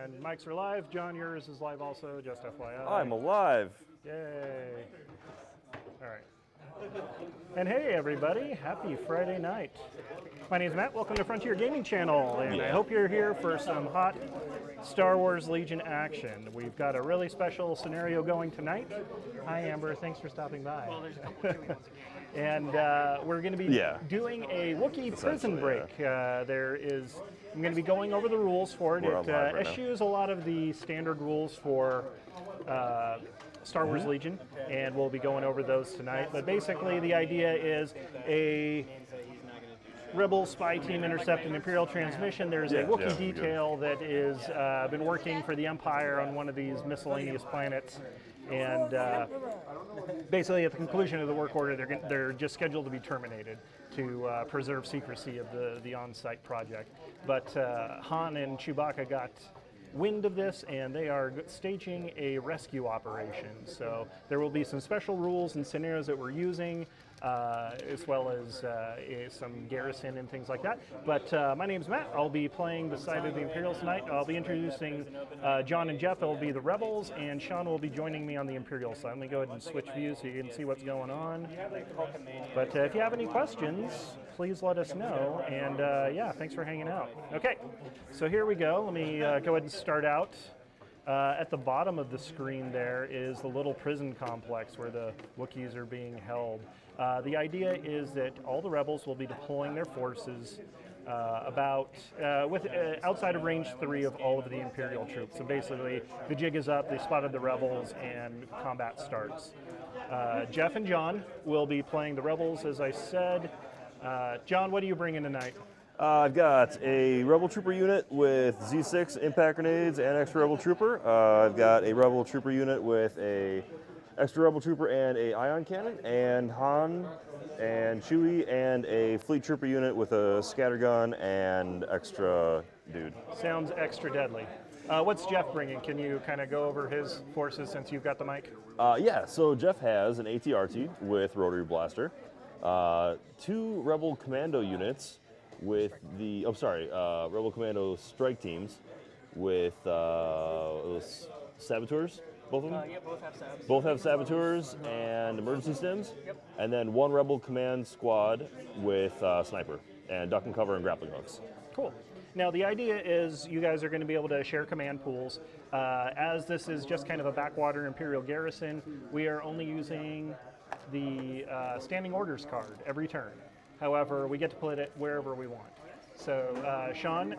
And mics are live. John, yours is live also, just FYI. I'm alive. Yay. All right. And hey, everybody. Happy Friday night. My name's Matt. Welcome to Frontier Gaming Channel. And I hope you're here for some hot Star Wars Legion action. We've got a really special scenario going tonight. Hi, Amber. Thanks for stopping by. Well, there's a couple of ones again. And we're going to be doing a Wookiee prison break. I'm going to be going over the rules for it. It eschews a lot of the standard rules for Star Wars Legion, and we'll be going over those tonight. But basically, the idea is a Rebel spy team intercept an Imperial transmission. There's a Wookiee detail that is been working for the Empire on one of these miscellaneous planets. And basically, at the conclusion of the work order, they're just scheduled to be terminated to preserve secrecy of the on-site project. But Han and Chewbacca got wind of this, and they are staging a rescue operation. So there will be some special rules and scenarios that we're using, as well as some garrison and things like that. But my name's Matt. I'll be playing the side of the Imperials tonight. I'll be introducing John and Jeff. They'll be the Rebels, and Shaun will be joining me on the Imperial side. Let me go ahead and switch views so you can see what's going on. But if you have any questions, please let us know. And yeah, thanks for hanging out. Okay, so here we go. Let me go ahead and start out. At the bottom of the screen there is the little prison complex where the Wookiees are being held. The idea is that all the rebels will be deploying their forces outside of range 3 of all of the Imperial troops. So basically, the jig is up, they spotted the rebels, and combat starts. Jeff and John will be playing the rebels, as I said. John, what are you bringing tonight? I've got a Rebel Trooper unit with Z6 impact grenades and extra Rebel Trooper. I've got a Rebel Trooper unit with a extra Rebel Trooper and a ion cannon, and Han and Chewie, and a Fleet Trooper unit with a scattergun and extra dude. Sounds extra deadly. What's Jeff bringing? Can you kind of go over his forces since you've got the mic? Yeah, so Jeff has an ATRT with rotary blaster, 2 Rebel Commando units with the, Rebel Commando strike teams with those saboteurs, both of them? Yeah, both have sabs. Both have saboteurs and emergency stims. Yep. And then 1 Rebel Command squad with sniper and duck and cover and grappling hooks. Cool. Now, the idea is you guys are going to be able to share command pools. As this is just kind of a backwater Imperial garrison, we are only using the standing orders card every turn. However, we get to put it wherever we want. So, Shaun,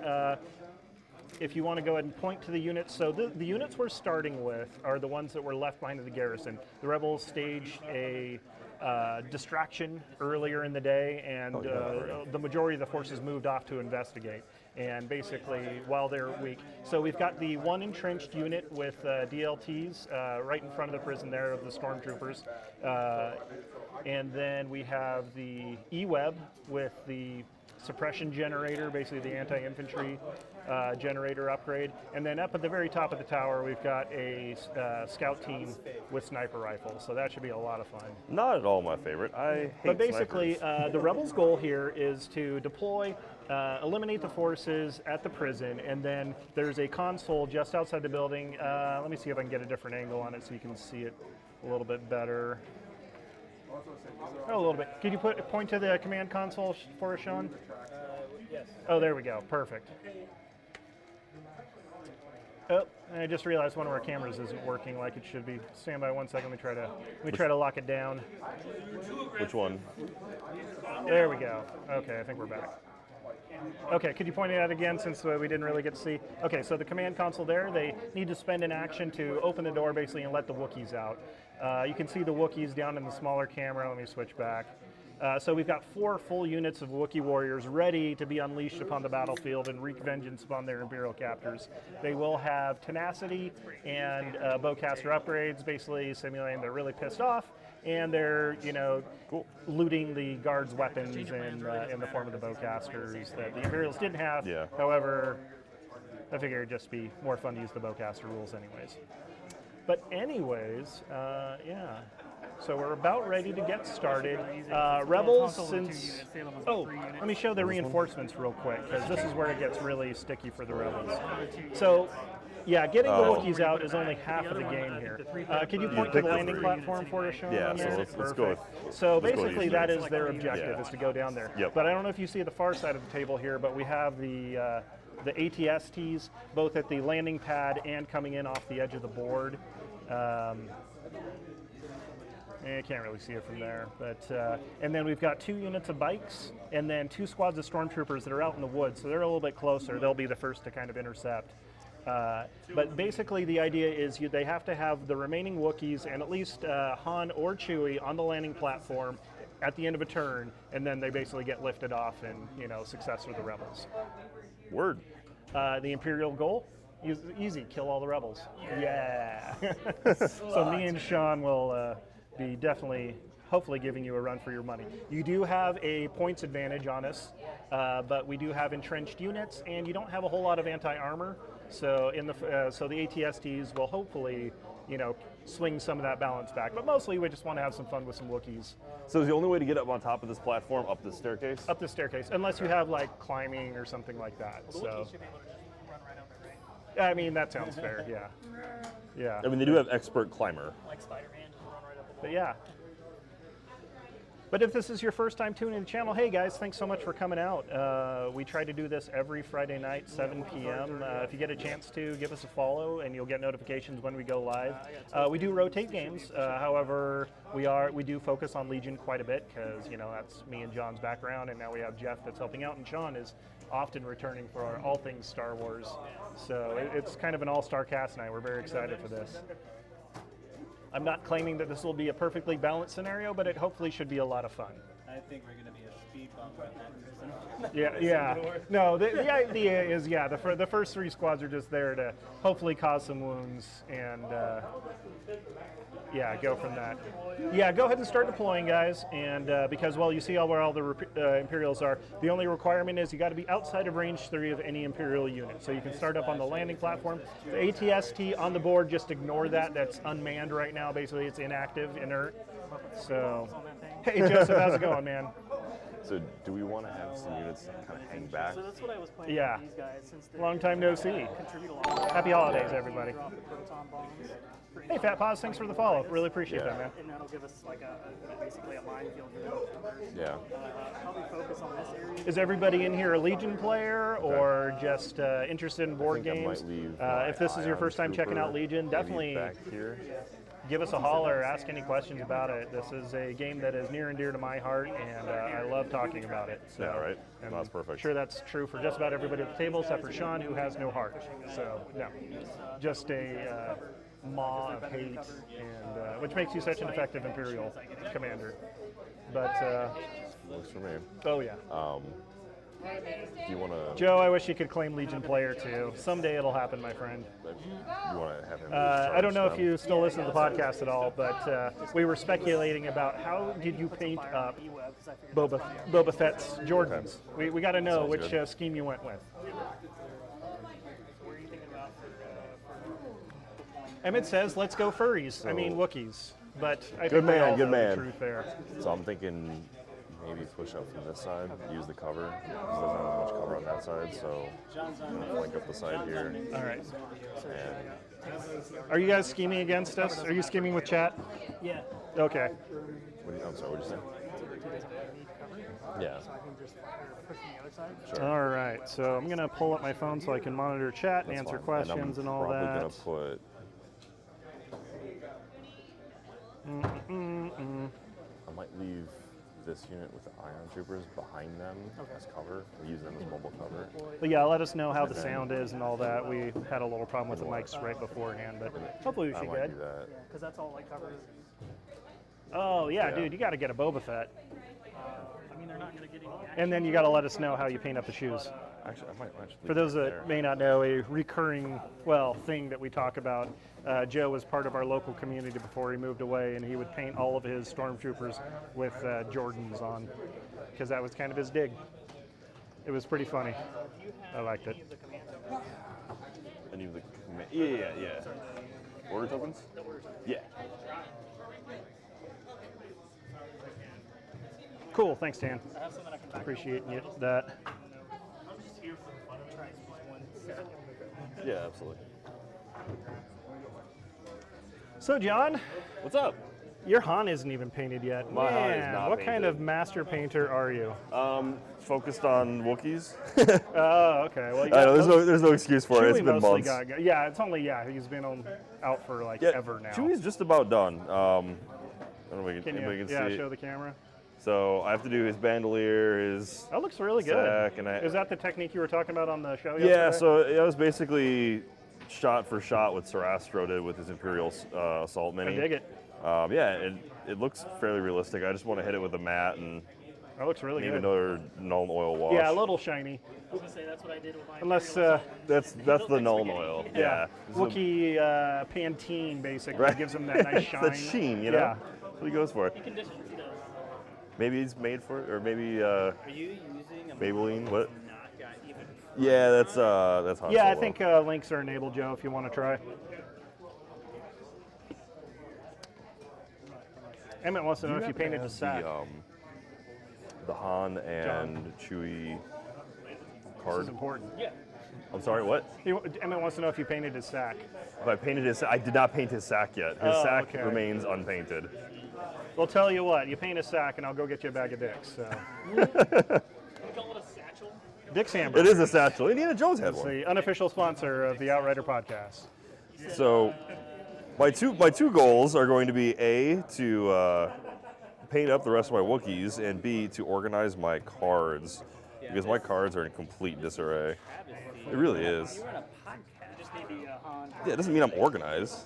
if you want to go ahead and point to the units. So the units we're starting with are the ones that were left behind in the garrison. The rebels staged a distraction earlier in the day, and the majority of the forces moved off to investigate. And basically, while they're weak. So we've got the 1 entrenched unit with DLTs right in front of the prison there of the stormtroopers. And then we have the E-Web with the suppression generator, basically the anti-infantry generator upgrade. And then up at the very top of the tower, we've got a scout team with sniper rifles. So that should be a lot of fun. Not at all my favorite. I hate But basically, snipers. the Rebels' goal here is to deploy, eliminate the forces at the prison, and then there's a console just outside the building. Let me see if I can get a different angle on it so you can see it a little bit better. Oh, a little bit. Could you point to the command console for us, Shaun? Yes. Oh, there we go. Perfect. Oh, I just realized one of our cameras isn't working like it should be. Stand by 1 second. Let me try to lock it down. Which one? There we go. Okay, I think we're back. Okay, could you point it out again since we didn't really get to see? Okay, so the command console there, they need to spend an action to open the door basically and let the Wookiees out. You can see the Wookiees down in the smaller camera. Let me switch back. So we've got 4 full units of Wookie Warriors ready to be unleashed upon the battlefield and wreak vengeance upon their Imperial captors. They will have tenacity and bowcaster upgrades, basically simulating they're really pissed off, and they're, looting the guards' weapons in the form of the bowcasters that the Imperials didn't have. Yeah. However, I figure it'd just be more fun to use the bowcaster rules anyways. But anyways, yeah. So we're about ready to get started. Rebels, since... Oh, let me show the reinforcements real quick, because this is where it gets really sticky for the Rebels. So Yeah, getting the Wookiees out is only half of the game here. Can you point to the landing platform for us, Shaun? Yeah, on so there? let's go with. So let's go with basically, these that three. is their objective, is to go down there. Yep. But I don't know if you see the far side of the table here, but we have the ATSTs both at the landing pad and coming in off the edge of the board. You can't really see it from there, but and then we've got 2 units of bikes, and then 2 squads of stormtroopers that are out in the woods, so they're a little bit closer. They'll be the first to kind of intercept. But basically, the idea is they have to have the remaining Wookiees and at least Han or Chewie on the landing platform at the end of a turn, and then they basically get lifted off, and success for the rebels. Word. The Imperial goal. Easy, kill all the rebels. Yeah. So me and Shaun will be definitely, hopefully, giving you a run for your money. You do have a points advantage on us, but we do have entrenched units, and you don't have a whole lot of anti-armor. So so the ATSTs will hopefully, swing some of that balance back. But mostly, we just want to have some fun with some Wookiees. So is the only way to get up on top of this platform up the staircase? Up the staircase, unless you have like climbing or something like that. The So. Wookiees should be able to just run right over there, right? I mean, that sounds fair, yeah. Yeah. I mean, they do have expert climber. Like Spider-Man, just run right up the wall. But yeah. But if this is your first time tuning in the channel, hey guys, thanks so much for coming out. We try to do this every Friday night, 7 p.m. If you get a chance to, give us a follow and you'll get notifications when we go live. We do rotate games. However, we do focus on Legion quite a bit because, that's me and John's background, and now we have Jeff that's helping out, and Shaun is often returning for all things Star Wars. So it's kind of an all-star cast tonight. We're very excited for this. I'm not claiming that this will be a perfectly balanced scenario, but it hopefully should be a lot of fun. I think we're going to be a speed bump right now. Yeah. No, the idea is, the first 3 squads are just there to hopefully cause some wounds and, go from that. Yeah, go ahead and start deploying, guys. And because, you see where all the Imperials are, the only requirement is you got to be outside of range 3 of any Imperial unit. So you can start up on the landing platform. The ATST on the board, just ignore that. That's unmanned right now. Basically, it's inactive, inert. So, hey, Joseph, how's it going, man? So do we want to have some units kind of hang back? So that's what I was playing Yeah. with these guys since they Long time no see. contribute a lot. Happy holidays, everybody. Drop the proton bombs. Hey, Fat Paws, thanks for the follow. Really appreciate that, man. And that'll give us like basically a minefield. Yeah. Probably focus on this area. Is everybody in here a Legion player or just interested in board I think I games? might leave If this is your Ion first time checking Trooper out Legion, maybe definitely back here. give us a holler, ask any questions about it. This is a game that is near and dear to my heart, and I love talking about it. So, Yeah, right. and That's perfect. I'm sure that's true for just about everybody at the table, except for Shaun, who has no heart. So, no, just a maw of hate, and which makes you such an effective Imperial commander. But, Works for me. oh yeah. Do you want to? Joe, I wish you could claim Legion player too. Someday it'll happen, my friend. You want to have him? I don't know if you still listen to the podcast at all, but we were speculating about how did you paint up Boba Fett's Jordans. We got to know Sounds which good. scheme you went with. Emmett says, "Let's go furries." I mean Wookiees, but I think we all know the truth there. So I'm thinking maybe push up from this side, use the cover. Because there's not much cover on that side, so I'm gonna flank up the side here. All right. And Are you guys scheming against us? Are you scheming with chat? Yeah. Okay. I'm sorry, what did you say? Yeah. Sure. All right. So I'm gonna pull up my phone so I can monitor chat and That's answer fine. questions and all I'm that. probably gonna put. I might leave this unit with the Ion Troopers behind them as cover. We use them as mobile cover. But yeah, let us know how the sound is and all that. We had a little problem with the mics right beforehand, but hopefully we I should might good. do that. Because that's all like covers. Oh yeah, dude, you got to get a Boba Fett, I mean, they're not going to get any action. and then you got to let us know how you paint up the shoes. Actually, I might actually. For those that may not know, a recurring thing that we talk about. Joe was part of our local community before he moved away, and he would paint all of his stormtroopers with Jordans on, because that was kind of his dig. It was pretty funny. I liked it. Any of the yeah. Order tokens? Yeah. Cool, thanks, Dan. Appreciate you that. Yeah, absolutely. So, John, What's up? your Han isn't even painted yet. My Han is Man, not what kind painted. of master painter are you? Focused on Wookiees. Oh, okay. Well, I know, there's no excuse for it. It's Chewie been mostly months. yeah, it's only, he's been out for like ever now. Chewie's just about done. I don't know if anybody can see. Show the camera. So I have to do his bandolier, his That looks really sack, good. and Is that the technique you were talking about on the show yesterday? Yeah, so it was basically shot for shot what Sarastro did with his Imperial Assault Mini. I dig it. It looks fairly realistic. I just want to hit it with a matte and That looks really maybe good. another null oil wash. Yeah, a little shiny. I was gonna say that's what I did with my. Unless, That's the null oil. Yeah. Wookie Pantene basically Right. gives him that nice shine. That sheen, you know? Yeah. That's what he goes for. He conditions, he does. Maybe he's made for it, or maybe Are you using a Maybelline. What? not got even? Yeah, that's Han Yeah, I Solo. think links are enabled, Joe, if you want to try. Emmett wants to know if you painted his sack. The Han and Chewie This card. is important. Yeah. I'm sorry, what? Emmett wants to know if you painted his sack. If I painted his, I did not paint his sack yet. His Oh, sack okay. remains unpainted. Well, tell you what, you paint a sack and I'll go get you a bag of dicks. So. We call it a satchel. Dick's Hamburger. It is a satchel. Indiana Jones had It's one. the unofficial sponsor of the Outrider podcast. So, my two goals are going to be A, to paint up the rest of my Wookiees, and B, to organize my cards. Because my cards are in complete disarray. It really is. You were in a podcast. Just maybe Han. Yeah, it doesn't mean I'm organized.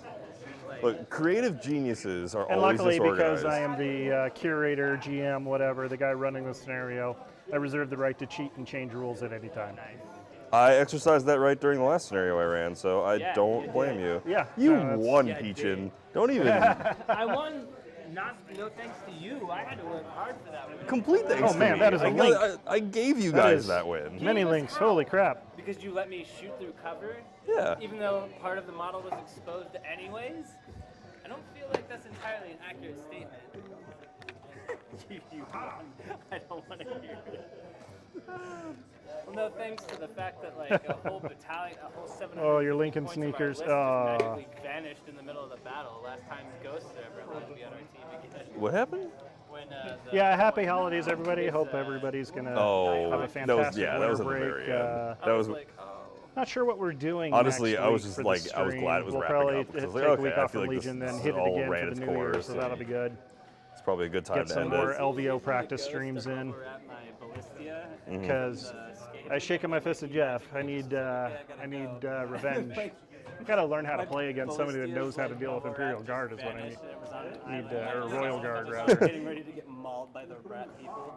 Look, creative geniuses are And always luckily, disorganized. because I am the curator, GM, whatever, the guy running the scenario, I reserve the right to cheat and change rules at any time. I exercised that right during the last scenario I ran, so I Yeah, don't you blame did. you. Yeah, You no, that's- won, Yeah, I Peachin. did. Don't even I won. No thanks to you. I had to work hard for that win. complete thanks Oh, to man, me. that is a link. I gave you That guys is- that win. Many links, holy crap. Because you let me shoot through cover, Yeah. even though part of the model was exposed anyways. I don't feel like that's entirely an accurate statement. You won. I don't want to hear it. Well, no thanks to the fact that like a whole battalion, a whole 700 Oh, your Lincoln points of our sneakers. list just magically vanished in the middle of the battle. Last time Ghosts ever allowed to be on our team again. What happened? When, Yeah, happy holidays, everybody. Hope everybody's going to Oh, have a fantastic that winter was at the break. very end. I That was like, oh. Not sure what we're doing. Honestly, next I was week just for the like, I was stream. glad it was we'll wrapping probably up, because I was take like, a okay, week I off feel from like Legion, this then is hit it all again ran for its the New Year, course, so that'll be good. it's probably a good time Get to some end more it. LVO practice streams in, because I shaking my fist at Jeff. I need revenge. I've got to learn how to play against somebody that knows how to deal with Imperial Guard is what I need, or Royal Guard rather. Getting ready to get mauled by the rat people.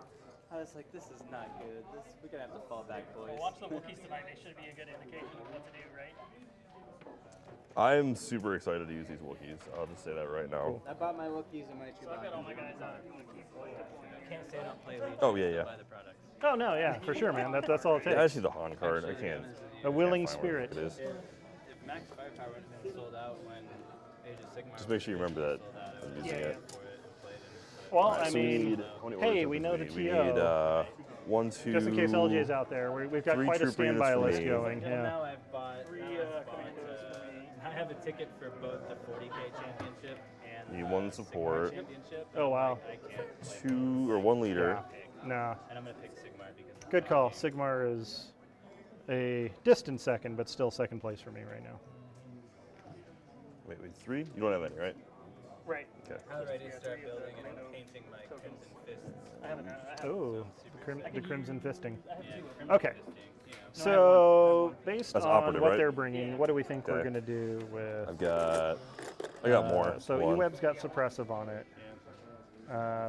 I was like, this is not good. We're gonna have to fall back, boys. Watch the Wookiees tonight. They should be a good indication of what to do, right? I'm super excited to use these Wookiees. I'll just say that right now. I bought my Wookiees and my So I've got all Chewbacca. my guys on. I can't say I don't play Legion. Oh, yeah, yeah. Buy the products. Oh no, yeah, for sure, man. That's all it Yeah, I takes. see the Han card. I can't. A willing can't find what spirit. It is. If Max Firepower would have been sold out when Age of Sigmar Just make sure you remember that sold out, I'm I using would it. have for it and played it. Well, Alright, I so we mean, need, how many hey, orders we does know this the need? TO. We need 1, 2. Just in case LJ's out there, we've got 3 quite a trooper standby units for list me. going. Well, Yeah. now I've bought. I have a ticket for both the 40K championship and Need the 1 Sigmar support. championship. Oh, wow. I can't, 2 or 1 leader. Nah, and I'm gonna pick Sigmar because good call. Sigmar is a distant second, but still second place for me right now. Wait, 3? You don't have any, right? Right. Okay. I'm ready to start building and painting my Crimson Fists. I haven't. Oh, the Crimson Fisting. Yeah, Crimson Okay. Fisting, you know. So, based That's on operative, what right? they're bringing, what do we think we're Okay. going to do with... I got more. So, One. eWeb's got suppressive on it.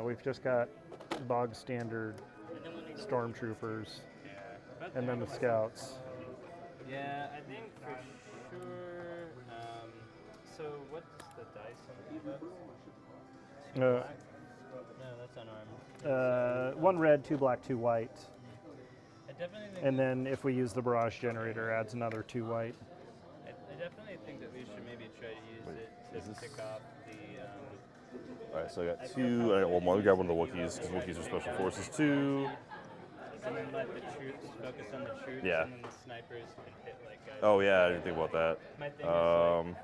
We've just got bog standard stormtroopers, and then the scouts. Yeah, I think for sure. So what's the dice on the Uh, No, that's unarmed. 1 red, 2 black, 2 white. I definitely think. And then if we use the barrage generator, adds another 2 white. I definitely think that we should maybe try to use it to pick off the. Alright, so I got 2. Well, let me grab one of the Wookiees, because Wookiees are special forces. 2. and then let the troops focus on the troops, Yeah. and then the snipers can hit like guys. Oh yeah, I didn't think about that. My thing is like,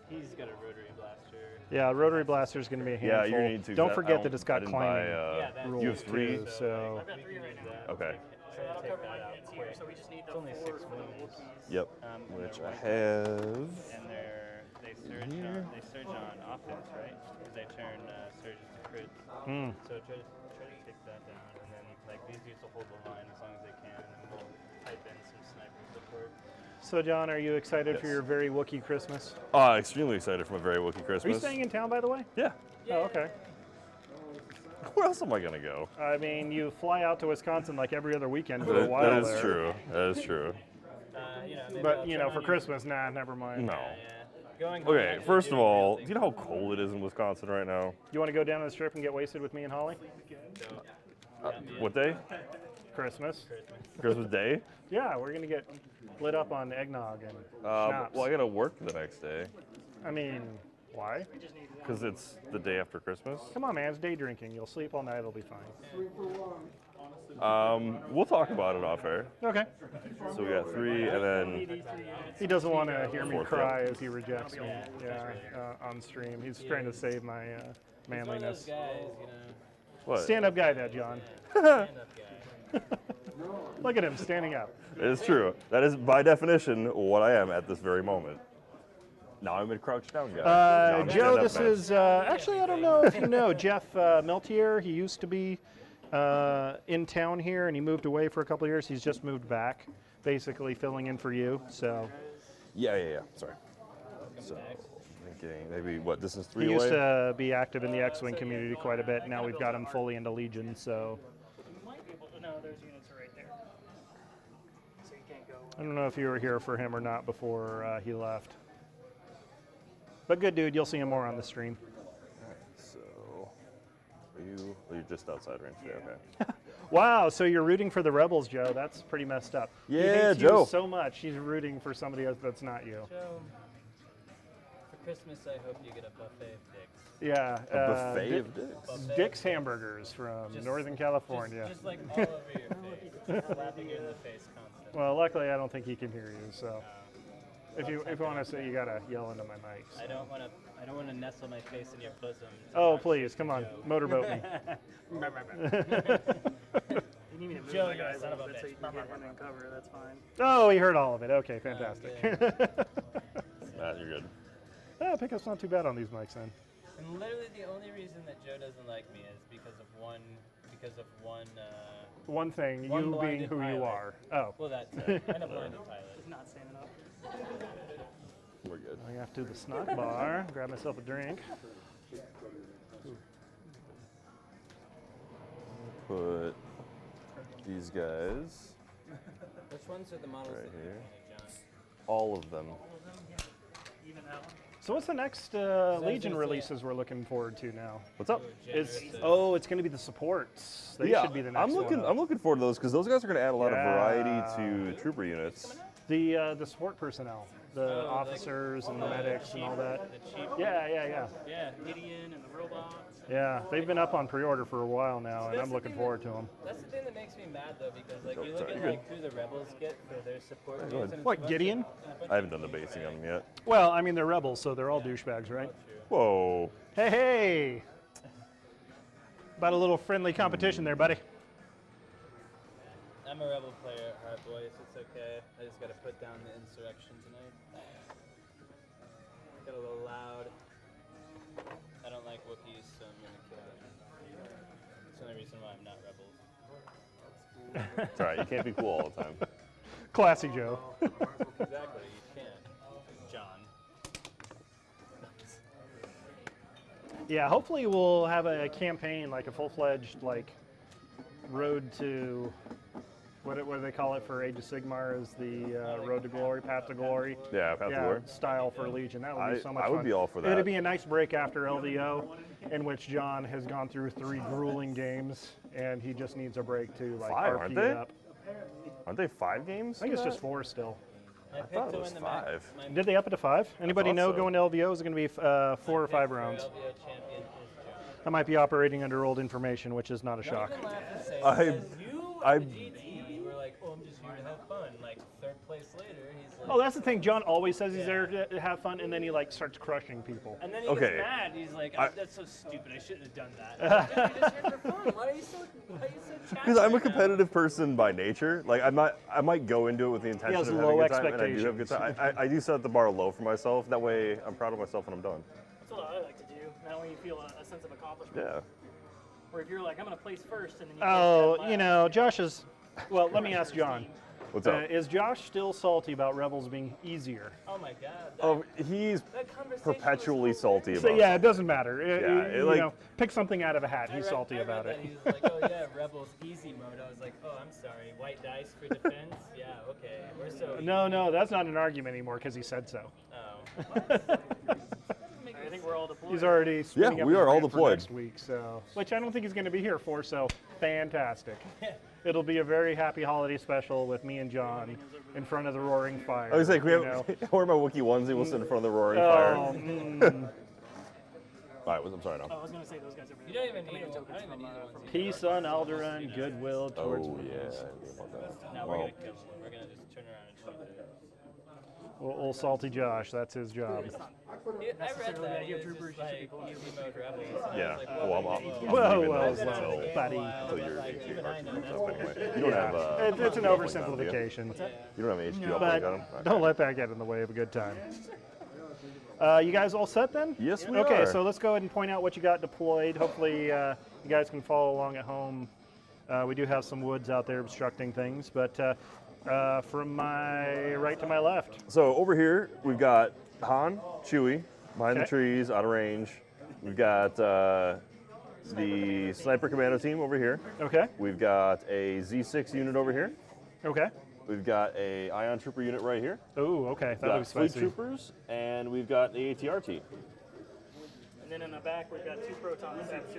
he's got a rotary blaster. Yeah, rotary blaster is going to be a handful. Yeah, you're gonna need to. Don't 'cause forget I that it's got I didn't climbing buy, that rules you have 3? too, so I've got 3 right now. Okay. So that'll cover my units here. So we just need the It's only 4 6 for the wounds. Wookiees. Yep. And Which they're I white, have. and they surge on offense, right? Because they turn surges to crits. So try to take that down, and then like these dudes will hold the line as long as they can, and we'll type in some sniper support. So, John, are you excited for Yes. your very Wookiee Christmas? Extremely excited for my very Wookiee Christmas. Are you staying in town, by the way? Yeah. Oh, okay. Where else am I gonna go? I mean, you fly out to Wisconsin like every other weekend for a while That is there. true. That is true. Maybe But, I'll you turn know, for on you. Christmas, nah, never mind. No. Yeah. Going home Okay, actually first of doing all, real do things you know how is cold it is in Wisconsin right now? You want to go down to the strip and get wasted with me and Holly? What day? Christmas. Christmas Day? Yeah, we're going to get lit up on eggnog and schnapps. Well, I gotta work the next day I mean, why? because it's the day after Christmas. Come on, man, it's day drinking. You'll sleep all night, it'll be fine. We'll talk about it off air. Okay. So we got 3, and then He doesn't want to hear me Fourth, cry as he rejects me on stream. He's trying to save my He's one of manliness. those guys, what? Stand-up guy, that John. stand-up guy. Look at him standing up. It's true. That is by definition what I am at this very moment. Now I'm a crouch down guy. Now I'm a Joe, stand-up this man. is actually, I don't know if you know Jeff Meltier. He used to be in town here, and he moved away for a couple of years. He's just moved back, basically filling in for you. So Yeah. Sorry. So thinking maybe what? This is 3 he away. used to be active in the X-wing community quite a bit. Now we've got him fully into Legion. So You might be able to. No, those units are right there. So you can't go. I don't know if you were here for him or not before he left. But good dude, you'll see him more on the stream. So you're just outside range there. Okay. Wow, so you're rooting for the rebels, Joe. That's pretty messed up. He Yeah, hates Joe. you so much, he's rooting for somebody else that's not you. Joe, for Christmas, I hope you get a buffet of dicks. Yeah. A buffet of dicks. Buffet Dick's of dicks. Hamburgers from Just- Northern California. Just like all over your face, slapping you in the face constantly. Well, luckily I don't think he can hear you, so if you want to say, you gotta yell into my mic. I don't want to nestle my face in your bosom. to Oh, talk please, shit come to on, Joe. motorboat me. You need me to move Joe, my you're a guys son a of a little bit so bitch. you can get him in cover. That's fine. Oh, he heard all of it. Okay, fantastic. Nah, you're good. Pickup's not too bad on these mics then. And literally the only reason that Joe doesn't like me is because of one. One thing, One you being blinded who you pilot. are. Oh, Well, that too. And a blinded pilot. He's not standing up. We're good. I have to do the snack bar, grab myself a drink. Put these guys Which ones are the models right that here. you John? All of them. Even out. So what's the next was Legion gonna say- releases we're looking forward to now? What's up? It's Generous, it's going to be the supports. They should be the next I'm looking. one up. I'm looking forward to those because those guys are going to add a lot Yeah. of variety to trooper units. The support personnel, the Oh, officers and the medics and all that. The cheap. Yeah. Yeah. Gideon and the robots. Yeah, they've been up on pre-order for a while now, and That's I'm the looking thing forward to them. That's the thing that makes me mad though, because like you Oh, look sorry, at you're like who the rebels get for their support go units, ahead. and it's What, a bunch Gideon? of- and a bunch I haven't done the basing on them yet. Well, I mean, they're rebels, so they're all douchebags, right? Whoa. Hey! About a little friendly competition there, buddy. I'm a rebel player at heart, boys. It's okay. I just gotta put down the insurrection tonight. Got a little loud. I don't like Wookiees, so I'm gonna kill them. It's the only reason why I'm not rebels. It's all right. You can't be cool all the time. Classy Joe. Exactly, you can't. John. Yeah, hopefully we'll have a campaign, like a full-fledged, like, road to, what do they call it for Age of Sigmar, is the road to glory, path to glory. Yeah, Path to Glory. Style for Legion. That would be so much I fun. would be all for It'd that. be a nice break after LVO, in which John has gone through 3 grueling games, and he just needs a break to, like, 5, RP aren't it they? up. Aren't they 5 games? I think it's just 4 still. I picked thought it to was win the match. 5. My Did they up it to 5? Anybody thought know so. going to LVO is it going to be 4 or 5 pick for rounds? LVO champion is John. I might be operating under old information, which is not a shock. Don't even laugh and say, I- because you I The GT, we're like, oh, I'm just here to have fun. Like, third place later, he's like... Oh, that's the thing. John always says he's there to have fun, and then he like starts crushing people. And then he Okay. gets mad. He's like, that's so stupid. I shouldn't have done that. Dude, you're just here for fun. Why are you so because I'm a competitive person by nature. Like I might go into it with the intention has of having low a good time, and I do have a good time. I do set the bar low for myself. That way, I'm proud of myself when I'm done. That's what I like to do. That way you feel a sense of accomplishment. Yeah. Or if you're like, I'm going to place first, and then you Oh, place you know, Josh is. Well, let me ask John. What's up? Is Josh still salty about Rebels being easier? Oh my god. Oh, he's perpetually salty about So it. yeah, it doesn't matter. Yeah, You know, pick something out of a hat. He's salty about it. He was like, oh yeah, Rebels easy mode. I was like, oh, I'm sorry. White dice for defense? Yeah, okay. We're so No, that's not an argument anymore because he said so. Oh. I think we're all deployed. He's already spinning up we his are all rant for deployed. next week, so which I don't think he's going to be here for. So fantastic! It'll be a very happy holiday special with me and John in front of the roaring fire. I was like, you I know. wear my Wookie onesie. We'll sit in front of the roaring fire. Oh, All right, I'm sorry now. Oh, I was going to say those guys over You there. don't even need one. I don't even need one. peace on Alderaan, goodwill towards Oh Wookiees. yeah. I didn't think about that. No, we're Well, gonna kill him. We're gonna just turn around and shoot him. Old salty Josh, that's his job. I read that. He was just like easy mode rebels. And yeah. I was like, Well, I'm Whoa, leaving whoa, those whoa, until buddy. your Like, HP even I cards know and that's stuff anyway. You don't have It's an do you? oversimplification, You don't have an HQ but uplink on them? don't let that get in the way of a good time. You guys all set then? Yes, we Okay, are. so let's go ahead and point out what you got deployed. Hopefully you guys can follow along at home. We do have some woods out there obstructing things, but from my right to my left. So over here, we've got Han, Chewie, behind the Okay. trees, out of range. We've got the Sniper Commando team over here. Okay, We've got a Z6 unit over here. okay. We've got a Ion Trooper unit right here. Oh, okay, We've that got looks Fleet spicy. Troopers, and we've got the ATR team. And then in the back, we've got 2 proton sets.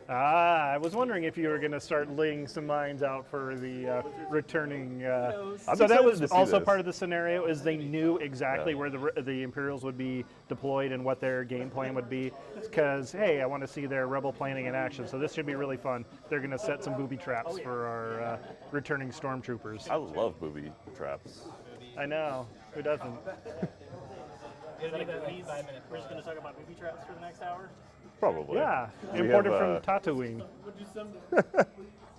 Ah, I was wondering if you were going to start laying some mines out for the returning. I'm So that excited was to see also this. part of the scenario, is they knew exactly where the Imperials would be deployed and what their game plan would be. Because hey, I want to see their rebel planning in action. So this should be really fun. They're going to set some booby traps for our returning stormtroopers. I love booby traps. I know, who doesn't? We're just going to talk about booby traps for the next hour. Probably. Yeah, We imported have, from Tatooine.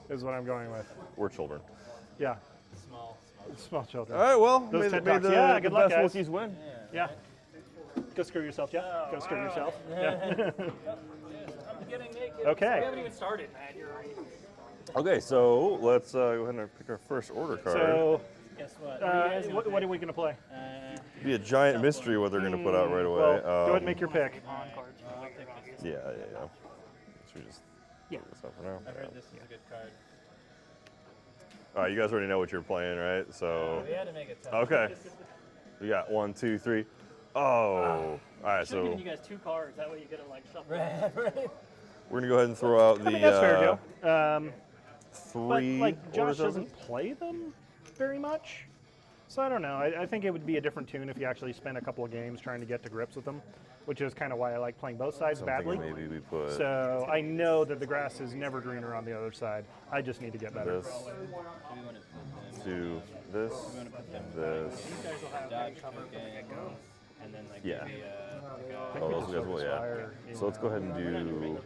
Is what I'm going with. We're children. Yeah, small. small children. All right, well, Those may TED the, Talks. Yeah, the good luck, best guys. Wookiees win. Yeah. Go screw yourself, Jeff. Go screw yourself. Yeah. I'm getting naked. We Okay. haven't even started, man. You're already... Okay, so let's go ahead and pick our first order card. So, Guess what? what are we going to play? It'd be a giant mystery what they're going to put out right away. Well, go ahead and make your pick. On cards. Yeah. Should we just Yeah. put this up for now? I heard this is a good card. All right, you guys already know what you're playing, right? So, We had to make it tough. okay. We got 1, 2, 3. Oh, all right. Should have given So you guys 2 cards. That way you get to like shuffle. Right. we're gonna go ahead and throw out I mean, that's fair, the Joe. But, 3 like, Josh order doesn't play them very much. So I don't know. I think it would be a different tune if you actually spent a couple of games trying to get to grips with them, which is kind of why I like playing both sides tokens. I'm badly. thinking maybe we put So I know that the grass is never greener on the other side. I just need to get better. this to this, this. Dodge game. And then like Yeah. maybe Oh, those guys will, yeah. Fire, So let's go ahead and do. thing.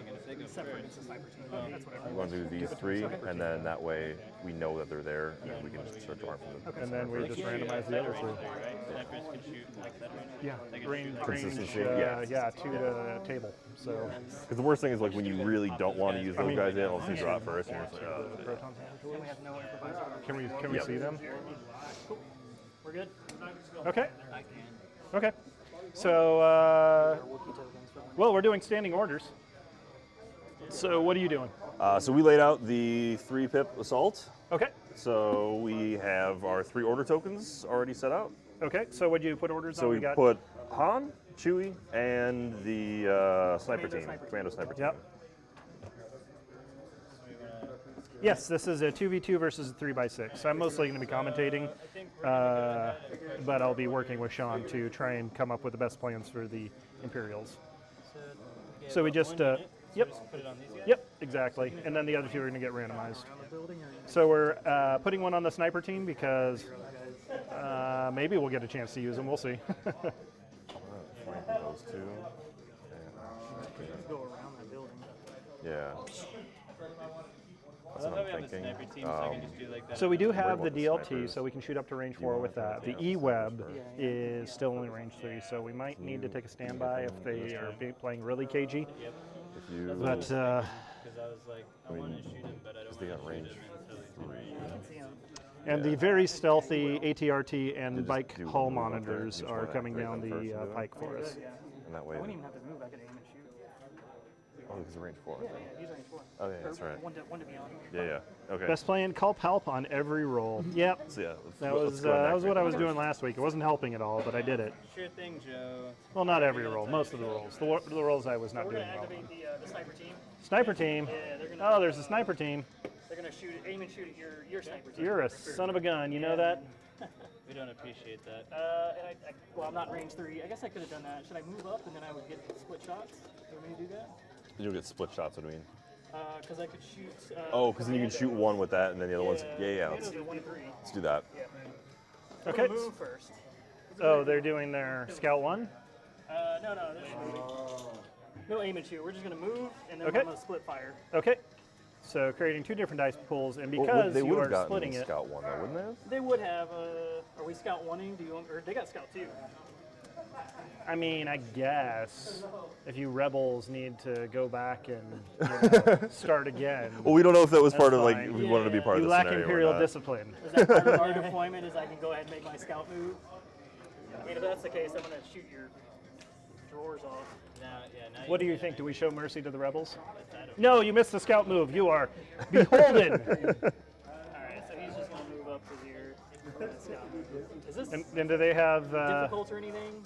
And if they go first, That's whatever. We want to do these 3, and then that way we know that they're there, and then we can just start drawing from them. And then we just randomize the other 2. right? Snipers can shoot like that range. Yeah, range, Consistency, yeah, yeah. 2 to table. So Because the worst thing is like when you really don't want to use those guys in, I'll see draw it first, and you're just like, oh, shit. protons and tools. We have no improviser. Can we see them? We're good. Okay. I can. Okay. So Wookie tokens for well, we're doing standing orders. So what are you doing? So we laid out the 3-pip assault. Okay. So we have our 3 order tokens already set out. Okay. So what do you put orders So on? we got. put Han, Chewie, and the sniper team, commando sniper team. Yep. Yes, this is a 2v2 versus a 3x6. I'm mostly going to be commentating, but I'll be working with Shaun to try and come up with the best plans for the Imperials. So we just Yep. Just put it on these guys? Yep, exactly. And then the other two are going to get randomized. So we're putting one on the sniper team because maybe we'll get a chance to use them. We'll see. Flanking those two. Go around that building. Yeah. I That's love what how I'm we have the thinking. sniper team, so I can just do like that. So we do have about the the DLT, snipers? so we can shoot up to range You 4 want with that. The anything else? E-Web Sure. is still only range 3, so we might need to take a standby if they are playing really cagey. Yep. If you, But Because I was like, I want to shoot him, but I don't they want got to shoot range. him until he's in range. and the very stealthy ATRT and just bike do hull one up there, monitors each are one coming activate down them first the and do it. pike for us. and that way, I wouldn't even have to move. I could aim and shoot. oh, because range 4. Yeah, he's range 4. Oh, yeah, that's right. One to be on. Yeah. Okay. Best plan, call help on every roll. Yep. So yeah, That let's was go and that was what I was activate doing last week. It wasn't helping at all, but I did it. Sure thing, Joe. Well, not every roll, most of the rolls. The rolls I was not We're doing gonna well. activate the sniper team. Sniper team. Yeah, they're gonna. Oh, there's a sniper team. They're gonna aim and shoot at your sniper team. You're a son of a gun. You know that? We don't appreciate that. And well, I'm not in range 3. I guess I could have done that. Should I move up and then I would get split shots? Do you want me to do that? You'll get split shots. What do you mean? Because I could shoot. Oh, because then you can shoot one with that, and then the other one's. Yeah. Let's do 1 and 3. Let's do that. Yeah. Okay. Move first. Oh, they're doing their scout 1. No. No aim and shoot. We're just gonna move and then Okay. I'm gonna split fire. Okay. So creating 2 different dice pools, and Well, because they you would have are gotten splitting it, Scout 1, though, wouldn't they have? They would have. Are we scout 1ing? Do you want? Or they got scout 2. I mean, I guess if you rebels need to go back and start again, Well, we don't know if that was part of, That's like, fine. we wanted to be part you of the lack scenario or imperial not. discipline. Is that part of our deployment? Is I can go ahead and make my scout move? And if that's the case, I'm gonna shoot your drawers off. Now What do you think? Do we show mercy to the rebels? I don't No, you missed the scout move. You are beholden. All right, so he's just gonna move up to here. Is this and do they have? difficult or anything?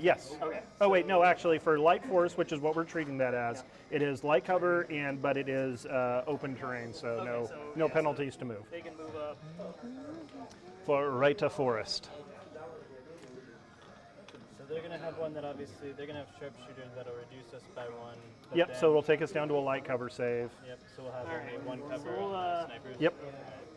Yes. Okay. Oh wait, no. Actually, for light force, which is what we're treating that as, it is light cover, but it is open terrain, so Okay, no so penalties to move. They can move up. For right to forest. So they're gonna have one that obviously they're gonna have sharpshooter that'll reduce us by 1. but Yep. then- So it'll take us down to a light cover save. Yep. So we'll have All only right, 1 cover so we'll, on the snipers. Yep.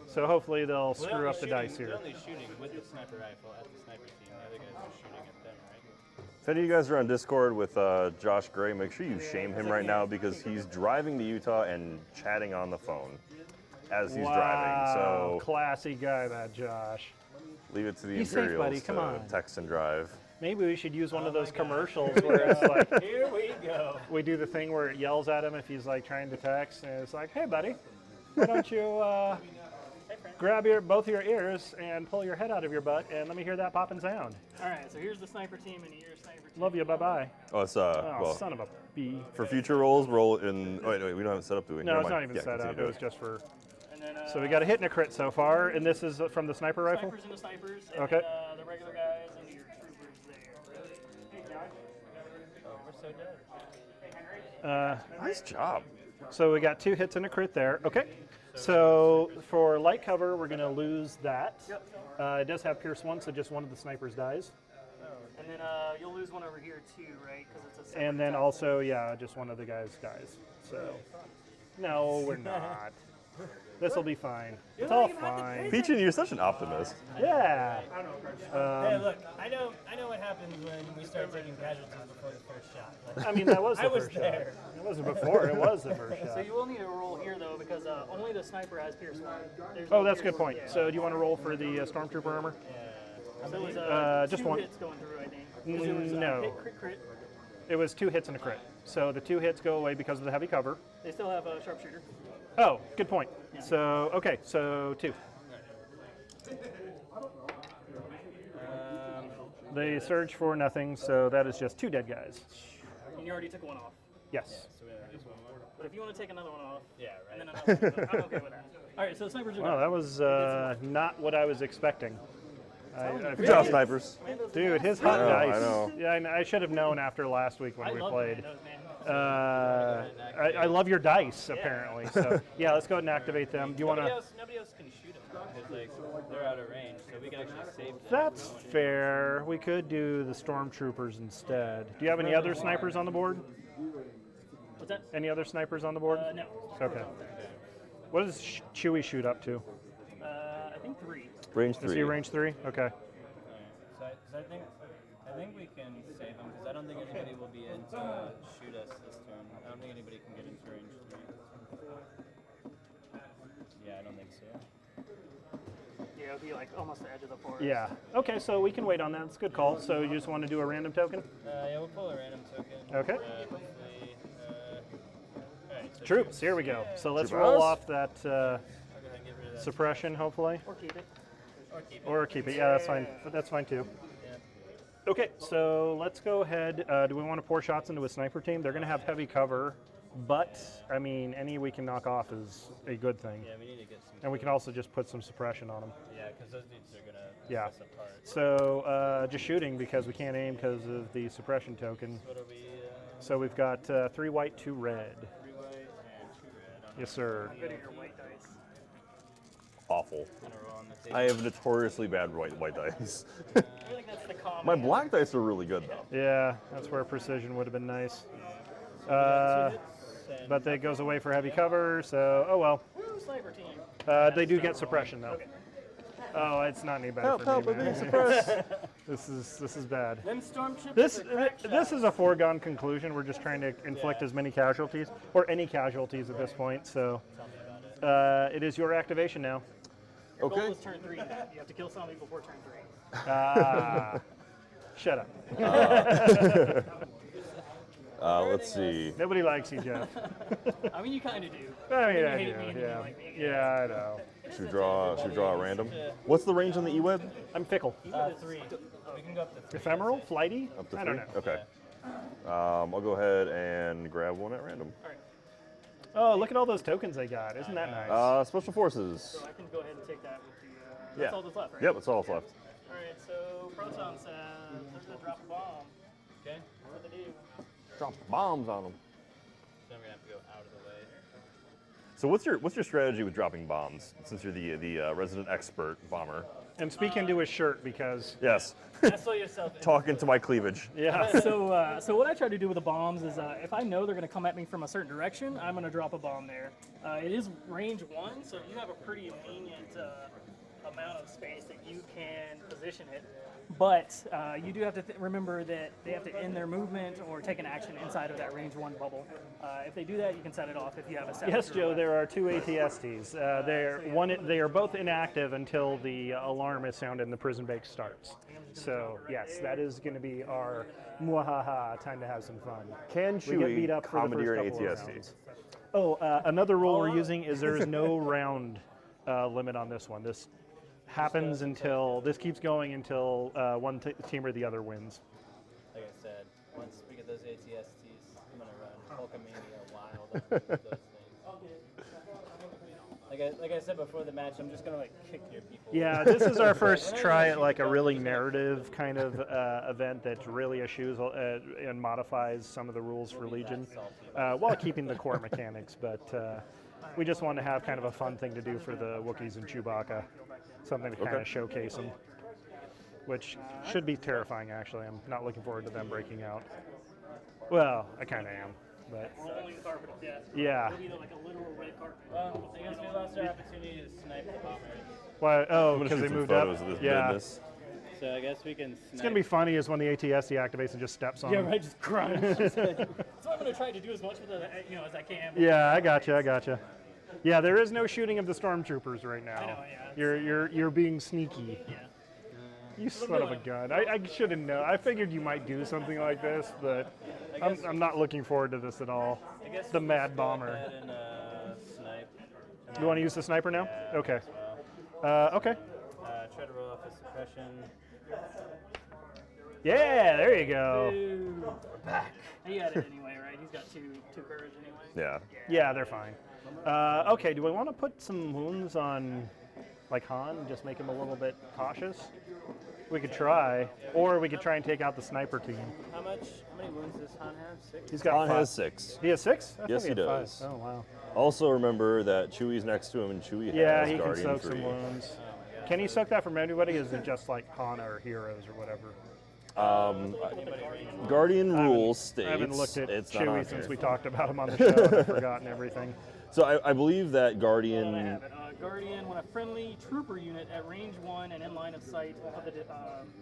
So hopefully they'll We're screw only up the shooting- dice We're here. only shooting with the sniper rifle at the sniper team. The other guys are shooting at them, right? If any of you guys are on Discord with Josh Gray, make sure you shame him right now because he's driving to Utah and chatting on the phone as he's driving. So Classy guy, that Josh. leave it to the Be safe, Imperials buddy. Come to on. text and drive. Maybe we should use one of those my God. commercials where it's like Here we go. we do the thing where it yells at him if he's like trying to text, and it's like, "Hey, buddy, why don't you grab both your ears and pull your head out of your butt and let me hear that popping sound? All right, so here's the sniper team and here's sniper team. Love you, bye bye." Oh, it's Oh, well son of a bee. for future rolls. Roll in. Oh, wait, we don't have it set up, do we? No, Never it's mind. not even Yeah, set up. continue It was to just for. And then, So we got a hit and a crit so far, and this is from the sniper rifle. snipers and the snipers. And Okay. then, the regular guys and your troopers there. Hey, Josh. Oh, we're so dead. Nice job. So we got 2 hits and a crit there. Okay. So for light cover, we're going to lose that. Yep. It does have Pierce 1, so just one of the snipers dies. And then you'll lose one over here too, right? Because it's a separate And then attack. also, yeah, just one of the guys dies. So, no, we're not. This will be fine. It's all fine. Peachin, you're such an optimist. Yeah. Hey, look, I know what happens when we start taking casualties before the first shot. Like, I mean, that was the I was first there. shot. It wasn't before. It was the first So shot. you will need a roll here though, because only the sniper has Pierce 1. There's Oh, no that's a Pierce good point. 1. So do you want to roll for the Stormtrooper armor? So it was just 2 one. hits going through, I think. 'Cause it was, No. hit, crit, crit. It was 2 hits and a crit. So the 2 hits go away because of the heavy cover. They still have a sharpshooter. Oh, good point. So, okay, so 2. They surge for nothing, so that is just 2 dead guys. And you already took one off. Yes. So we have just one more. But if you want to take another one off, Yeah, and right. then another one, I'm okay with that. All right, so snipers are Wow, done. that was not what I was expecting. Good job, snipers. Dude, his hot I know, dice. I know. Yeah, I should have known after last week when I we love played. those, man. I love your dice, apparently. So, yeah, let's go ahead and activate them. Do you want to? Nobody else can shoot them because like they're out of range, so we can actually save them. That's fair. We could do the stormtroopers instead. Do you have any other snipers on the board? What's that? Any other snipers on the board? No. Okay. What does Chewie shoot up to? I think 3. Range Is 3. he range 3? Okay. So I think we can save him because I don't think anybody will be in to shoot us this turn. I don't think anybody can get into range 3. Yeah, I don't think so. Yeah, it'll be like almost the edge of the forest. Yeah. Okay, so we can wait on that. It's a good call. So you just want to do a random token? Yeah, we'll pull a random token. Okay. Hopefully. Alright, so Troops, here we go. So let's Troopers. roll off that I'll go ahead and get rid of that. suppression, hopefully. Or keep it. Or keep it. Yeah, that's fine. That's fine too. Yeah. Okay, so let's go ahead. Do we want to pour shots into a sniper team? They're going to have heavy cover, but I mean, any we can knock off is a good thing. Yeah, we need to get some. And we can also just put some suppression on them. Yeah, because those dudes are gonna Yeah. mess apart. So just shooting because we can't aim because of the suppression token. What are we? So we've got 3 white, 2 red. 3 white and 2 red. Yes, sir. Good at your white dice. Awful. I'm gonna roll on the table. I have notoriously bad white dice. I feel like that's the common. My black dice are really good though. Yeah, that's where precision would have been nice. We got 2 hits and But that goes away for heavy cover, so oh well. Woo, sniper team. They do get suppression though. Oh, it's not any better for me, man. This is bad. Them stormtroopers This are crack this shots. is a foregone conclusion. We're just trying to inflict as many casualties or any casualties at this point. So tell me about it. it is your activation now. Your goal Okay. is turn 3. You have to kill somebody before turn 3. Ah, shut up. Let's see. Nobody likes you, Jeff. I mean, you kind of do. I mean, You I hate do. me and then Yeah, you like me. yeah, I know. Should we draw a random? What's the range on the E-web? I'm fickle. 3. We can go up to 3. Ephemeral, flighty. Up to I 3? don't know. Okay. I'll go ahead and grab one at random. Oh, look at all those tokens they got. Isn't that nice? Special Forces. So I can go ahead and take that with the. Yeah. That's all that's left, right? Yep, that's all that's left. All right. So Proton says they're gonna drop a bomb. Okay. What they do? Drop bombs on them. So I'm gonna have to go out of the way. So what's your strategy with dropping bombs? Since you're the resident expert bomber. And speak into his shirt because Yes. Nestle yourself in. Talk into my cleavage. yeah. So what I try to do with the bombs is if I know they're going to come at me from a certain direction, I'm going to drop a bomb there. It is range 1, so you have a pretty lenient amount of space that you can position it. But you do have to remember that they have to end their movement or take an action inside of that range 1 bubble. If they do that, you can set it off if you have a set. Yes, Joe. There are 2 ATSTs. They are both inactive until the alarm is sounded and the prison break starts. So yes, that is going to be our mwahaha time to have some fun. Can We get beat Chewie up for the commandeer first an couple of ATST? rounds. Oh, another rule we're using is there is no round limit on this one. This happens until this keeps going until one team or the other wins. Like I said, once we get those ATSTs, I'm gonna run Hulkamania wild with those things. Like I said before the match, I'm just gonna like kick your people. Yeah, this is our first try at like a really narrative kind of event that really eschews and modifies some of the rules for Legion while keeping the core mechanics. But we just want to have kind of a fun thing to do for the Wookiees and Chewbacca, something to kind of showcase them, which should be terrifying. Actually, I'm not looking forward to them breaking out. Well, I kind of am, but Rolling carpet of death. yeah. It'll be like a literal red carpet. Well, I guess we lost our opportunity to snipe the bombers. Why? Oh, I'm gonna because shoot they some moved up. photos of this Yeah. madness. So I guess we can. It's gonna be funny is when the ATSD activates and just steps on them. Just crunch. So I'm gonna try to do as much with it, as I can. Yeah, I gotcha. Yeah, there is no shooting of the stormtroopers right now. I know, yeah. You're being sneaky. Yeah. You son of a gun. I should have known. I figured you might do something like this, but I'm not looking forward to this at all. I guess The we'll Mad just go Bomber. ahead and, snipe. You want to use the sniper now? Yeah, Okay. as well. Okay. Try to roll off a suppression. Yeah, there you go. He had it anyway, right? He's got two courage anyway. Yeah. Yeah, they're fine. Okay, do we want to put some wounds on, like Han, and just make him a little bit cautious? We could try, or we could try and take out the sniper team. How many wounds does Han have? 6? He's got Han 5. has 6. He has 6? I Yes, thought he had 5. does. Oh wow. Also remember that Chewie's next to him and Chewie Yeah, has he can Guardian soak 3. some wounds. Can he soak that from anybody? Or is it just like Han or heroes or whatever? Guardian rules states I haven't looked at it's not on Chewie since here. we talked about him on the show. And I've forgotten everything. So I believe that I Guardian. have it. Guardian, when a friendly trooper unit at range 1 and in line of sight of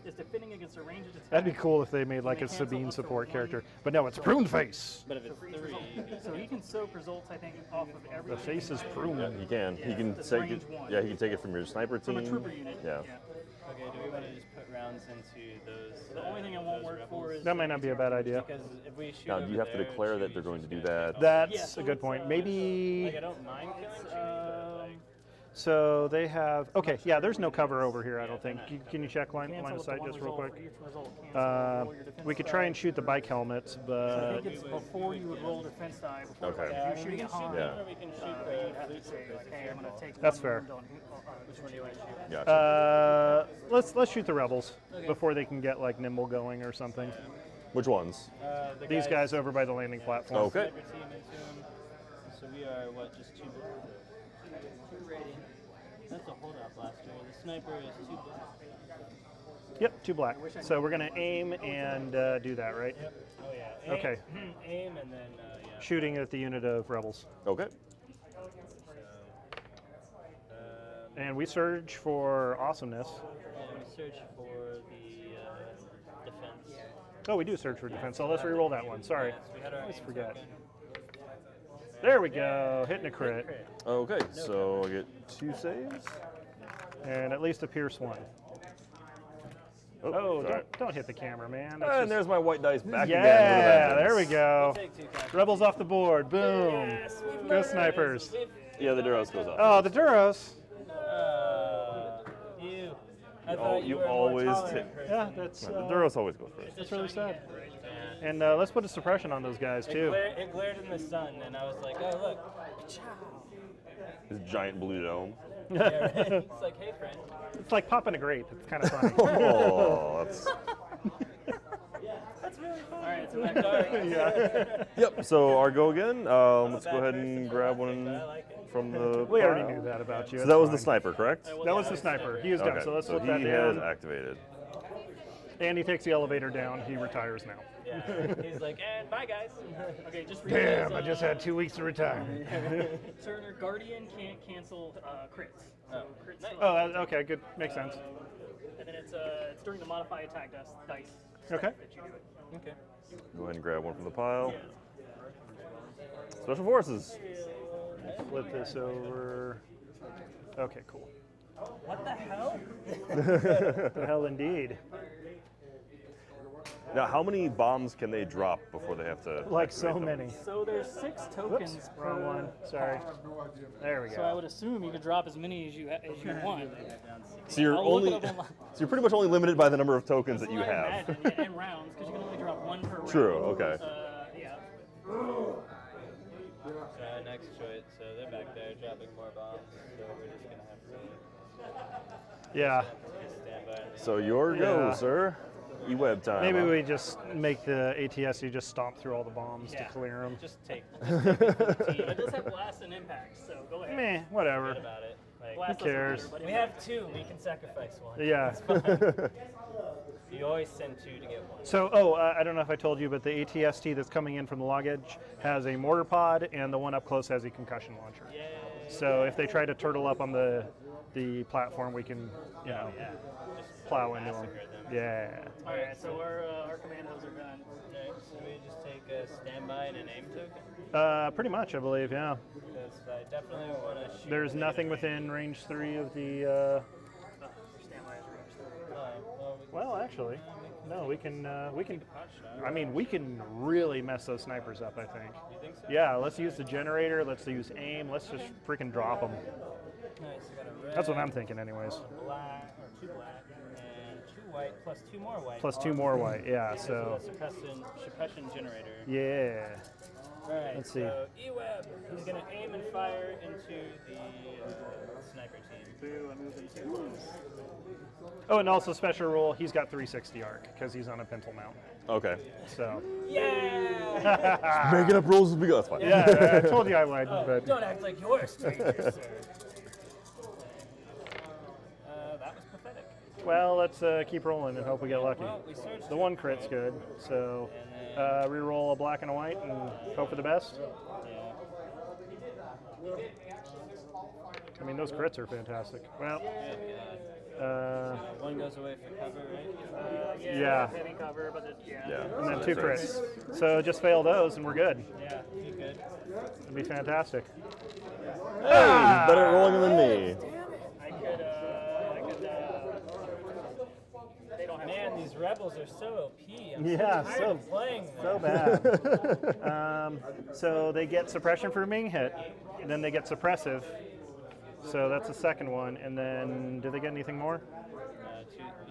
is defending against a ranged attack. That'd be cool if they made like a cancel Sabine up to support one. character. But no, it's prune face. But if it's 3, So he can soak results, I think, off of every. The face is prune. Yeah, he can. He can That's take range it. one. Yeah, he can take it from your sniper team. From a trooper unit. Yeah. okay, do we want to just put rounds into those? The only thing I won't work for is. That might not be a bad idea. Because if we shoot Now, do you over have to there, declare that they're Chewie's going to just do gonna that? take That's Yeah, a good point. Maybe. Like I don't mind killing Chewie, but like, So they have. Okay, yeah. There's no cover over here. I don't think. Can you check line Cancel of with sight the one just real result quick? for each result. Cancel. Roll your defense We could die. try and shoot the bike helmets, I but think it's before you would roll defense die. Before Okay. yeah, If you're shooting we a can shoot Han, Yeah. or we can shoot you'd have to say, like, hey, I'm going to take That's one fair. wound on Which one do you want to shoot? Gotcha. let's shoot the rebels before they can get like nimble going or something. Which ones? The These guys over by the landing platform. Okay. Sniper team into him. So we are what? Just 2 black. 2 rating. That's a holdout blaster. The sniper is 2 black. Yep, 2 black. So we're gonna aim and do that, right? Yep. Oh yeah. Aim, Okay. Aim and then yeah. Shooting at the unit of rebels. Okay. And we surge for awesomeness. And we search for the defense. Oh, we do surge for defense. So let's re-roll that one. Sorry. So we had our Always aim forget. token. There we go. Hitting a crit. Okay. So I get 2 saves. And at least a pierce 1. Oh, don't hit the camera, man. That's And just- there's my white dice back again. yeah, with a there we vengeance. go. Take 2 casualties. Rebels off the board. Boom. Yes, we've Go murdered. snipers. We've- Yeah, the Duros goes up. Oh, the Duros. You. I Oh, thought you were a more always tolerant take- person. Yeah, that's The Duros always goes first. that's really sad. Yeah. And let's put a suppression on those guys too. It glared in the sun, and I was like, oh, look. His giant blue dome. Yeah, right? It's like, hey, friend. It's like popping a grape. It's kind of funny. Oh, that's. That's really fun. All right, so back dark. yeah. Yep. So our go again. Let's go ahead and grab one I like it. from the. We already pile. knew that about you. So It's that was the fine. sniper, correct? That was the sniper. He is done. Okay. So let's so put that he has down. activated. And he takes the elevator down. He retires now. Yeah. He's like, and bye, guys. Okay, just Damn! realize, I just had 2 weeks to retire. Sir, Guardian can't cancel crits. Oh, Crits nice. Oh, okay, good. Makes sense. And then it's during the modify attack dice. Okay. That you do it. Okay. Go ahead and grab one from the pile. Special Forces. Flip this over. Okay, cool. What the hell? The hell indeed. Now, how many bombs can they drop before they have to? Like so activate them? many. So there's 6 tokens Whoops, per wrong one. Sorry. There we So I go. would assume you could drop as many as you want. So you're I'll look only. it up online. So you're pretty much only limited by the number of tokens that you That's what I have. imagine, yeah, in rounds, because you can only drop 1 per round. True. Okay. Yeah. Next choice. So they're back there dropping more bombs. So we're just gonna have to Yeah. stand by. So your go, Yeah. sir. E-web time. Maybe huh? we just make the ATSU just stomp through all the bombs Yeah. to clear them. Just take It does have blast and impact, so go ahead. Meh, whatever. about it. Like, Blast Who doesn't cares? matter, but we have 2. We can sacrifice 1. Yeah. You always send 2 to get 1. So, I don't know if I told you, but the ATST that's coming in from the log edge has a mortar pod, and the one up close has a concussion launcher. Yay. So if they try to turtle up on the platform, we can, you know, Just plow into them. massacre them. Yeah. All right, so our commandos are done. Okay, so we just take a standby and an aim token. Pretty much, I believe. Yeah. Because I definitely want to shoot. There's the nothing enemy. within range 3 of the. Standby is range 3. Well, actually, no. We can. Hot shot. I mean, we can really mess those snipers up. I think. You think so? Yeah. Let's use the generator. Let's use aim. Let's just freaking drop them. Nice. We got a red, That's what I'm thinking, anyways. black, or 2 black, and 2 white, plus 2 more white. Plus 2 more white. Yeah. So So. suppression generator. Yeah. All right. Let's see. So E-Web, he's gonna aim and fire into the sniper team. Boo, I moved them too close. Oh, and also special rule. He's got 360 arc because he's on a pintle mount. Okay. So. Yeah. Making up rules as we go. That's fine. Yeah. I told you I would, but. Don't act like you're a stranger, sir. That was pathetic. Well, let's keep rolling and hope we get lucky. Well, we searched The one crit's good, so reroll a black and a white and hope for the best. Yeah. I mean, those crits are fantastic. Well, One goes away for cover, right? yeah. Heavy cover, but And then 2 crits. So just fail those and we're good. Yeah, you good. It'd be fantastic. Hey, he's better at rolling than me. I could, they don't have Man, these rebels are so OP. I'm Yeah, so tired of playing them. so bad. So they get suppression for being hit, and then they get suppressive. So that's the second one. And then, do they get anything more?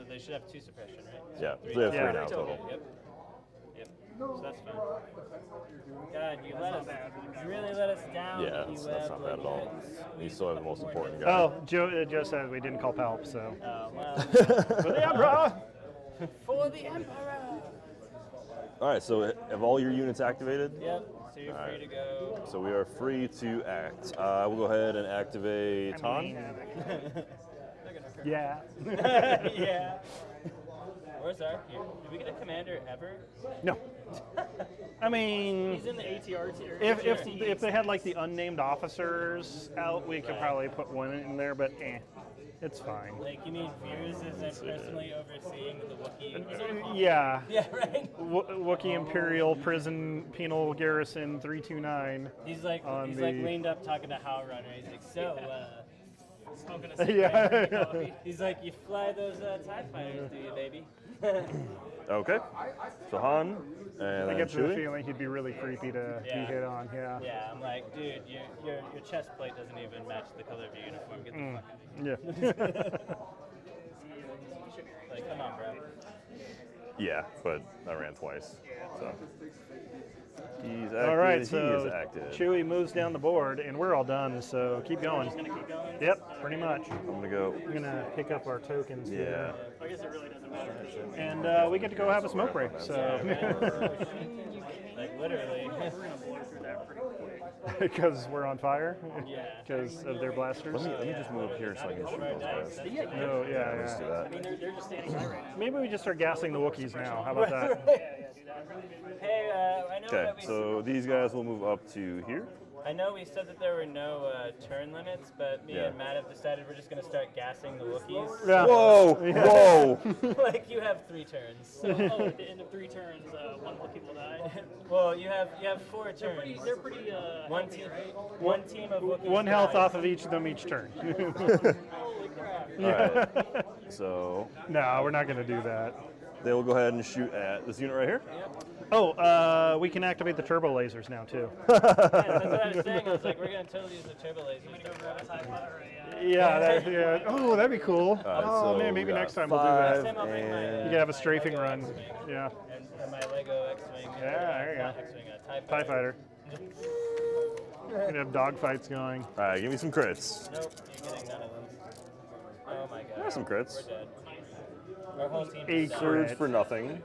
They should have 2 suppression, right? Yeah, so they have 3 Yeah. now total. Yep. So that's fine. God, you really let us down. Yeah, you that's not bad at all. You still have the most important guy. Oh, Joe said we didn't call Palp, so. Oh, well. For the Emperor! For the Emperor! All right, so have all your units activated? Yep, so you're All free right. to go. So we are free to act. We'll go ahead and activate Han. Yeah. Yeah. Where's our here? Did we get a commander ever? No. I mean, He's in the ATR tier. if they had like the unnamed officers out, we could probably put one in there, but it's fine. Like, you mean Veers isn't personally overseeing the Wookiee? Yeah. Yeah, right? Wookie Imperial Prison Penal Garrison 329. He's like On leaned up talking to How Runner. He's like, so, smoking a Yeah. coffee. he's like, you fly those TIE fighters, do you, baby? Okay. So Han I and get the Chewie. feeling he'd be really creepy to be Yeah. hit on. Yeah. Yeah, I'm like, dude, your chest plate doesn't even match the color of your uniform. Get the fuck out of here. Yeah. Like, come on, bro. Yeah, but I ran twice. So he's active. All right, he so is active. Chewie moves down the board, and we're all done. So keep going. Yep, pretty much. I'm gonna go. I'm gonna pick up our tokens. Yeah. Here. I guess it really doesn't matter. And we get to go have a smoke break. So Like, literally. We're gonna blow through that pretty quick. because we're on fire, Yeah. because of their blasters. Let me just move up here so I can shoot those guys. No, yeah, Let's do yeah. that. I mean, they're just standing by right now. Maybe we just start gassing the Wookiees now. How about that? Hey, I know Okay, that we so these guys will move up to here. I know we said that there were no turn limits, but me Yeah. and Matt have decided we're just gonna start gassing the Wookiees. Yeah. Whoa! Whoa! Like, you have 3 turns. So, at the end of 3 turns, one Wookiee will die. Well, you have 4 turns. They're pretty One healthy, team, right? one team of Wookiees. One health dies. off of each of them each turn. Holy crap! All right. So No, we're not going to do that. they will go ahead and shoot at this unit right here. Oh, we can activate the turbo lasers now too. Yeah, that's what I was saying. I was like, we're gonna totally use the turbo lasers. Yeah. Oh, that'd be cool. Oh so man, maybe we got next time we'll do 5 that. I'll bring my, and You can have a strafing run. Yeah. and my Lego X-wing. Yeah, there you go. Not X-wing, TIE fighter. We're gonna have dog fights going. All right, give me some crits. Nope, you're getting none of them. Oh my god. There's some crits. We're dead. Our whole team A is down. crit. Surge for nothing.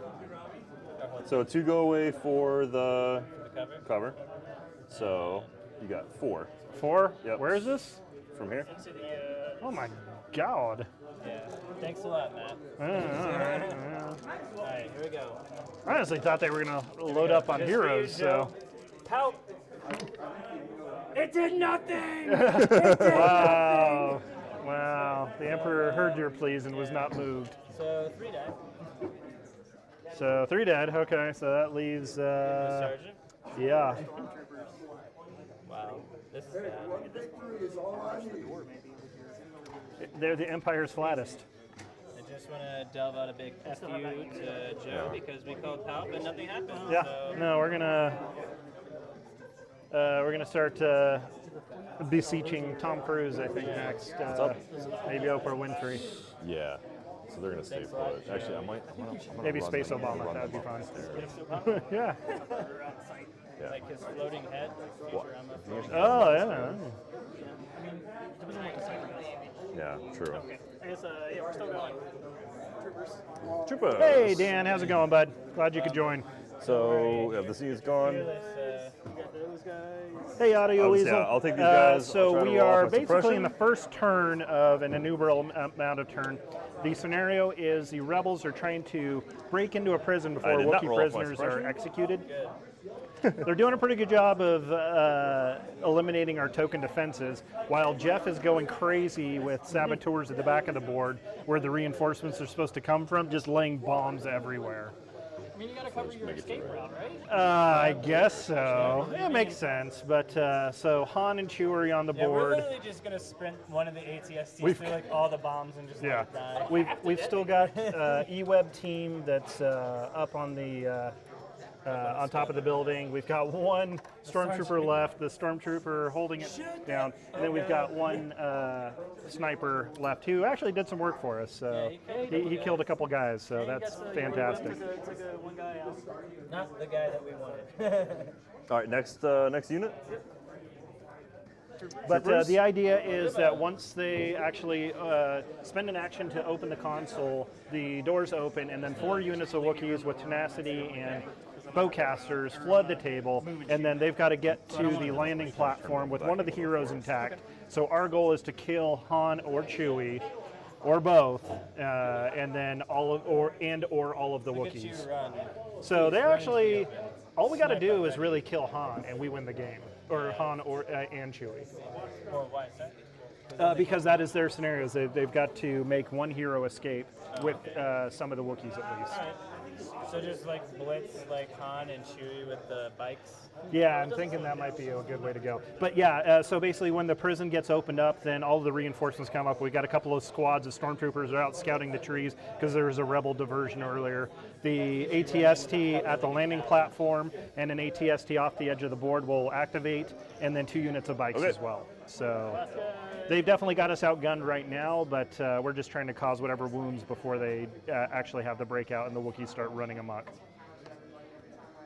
Our whole team So 2 go away for the for the cover. cover. So you got 4 4? Yep. Where is this? from here. Oh my god. Yeah. Thanks a lot, Matt. Alright. Alright, here we go. I honestly thought they were gonna load up on Just for you, heroes, so. Pout! It did nothing! Wow. Wow. The Emperor heard your pleas and was not moved. So 3 died. So 3 dead. Okay, so that leaves. Sergeant. Yeah. Wow. This is bad. They're the Empire's flattest. I just want to delve out a big F you to Joe because we called Pout, but nothing happened. Yeah. So No, we're gonna start beseeching Tom Cruise. I think next. Maybe Oprah Winfrey. Yeah. So they're gonna stay put. Actually, I'm gonna Maybe run Space them- Obama. run That'd be them fun. upstairs. Yeah. Yeah. like his floating head, Futurama. Oh yeah. Yeah. True. I guess, yeah, we're still going. Troopers. Troopers. Hey Dan, how's it going, bud? Glad you could join. So yeah, the scene is gone. You got those guys. Hey, Audio Weasel. Yeah, I'll take these guys. I'll So try to we roll off are my basically suppression. in the first turn of an innumerable amount of turn. The scenario is the rebels are trying to break into a prison before I did not Wookiee roll off my prisoners are suppression. executed. They're doing a pretty good job of eliminating our token defenses, while Jeff is going crazy with saboteurs at the back of the board where the reinforcements are supposed to come from, just laying bombs everywhere. I mean, you gotta cover your escape route, right? I guess so. It makes sense. But so Han and Chewie are on the Yeah, board. we're literally just gonna sprint one of the ATSTs We've- through like all the bombs and just Yeah, like die. we've still got E-Web team that's up on the on top of the building. We've got one stormtrooper left, the stormtrooper holding it down, and then we've got one sniper left who actually did some work for us. So he killed a couple guys, so that's fantastic. It's like a one guy out. Not the guy that we wanted. All right, next unit. But Troopers? the idea is that once they actually spend an action to open the console, the doors open, and then 4 units of Wookiees with tenacity and bowcasters flood the table, and then they've got to get to the landing platform with one of the heroes intact. So our goal is to kill Han or Chewie, or both, and then all of or all of the Look at you Wookiees. run. So they actually, all we got to do is really kill Han, and we win the game, or Han or and Chewie. Or why is that? Because that is their scenarios. They've got to make one hero escape with some of the Wookiees at least. So just like blitz like Han and Chewie with the bikes. Yeah, I'm thinking that might be a good way to go. But yeah, so basically when the prison gets opened up, then all of the reinforcements come up. We got a couple of squads of stormtroopers are out scouting the trees because there was a rebel diversion earlier. The ATST at the landing platform and an ATST off the edge of the board will activate, and then 2 units of bikes as well. So they've definitely got us outgunned right now, but we're just trying to cause whatever wounds before they actually have the breakout and the Wookiees start running amok.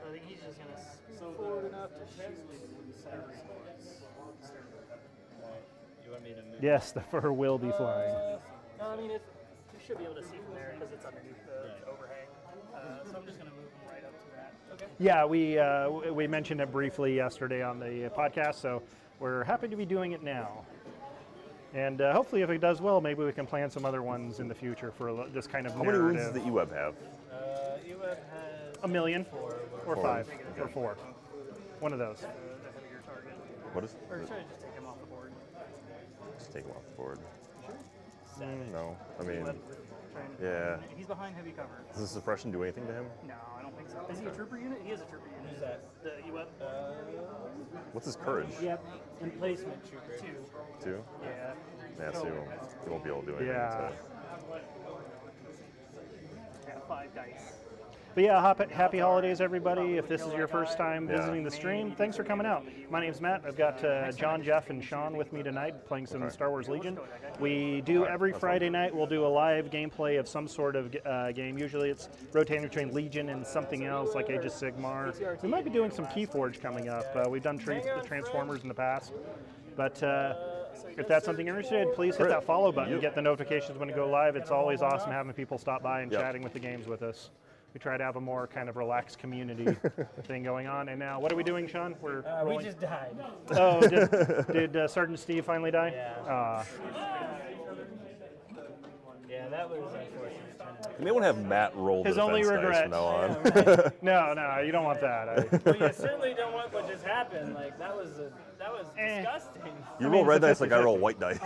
I think he's just gonna forward enough to shoot the center. You want me to move? Yes, the fur will be flying. No, I mean, you should be able to see from there because it's underneath the overhang. So I'm just gonna move him right up to that. Okay. Yeah, we mentioned it briefly yesterday on the podcast, so we're happy to be doing it now. And hopefully if it does well, maybe we can plan some other ones in the future for this kind of How many wounds narrative. does the E-Web have? E-Web has 1 million? 4. Or 4. 5, Okay. or 4. One of those. The heavier target. What is? Or should I just take him off the board? Just take him off the board. Sure. No, I mean, Trying to- yeah. He's behind heavy cover. Does the suppression do anything to him? No, I don't think so. Is he a trooper unit? He is a trooper unit. Who's that? The E-Web? What's his courage? Yep. Emplacement trooper. 2. 2? Yeah. Yeah, so he won't be able to do anything. Yeah. So. Yeah, 5 dice. But yeah, happy holidays, everybody. If this is your first time visiting the stream, thanks for coming out. My name's Matt. I've got John, Jeff, and Shaun with me tonight playing some Star Wars Legion. We do every Friday night, we'll do a live gameplay of some sort of game. Usually it's rotating between Legion and something else like Age of Sigmar. We might be doing some Keyforge coming up. We've done Transformers in the past. But if that's something you're interested in, please hit that follow button and get the notifications when we go live. It's always awesome having people stop by and chatting with the games with us. We try to have a more kind of relaxed community thing going on. And now, what are we doing, Shaun? We're We rolling. just died. Oh, did Sergeant Steve finally die? Yeah. Yeah, that was unfortunate. You may want to have Matt roll His the only defense dice regret. from now on. No, you don't want that. Well, you certainly don't want what just happened. Like that was disgusting. You I roll mean, red it's a dice like I 50-50. roll white dice.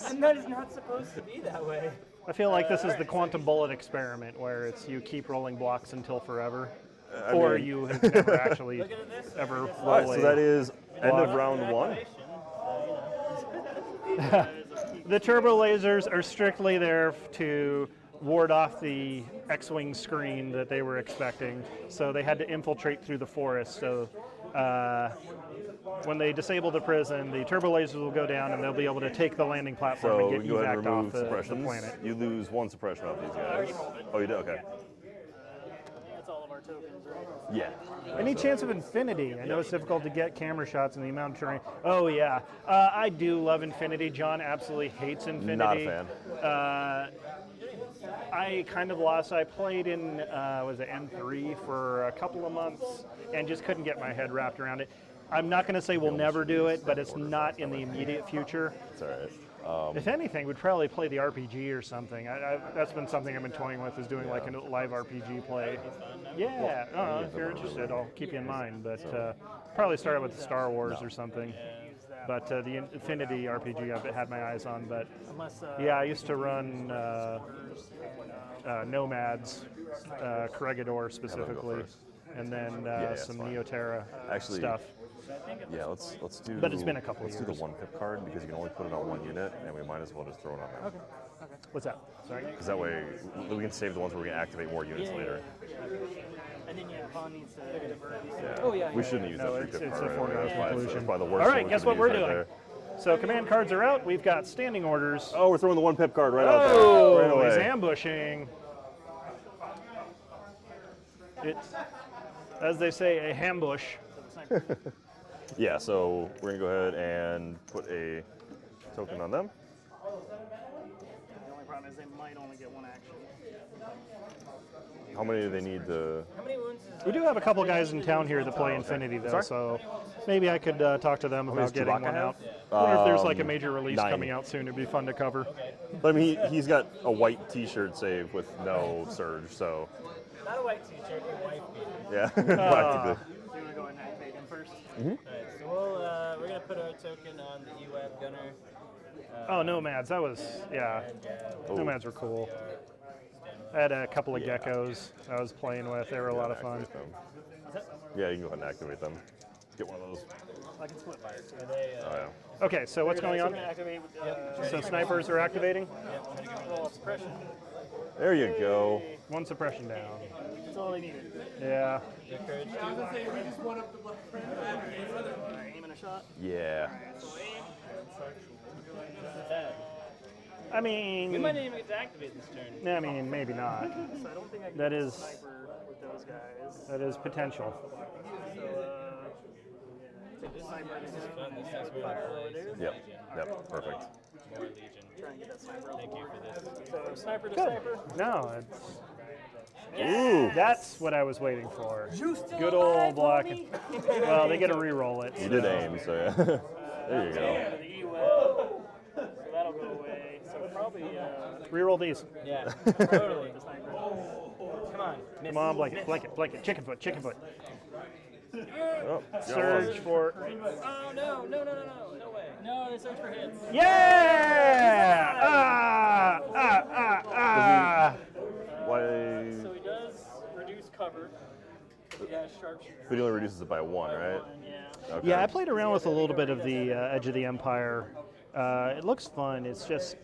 And that is not supposed to be that way. I feel like this is the quantum bullet experiment where it's you keep rolling blocks until forever. Or you have never actually Look at this. ever roll All right, so that a... is end of round 1. The turbo lasers are strictly there to ward off the X-Wing screen that they were expecting. So they had to infiltrate through the forest. So when they disable the prison, the turbo lasers will go down and they'll be able to take the landing platform So and we get can go ahead and evac off remove the suppressions. planet. You lose 1 suppression off these guys. Oh, you did? Okay. That's all of our tokens, right? Yeah. Any chance of Infinity? I know it's difficult to get camera shots in the amount of terrain. Oh, yeah. I do love Infinity. John absolutely hates Infinity. Not a fan. I kind of lost. I played in, was it N3 for a couple of months and just couldn't get my head wrapped around it. I'm not going to say we'll never do it, but it's not in the immediate future. It's all right. If anything, we'd probably play the RPG or something. That's been something I've been toying with, is doing like a live RPG play. Yeah, if you're interested, I'll keep you in mind. But probably start out with Star Wars or something. But the Infinity RPG I've had my eyes on. But yeah, I used to run Nomads, Corregidor specifically, and then some Neoterra stuff. Yeah, let's do. But it's been a couple years. Let's do the 1 pip card because you can only put it on 1 unit, and we might as well just throw it on there. Okay. What's that? Sorry. Because that way we can save the ones where we can activate more units later. And then Han needs to divert. Yeah. Oh yeah. We shouldn't use that 3 pip It's card. a foregone conclusion. It's probably the worst. All right, guess what we're doing? There. So command cards are out. We've got standing orders. Oh, we're throwing the 1 pip card right out Oh, there. Right away. he's ambushing. It's, as they say, a hambush. Yeah, so we're going to go ahead and put a token on them. The only problem is they might only get 1 action. How many do they need to... How many wounds is We do have a couple guys in town here that play Infinity, though, so maybe I could talk to them about getting Chewbacca one have? out. I wonder if there's like a major release 9. coming out soon. It'd be fun to cover. But I mean, he's got a white t-shirt save with no surge, so... not a white t-shirt, your wife beater. Yeah, practically. So you want to go ahead and activate him first? Alright, so we're gonna put our token on the EWAB gunner. Oh, Nomads. That was, yeah. Nomads were cool. I had a couple of geckos I was playing with. They were a lot of fun. Yeah, you can go ahead and activate them. Get one of those. I can split fire. Are they, Oh, yeah. Okay, so what's going on? Activate. So snipers are activating. Roll suppression. There you go. 1 suppression down. That's all they needed. Yeah. your courage too? Aiming a shot. Yeah. I We mean, might not even get to activate this turn. I mean, maybe not. So I don't think I can That get a is- sniper with those guys. That is potential. So take the sniper This is and fun. This is fire where over the there. Yep. Yep. Perfect. More Legion. Try and get that sniper up. Thank you for this. So sniper to Good. sniper. No, it's, Ooh. that's what I was waiting for. Good old black. Well, they get to re-roll it. You did aim, so yeah. There you go. The E-Web. So that'll go away. So probably Re-roll these. Yeah, totally. the sniper. Come on. Miss. Come on, blanket, blanket, blanket. Chicken foot, chicken foot. Oh, got Surge one. for. Oh no way. No, they search for hits. Yeah! Ah! Why? So he does reduce cover. He has sharpshooter. But he only reduces it by 1, right? Yeah. Okay. Yeah, I played around with a little bit of the Edge of the Empire. It looks fun. It's just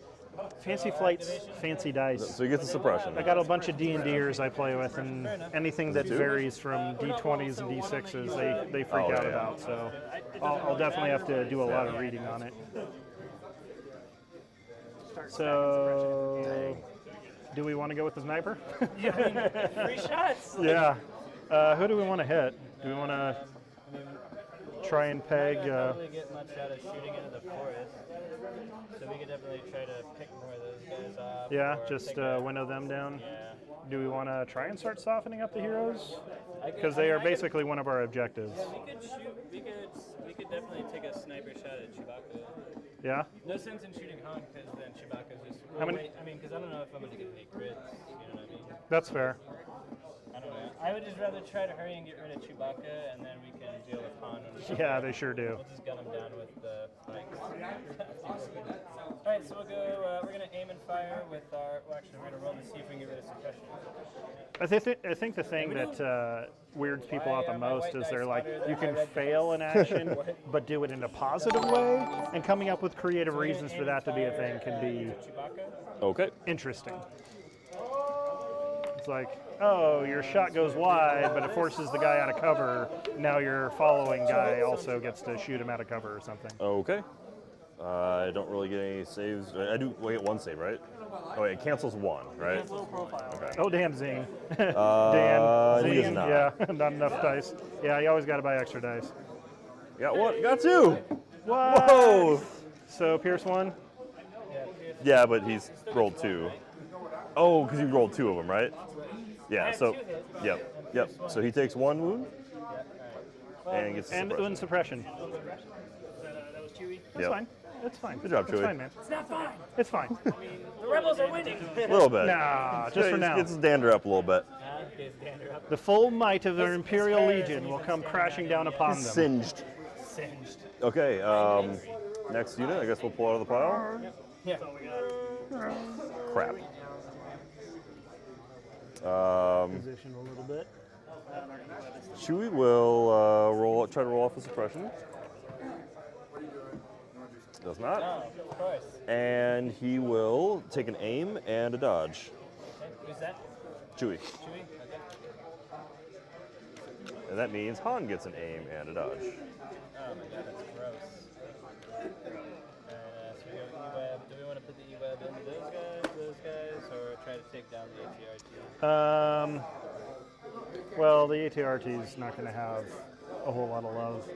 fancy flights, fancy dice. So he gets the suppression. I got a bunch of D&Ders I play with, and anything that varies from D20s and D6s, they freak out about. So I'll definitely have to do a lot of reading on it. So, do we want to go with the sniper? 3 shots. Yeah. Who do we want to hit? Do we want to try and peg? I don't really get much out of shooting into the forest, so we could definitely try to pick more of those guys off. Yeah, or just take a- winnow them down. Yeah. Do we want to try and start softening up the heroes? I could- Because they are basically one of our objectives. We could shoot. We could definitely take a sniper shot at Chewbacca. Yeah? No sense in shooting Han because then Chewbacca's just. How many- I mean, because I don't know if I'm gonna get any crits. You know what I mean? That's fair. I don't know. I would just rather try to hurry and get rid of Chewbacca, and then we can deal with Han. Yeah, they sure do. We'll just gun him down with the spikes. Alright, so we'll go, we're going to aim and fire with our, well actually we're going to roll to see if we can get rid of suppression. I think the thing that weirds people out the most is they're like, you can fail an action, but do it in a positive way, and coming up with creative reasons for that to be a thing can be Chewbacca. Okay. interesting. It's like, oh, your shot goes wide, but it forces the guy out of cover. Now your following guy also gets to shoot him out of cover or something. Okay. I don't really get any saves. I do. Well, I get 1 save, right? Oh, wait, it cancels 1, right? His little profile. Okay. Oh, damn, Zing. He Dan, does Zing, not. yeah, not enough dice. Yeah, you always got to buy extra dice. Got what? Got 2. What? Whoa. So Pierce 1? Yeah, but he's rolled 2. Oh, because you rolled 2 of them, right? Yeah. So. Yep. So he takes 1 wound. And gets the And suppression. suppression. That was Chewie. That's Yep. fine. It's fine. Good job, It's Chewie. fine, man. It's not fine. It's fine. The rebels are winning. A little bit. Nah, just for now. Gets his dander up a little bit. Okay, dander up. The full might of their Imperial hair Legion isn't will even come standing crashing out down yet. upon them. Singed. Singed. Okay, next unit, I guess we'll pull out of the pile. Yeah. Crap. Position a little bit. Chewie will try to roll off a suppression. Does not. Oh, of course. And he will take an aim and a dodge. Okay. Who's that? Chewie. Chewie? Okay. And that means Han gets an aim and a dodge. Oh my god, that's gross. So we go E-Web. Do we want to put the E-Web into those guys, or try to take down the ATRT? Well, the ATRT is not going to have a whole lot of love.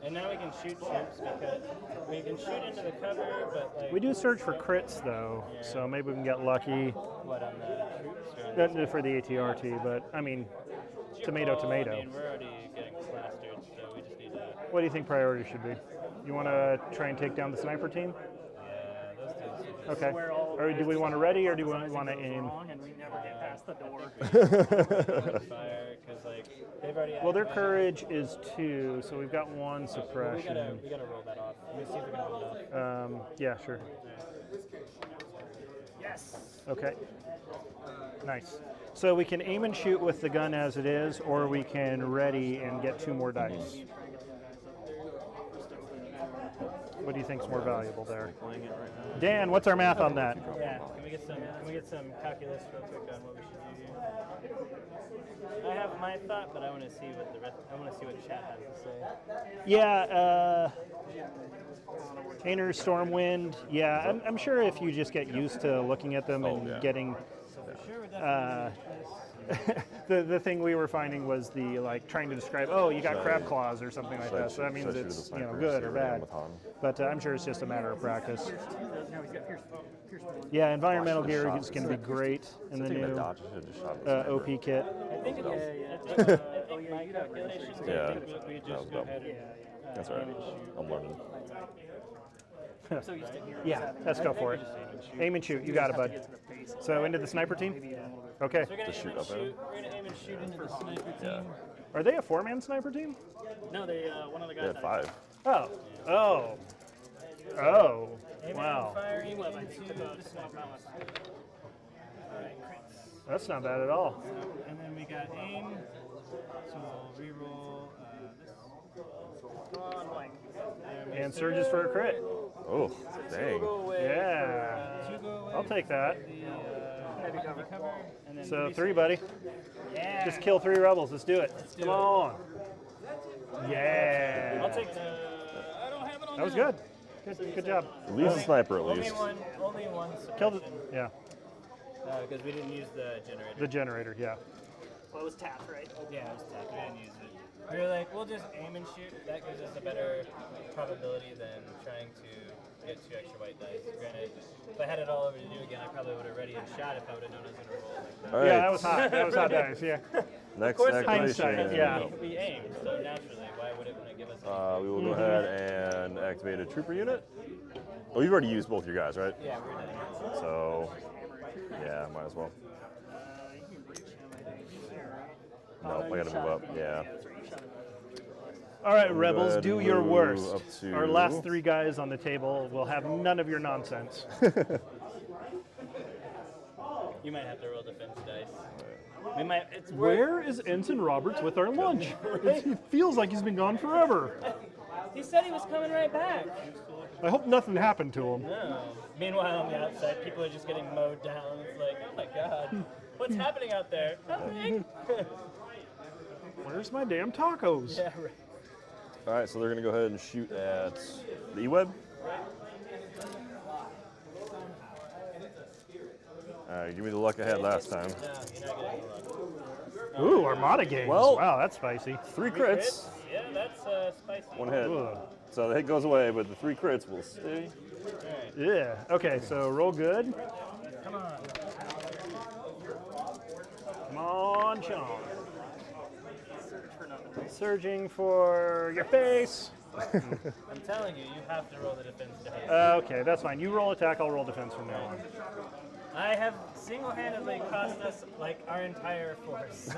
And now we can shoot troops because we can shoot into the cover, but like We do search for crits, though, so maybe we can get lucky what on the troops or on the for the ATRT, but, I mean, tomato, I tomato. mean, we're already getting plastered, so we just need to. What do you think priority should be? You want to try and take down the sniper team? Yeah, those dudes. Should just Okay. Or do we want to ready, or do we want to aim? Wrong, and we never get past the door. fire because like they've already. Well, their activated- courage is 2, so we've got 1 We suppression. gotta roll that off. Let me see if we can roll it off. Yeah, sure. Yes. Okay. Nice. So we can aim and shoot with the gun as it is, or we can ready and get 2 more dice. What do you think's more valuable there? Dan, what's our math on that? Yeah, can we get some calculus real quick on what we should do here? I have my thought, but I want to see what the rest. I want to see what chat has to say. Yeah, Aner, Stormwind. Yeah, I'm sure if you just get used to looking at them and getting So for sure, we're definitely the thing we were finding was the trying to describe, oh, you got crab claws or something like that. So that means it's good or bad. But I'm sure it's just a matter of practice. No, he's got pierce one. Yeah, environmental gear is going to be great in the new OP kit. I think it's. I think my calculations. Yeah. I think we just go ahead and. That's all right. I'm learning. So used to hearing Yeah, let's go for it. Aim and shoot. You got it, bud. So into the sniper team? Okay. So we're gonna shoot aim and up at him? shoot. We're gonna aim and shoot into the sniper team. Are they a 4-man sniper team? No, they one of the They guys. had 5. Oh. Aim Wow. and fire into the sniper. That's not bad at all. And then we got aim. So we'll reroll this. And surges for a crit. Oh, dang. Go away. Yeah. Two go away. I'll take that. Heavy cover. And then So 3, buddy. Yeah. Just kill 3 rebels. Let's do it. do Come it. on. Yeah. I'll take the. I don't have it on. That was good. Good job. At least a sniper, at Only least. one. Killed it. Yeah. Because we didn't use the generator. The generator. Yeah. Well, it was tapped, right? Yeah, it was tapped. We didn't use it. We were like, we'll just aim and shoot. That gives us a better probability than trying to get 2 extra white dice. Granted, if I had it all over to do again, I probably would have ready and shot if I would have known I was going to roll like that. All right. Yeah, that was hot. That was hot dice. Yeah. Next hindsight, activation. yeah. We aimed, so naturally, why would it want to give us We will go ahead and activate a trooper unit. Oh, you've already used both your guys, right? Yeah, we're done. So, yeah, might as well. Nope, I gotta move up. Yeah. All right, Go rebels, ahead do and your move worst. up to- Our last 3 guys on the table will have none of your nonsense. You might have to roll defense dice. We might. It's worth. Where is Ensign Roberts with our lunch? It feels like he's been gone forever. He said he was coming right back. I hope nothing happened to him. No. Meanwhile, on the outside, people are just getting mowed down. It's like, oh my god, what's happening out there? Nothing. Where's my damn tacos? Yeah, right. All right, so they're gonna go ahead and shoot at the E-Web. All right, give me the luck I had last time. No, you're not getting a lot. Ooh, Armada games. Well- Wow, that's spicy. 3 crits, Yeah, that's spicy. 1 hit. Ugh. So the hit goes away, but the 3 crits will stay. Alright, Yeah. Okay, so roll good. come on. Come on, Shaun. Surging for your face. I'm telling you, you have to roll the defense dice. Okay, that's fine. You roll attack, I'll roll defense from now on. I have single-handedly cost us like our entire force.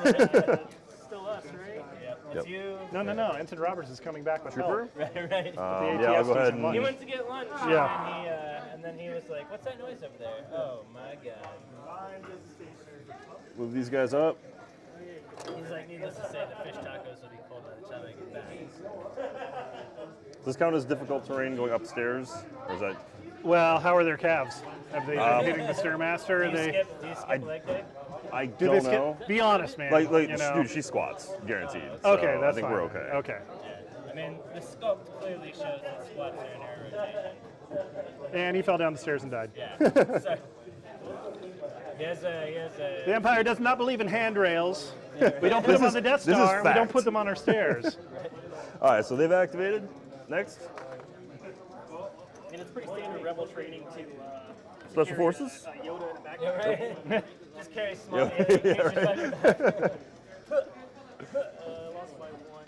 Still us, right? Yep. It's you. No. Ensign Roberts is coming back with Trooper? help. Right. Yeah, I'll go ahead and... He went to get lunch. Yeah. And then he was like, "What's that noise over there?" Oh my god. Move these guys up. He's like, needless to say, the fish tacos will be cold by the time I get back. Does this count as difficult terrain going upstairs? Or is that... Well, how are their calves? Have they been hitting the Stairmaster? Do you skip leg day? I Do don't they skip? know. Be honest, man. Like you know. dude, she squats, guaranteed. Okay, So that's I think fine. we're okay. Okay. I mean, the sculpt clearly shows that squats are in her rotation. And he fell down the stairs and died. Yeah. So, he has a... The Empire does not believe in handrails. We don't put them on the Death this is Star. We don't fact. put them on our stairs. All right, so they've activated. Next, And it's pretty standard rebel training to Special carry, Forces. Yoda in the back. Yeah, right? Just carry small Yeah, yeah, Lost by 1.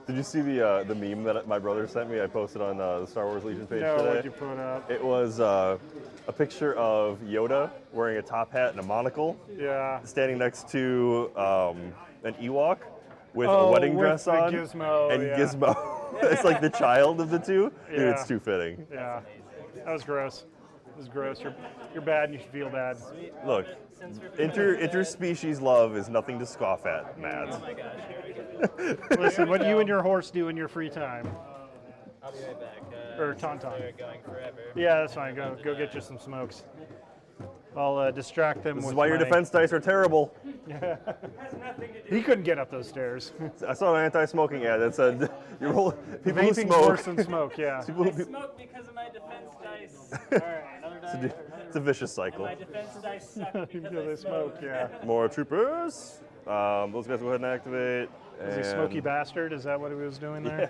Did you see the meme that my brother sent me? I posted on the Star Wars Legion page No, today. what'd you put up? It was a picture of Yoda wearing a top hat and a monocle, Yeah. standing next to an Ewok with Oh, a wedding with dress the on, Gizmo, and yeah. Gizmo. It's like the child of the two. Dude, Yeah. it's too fitting. Yeah. That was gross. It was gross. You're bad and you should feel bad. Look, interspecies love is nothing to scoff at, Matt. Oh my gosh, here we go. Listen, what do you and your horse do in your free time? I'll be right back. Or Tauntaun. They're going forever. Yeah, that's fine. Go get you some smokes. I'll distract them This with is why your my- defense dice are terrible. He couldn't get up those stairs. I saw an anti-smoking ad that said you roll people who Vaping's smoke. worse than smoke, yeah. People who, Smoke because of my defense dice. Alright, another die. it's a vicious cycle. My defense dice suck Because because they I smoke, yeah. More troopers. Those guys go ahead and activate. Is he Smoky Bastard? Is that what he was doing there? Yeah.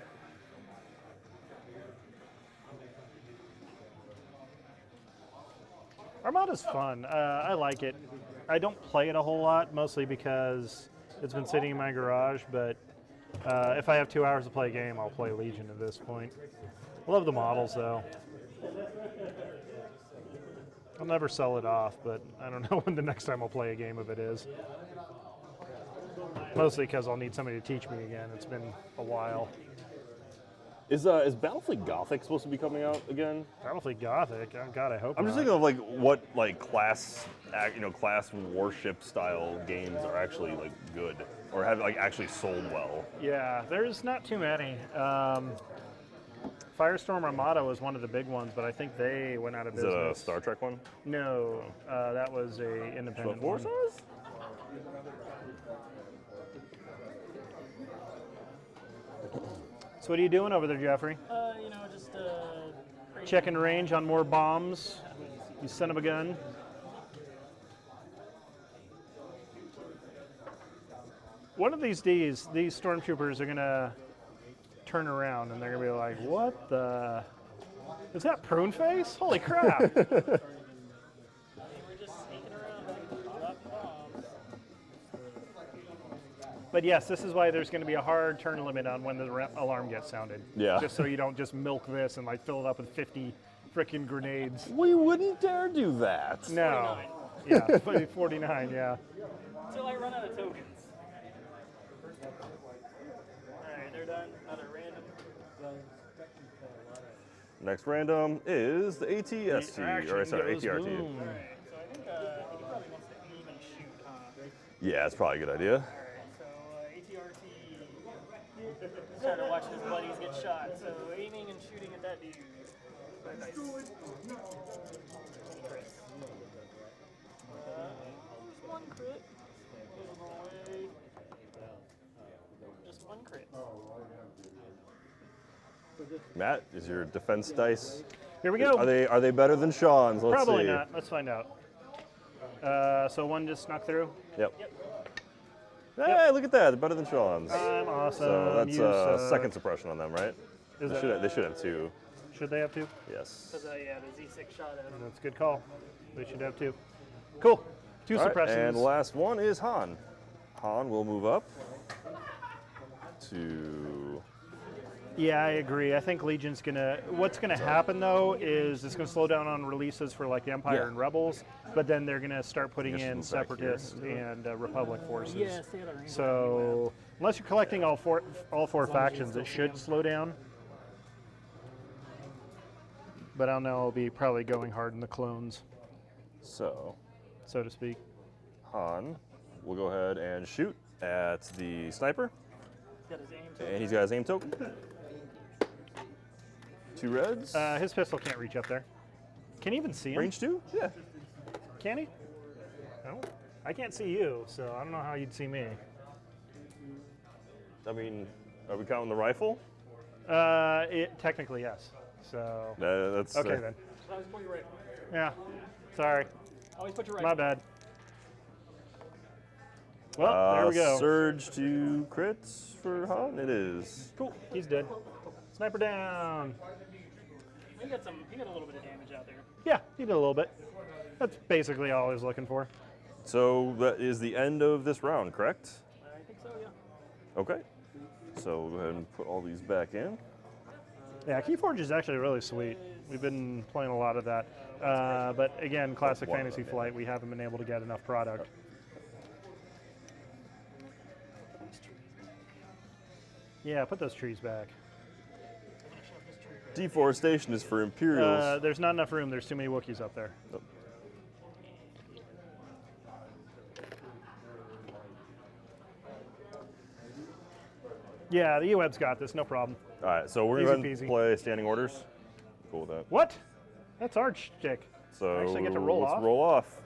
Armada's fun. I like it. I don't play it a whole lot, mostly because it's been sitting in my garage, but if I have 2 hours to play a game, I'll play Legion at this point. Love the models, though. I'll never sell it off, but I don't know when the next time I'll play a game of it is. Mostly because I'll need somebody to teach me again. It's been a while. Is Battlefleet Gothic supposed to be coming out again? Battlefield Gothic? Oh, God, I hope I'm just not. thinking of like what like class warship style games are actually like good or have like actually sold well. Yeah, there's not too many. Firestorm Armada was one of the big ones, but I think they went out of Is it business. a Star Trek one? No, that was a independent one. Forces? So what are you doing over there, Jeffrey? You know, just Checking range on more bombs? You son of a gun. One of these days, these stormtroopers are gonna turn around and they're gonna be like, "What the? Is that Prune Face? Holy crap!" we're just sneaking around, dropping bombs. But yes, this is why there's going to be a hard turn limit on when the alarm gets sounded. Yeah. Just so you don't just milk this and like fill it up with 50 frickin' grenades. We wouldn't dare do that. No. Yeah, 49, yeah. Until I run out of tokens. Alright, they're done. Another random. Next random is the ATST, or sorry, Goes ATRT. boom. Alright, so I think he probably wants to aim and shoot, huh? Yeah, that's probably a good idea. Alright, so ATRT. Trying to watch his buddies get shot. So aiming and shooting at that dude. Nice. Just one crit. Just one crit. Matt, is your defense dice? Here we go. Are they better than Shaun's? Let's Probably see. not. Let's find out. So one just snuck through. Yep. Hey, look at that! They're better than Shaun's. I'm awesome. So that's You suck. second suppression on them, right? Is They that- should have two. Should they have two? Yes. Because yeah, the Z6 shot at him. That's a good call. They should have two. Cool. Two All right, suppressions. and the last one is Han. Han will move up to Yeah, I agree. I think Legion's gonna. What's gonna happen though is it's gonna slow down on releases for like Empire Yeah. and Rebels, but then they're gonna start putting Guess in move back here. Separatist and Republic forces. Yeah, stay out of range. So unless you're collecting all four factions, it should slow down. But I don't know. I'll be probably going hard in the clones, So, so to speak. Han will go ahead and shoot at the sniper, Got his aim to and he's got his aim token. 2 reds. His pistol can't reach up there. Can you even see him? Range 2? Yeah. Can he? No. I can't see you, so I don't know how you'd see me. I mean, are we counting the rifle? Technically, yes. So. That's Okay then. always put your right. Yeah. Sorry. Always put your right. My bad. Well, there we go. Surge to crits for Han. It is. Cool. He's dead. Sniper down. He got a little bit of damage out there. Yeah, he did a little bit. That's basically all I was looking for. So that is the end of this round, correct? I think so, yeah. Okay. So we'll go ahead and put all these back in. Yeah, Keyforge is actually really sweet. We've been playing a lot of that. But again, Classic Fantasy Flight, we haven't been able to get enough product. Yeah, put those trees back. Deforestation is for Imperials. There's not enough room. There's too many Wookiees up there. Nope. Yeah, the E-Web's got this, no problem. All right, so we're Easy going to peasy. play standing orders. Cool with that. What? That's our shtick. So I actually get to roll let's off. roll off.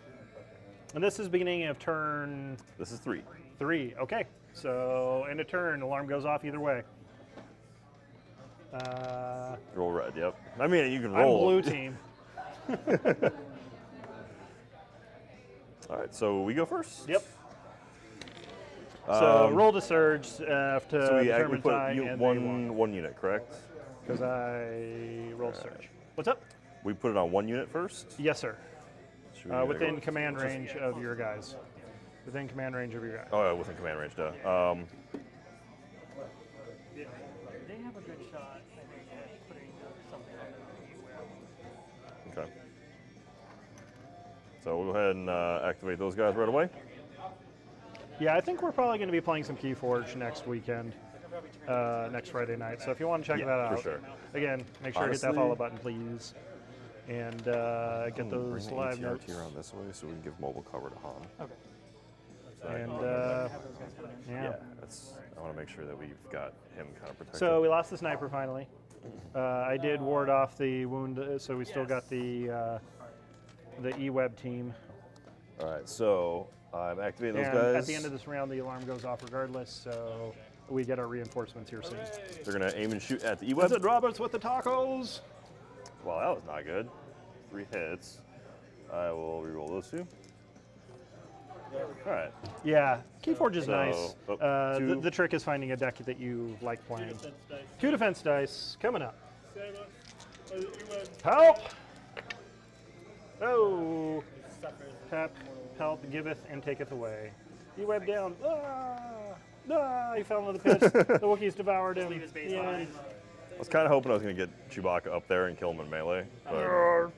And this is beginning of turn This is 3. 3. Okay, so end of turn, alarm goes off either way. Roll red, yep. I mean, you can I'm roll. blue team. All right, so we go first. Yep. So Um, roll to surge to So we determine put time you and one unit, correct? because I rolled surge. What's up? We put it on 1 unit first. Yes, sir. Should we Within go- command range of your guys. Within command range of your guys. Oh, yeah, within command range, duh. They have a good shot, I think, at putting something on the web. Okay. So we'll go ahead and activate those guys right away. Yeah, I think we're probably going to be playing some Keyforge next weekend, next Friday night. So if you want to check Yeah, that out, for sure. again, make sure to hit that Honestly- follow button, please, and get those Bring live the notes. ATRT around this way so we can give mobile cover to Han. Okay. And Have those guys come in. yeah. I want to make sure that we've got him kind of protected. So we lost the sniper finally. I did ward off the wound, so we still got the E-Web team. All right, so I'm activating those And guys. at the end of this round, the alarm goes off regardless, so we get our reinforcements here soon. They're going to aim and shoot at the E-Web. Vincent Roberts with the tacos. Well, that was not good. 3 hits. I will reroll those 2. All right. Yeah, Keyforge is So, nice. oh, 2. The trick is finding a deck that you like playing. 2 defense dice coming up. Help! Oh! Help giveth and taketh away. E-Web down. Ah! He fell into the pit. The Wookiees devoured him. Leave his base Yeah. behind. I was kind of hoping I was going to get Chewbacca up there and kill him in melee. But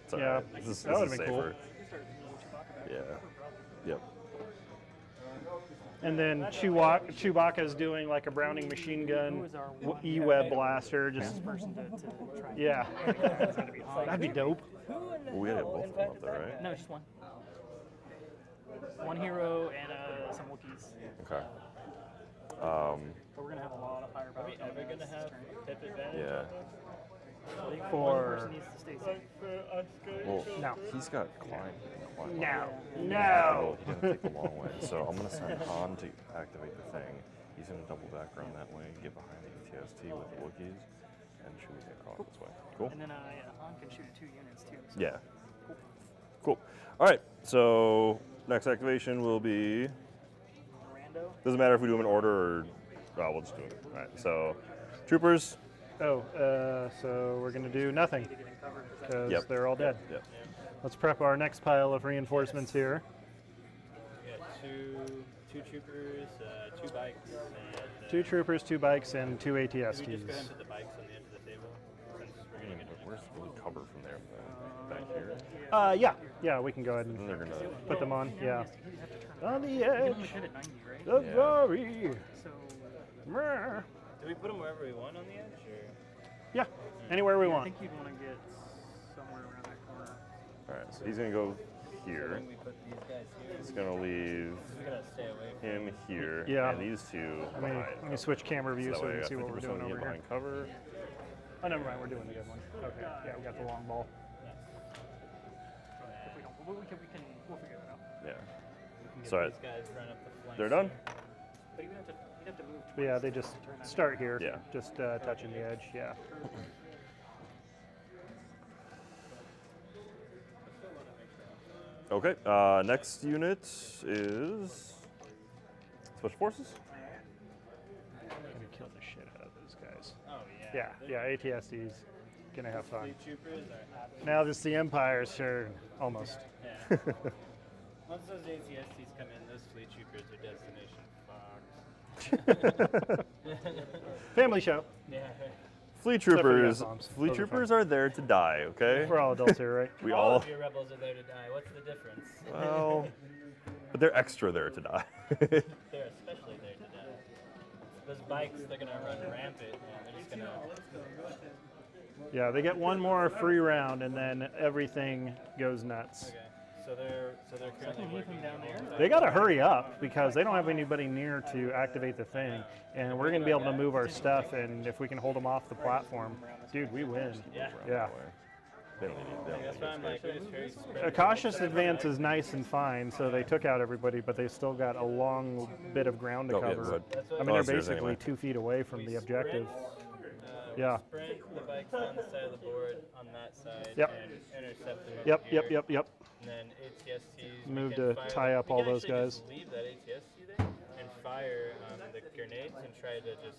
it's all Yeah, right. This that is would've been cool. safer. Yeah. Yep. And then Chewbacca is doing like a Browning machine gun Who is our one? E-Web blaster. Just Person to try. yeah, It's gonna be hard. that'd be dope. Well, we got to get both of them up there, right? No, just one. One hero and some Wookiees. Okay. But we're gonna have a lot of firepower. Are we ever gonna have Hip advantage. Yeah. For- one person needs to stay safe. Well, No. he's got Klein. No. He No. doesn't take the long way. So I'm going to send Han to activate the thing. He's going to double back around that way, get behind the ETST with the Wookiees, and shoot me across this way. Cool? And then Han can shoot 2 units too. So. Yeah. Cool. All right. So next activation will be. Rando. Doesn't matter if we do them in order or. Oh, we'll just do it. All right. So, troopers. Oh, so we're gonna do nothing because Yep. they're all dead. Yep. Let's prep our next pile of reinforcements here. two troopers, 2 bikes, and 2 troopers, 2 bikes, and 2 Can we just go ahead ATSTs. and put the bikes on the edge of the table? Since we're gonna get Where's the cover from there? Back here. Yeah, we can go ahead And and they're gonna. put them on. Yeah. On the You can only edge fit at 90, right? of Yeah. glory. So Meh. Do we put them wherever we want on the edge, or? Yeah, anywhere we I want. think you'd want to get somewhere around that corner. All right, so he's gonna go here. When we put these guys here, He's gonna leave we gotta stay away from him here. Yeah. And these 2 behind. Let me switch camera view that so way we I can got see what we're 50% doing over here. behind cover. Oh, never mind, we're doing the good one. Okay, yeah, we got the long ball. If we don't, we'll figure that out. Yeah. Get So these guys run up the flanks. they're done. But you'd have to move. But yeah, they just start here. Yeah. Just touching the edge. Yeah. Okay. Next unit is Special Forces. Gonna kill the shit out of those guys. Oh yeah. Yeah, ATSD's gonna have fun. Fleet troopers are absolutely. Now just the Empire's turn, almost. Yeah. Once those ATSTs come in, those fleet troopers are destination fucked. Family show. Yeah. Fleet for the troopers. F-bombs. Fleet Those are troopers are there to die. Okay. We're all adults here, right? We All all. of your rebels are there to die. What's the difference? Well, but they're extra there to die. They're especially there to die. Those bikes, they're gonna run rampant, and they're just gonna. Yeah, they get one more free round, and then everything goes nuts. Okay. So they're currently working down there. They got to hurry up because they don't have anybody near to activate the thing, and we're going to be able to move our stuff. And if we can hold them off the platform, dude, we win. Yeah. Yeah. They don't need That's why I'm like, we just very spread. A cautious advance is nice and fine, so they took out everybody, but they still got a long bit of ground to Oh, yeah, cover. good. I mean, Oh, they're that's yours basically anyway. 2 feet away from the objective. Yeah. Sprint the bikes down the side of the board on that side Yep. and intercept them. Yep, over yep, here. yep. And then ATSTs. Move we can to fire tie them. up We all can those actually guys. Just leave that ATST there and fire the grenades and try to just.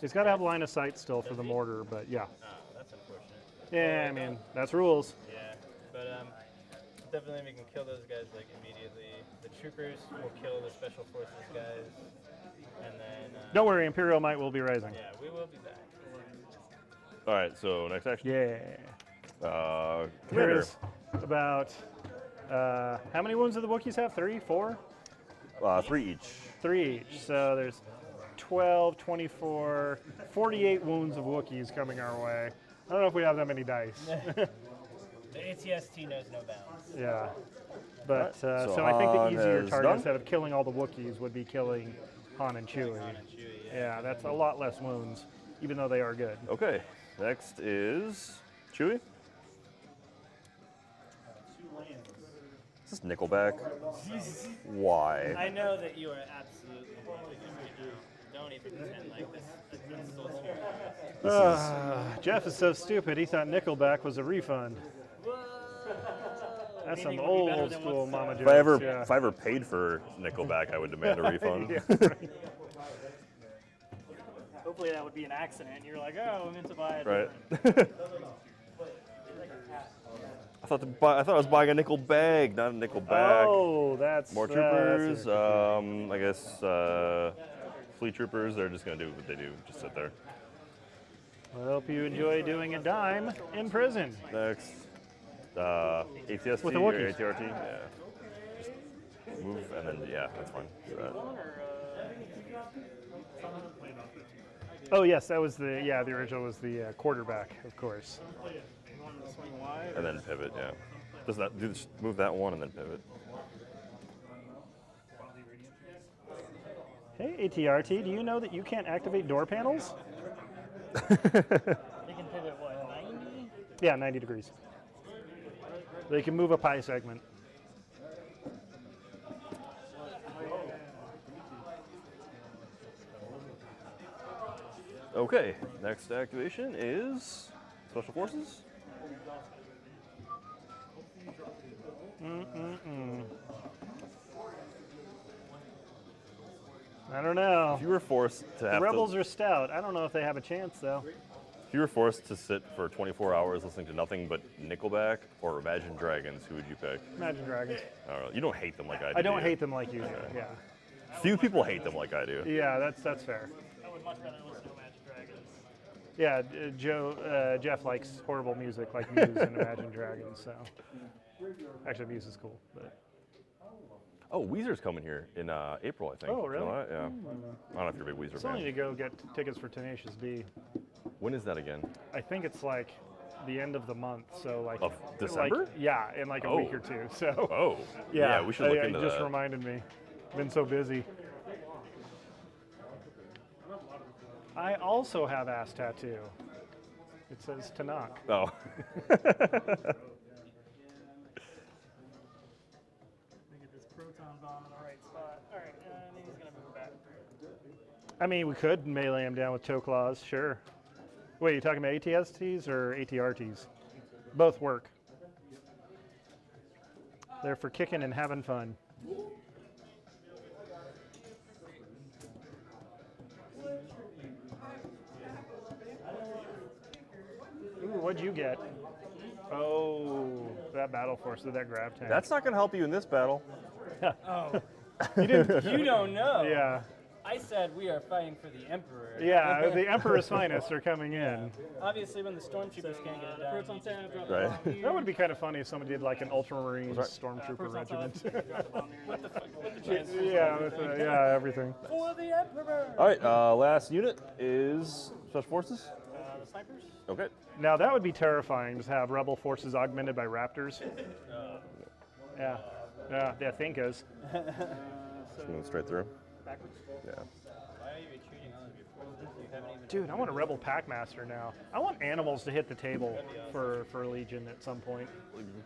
He's got to have line of sight still for the mortar, but yeah. Oh, that's unfortunate. Yeah, I mean, that's rules. Yeah, but definitely we can kill those guys like immediately. The troopers will kill the special forces guys, and then. Don't worry, Imperial Might will be rising. Yeah, we will be back. All right. So next action. Yeah. Commander. There's about, how many wounds do the Wookiees have? 3, 4? 3 each. 3 each. So there's 12, 24, 48 wounds of Wookiees coming our way. I don't know if we have that many dice. The ATST knows no bounds. Yeah. But, So so I think the Han easier has target, done? instead of killing all the Wookiees, would be killing Han and Chewie. Han and Chewie, Yeah, that's a lot less wounds, even though they are good. Okay. Next is Chewie. Is this Nickelback? Why? I know that you are absolutely loving it right now. Don't even pretend like this insults your Jeff is so stupid, he thought Nickelback was a refund. That's some Anything would be better old than school what's, mama jokes. If I ever paid for Nickelback, I would demand a refund. Yeah, right. Hopefully that would be an accident. You're like, oh, I meant to buy it. Right. I thought I was buying a nickel bag, not a nickel bag. Oh, that's More that's troopers. it. I guess fleet troopers. They're just gonna do what they do, just sit there. I hope you enjoy doing a dime in prison. Next, ATST With the or Wookiees. ATRT. Yeah. Just move and then that's fine. Do that. Oh yes, that was the original was the quarterback, of course. And then pivot. Yeah. Does that move that one and then pivot? Hey ATRT, do you know that you can't activate door panels? They can pivot, what, 90? Yeah, 90 degrees. They can move a pie segment. Okay. Next activation is Special Forces. I don't know. If you were forced to The have rebels are stout. I don't know if they have a chance though. if you were forced to sit for 24 hours listening to nothing but Nickelback or Imagine Dragons, who would you pick? Imagine Dragons. I don't know. You don't hate them like I do. I don't do you? hate them like you do. Yeah. Few people hate them like I do. Yeah, that's fair. I would much rather listen to Magic Dragons. Yeah, Jeff likes horrible music like Muse and Imagine Dragons. So actually, Muse is cool, but. Oh, Weezer's coming here in April, I think. Oh, really? You know that? Yeah. I don't know if you're a big Weezer Still need to fan. go get tickets for Tenacious D. When is that again? I think it's like the end of the month, so like Of December? Like, yeah, in like a week or two. So Oh. yeah, we should look into it just that. reminded me. Been so busy. I also have ass tattoo. It says to knock. Oh. Let me get this proton bomb in the right spot. All right, and then he's gonna move back. I mean, we could melee him down with toe claws, sure. Wait, you talking about ATSTs or ATRTs? Both work. They're for kicking and having fun. Ooh, what'd you get? Oh, that battle force with that grab tank. That's not going to help you in this battle. Oh, You didn't. you don't know. Yeah, I said we are fighting for the Emperor. yeah. The Emperor's finest are coming in. Obviously, when the stormtroopers can't get it done. Proton tab, drop Right. the bomb here. That would be kind of funny if somebody did like an Ultramarine right. Stormtrooper Proton regiment. tab, drop the bomb there. What the fuck? What the transfer? Yeah, yeah, everything. For the Emperor. All right, last unit is Special Forces. The snipers. Okay. Now that would be terrifying to have Rebel forces augmented by Raptors. Yeah, yeah, the Thinkers. Just moving straight through. Backwards. Yeah. Why are you retreating all of your forces? You haven't even. Dude, I want a Rebel Packmaster now. I want animals to hit the table for Legion at some point.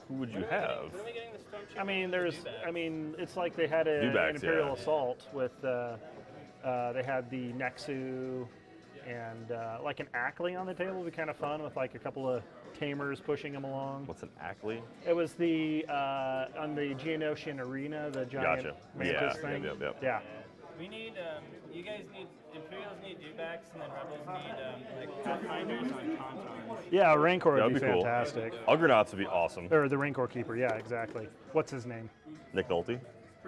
Who would you have? When are we getting the stormtroopers? I mean, it's like they had an Dewbacks, Imperial yeah. Assault with, they had the Nexu and like an Ackley on the table would be kind of fun with like a couple of tamers pushing them along. What's an Ackley? It was the on the Geonosian Arena, the giant Gotcha. mantis Yeah, thing. yep. Yeah. We need, you guys need, Imperials need dewbacks, and then Rebels need, like, Pathfinders on Tauntauns. Yeah, Rancor would That'd be be cool. fantastic. Uggernauts would be awesome. Or the Rancor Keeper, yeah, exactly. What's his name? Nick Nolte.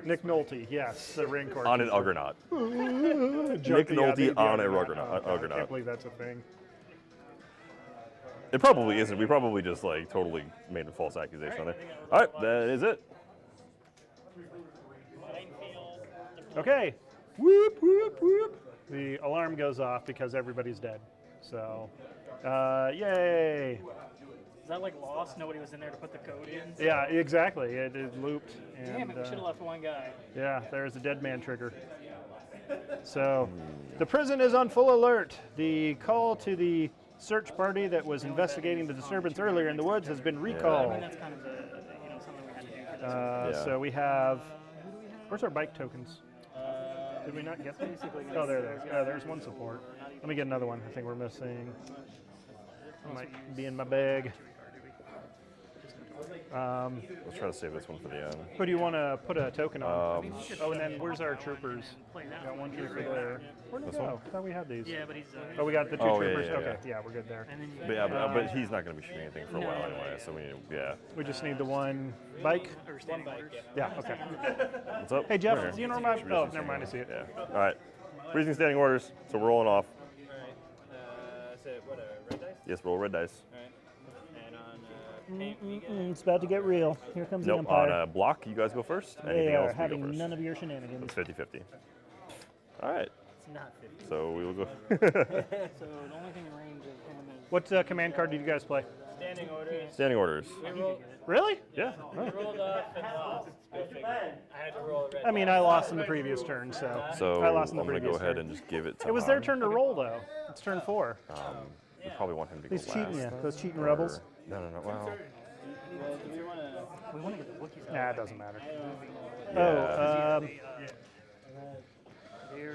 Nick Nolte, yes, the Rancor On an Keeper. Uggurnaut. Joke, Nick Nolte they'd be on a Uggurnaut. Uggurnaut. Oh, God, I Uggurnaut. can't believe that's a thing. It probably isn't. We probably just like totally made a false accusation on there. All right, that is it. Okay. Whoop, whoop, whoop. The alarm goes off because everybody's dead. So, yay. Is that like Lost? Nobody was in there to put the code in? Yeah, exactly. It looped. And, Damn it, we should have left one guy. yeah, there's a dead man trigger. So, the prison is on full alert. The call to the search party that was investigating the disturbance earlier in the woods has been I mean, recalled. that's kind of something we had to do for this. Yeah. So we have. Where's our bike tokens? Did we not get them? Oh, there's one support. Let me get another one. I think we're missing. It might be in my bag. Let's try to save this one for the end. Who do you want to put a token on? Oh, and then where's our troopers? Play that Got one. one trooper there. Where'd it This go? one? I thought we had these. Yeah, but he's. Oh, we got the two Oh, yeah, troopers. yeah, yeah. Okay, yeah, we're good there. And then you But yeah, but he's not going to be shooting anything for a while anyway. So we need, yeah. We just need the one bike. or standing orders. Yeah. Okay. What's up? Hey Jeff, Right do here. you know my? Distribution Oh, standing never mind. I orders. see it. Yeah. All right. Freezing standing orders. So we're rolling off. All right. So, what, red dice? Yes, roll red dice. All right. And on paint, we get It's about to get real. Here comes Nope. On block, you guys go first. Anything else, we go first. of your shenanigans. It's 50-50. All right. it's not 50. So we will go. So the only thing in range of him is. What command card did you guys play? Standing orders. Standing orders. We rolled, Really? Yeah. we rolled off and lost. Go figure. I had to roll a red I mean, I lost in the previous turn, so. So I I'm lost in the going to go previous ahead turn. and just give it to It was their Han. turn to roll, though. It's turn 4. We probably want him to go He's last. cheating you. though, Those cheating or- rebels. No. Well, Well, do we want to... We want to get the Wookiees. Nah, it doesn't matter. yeah. Oh, They're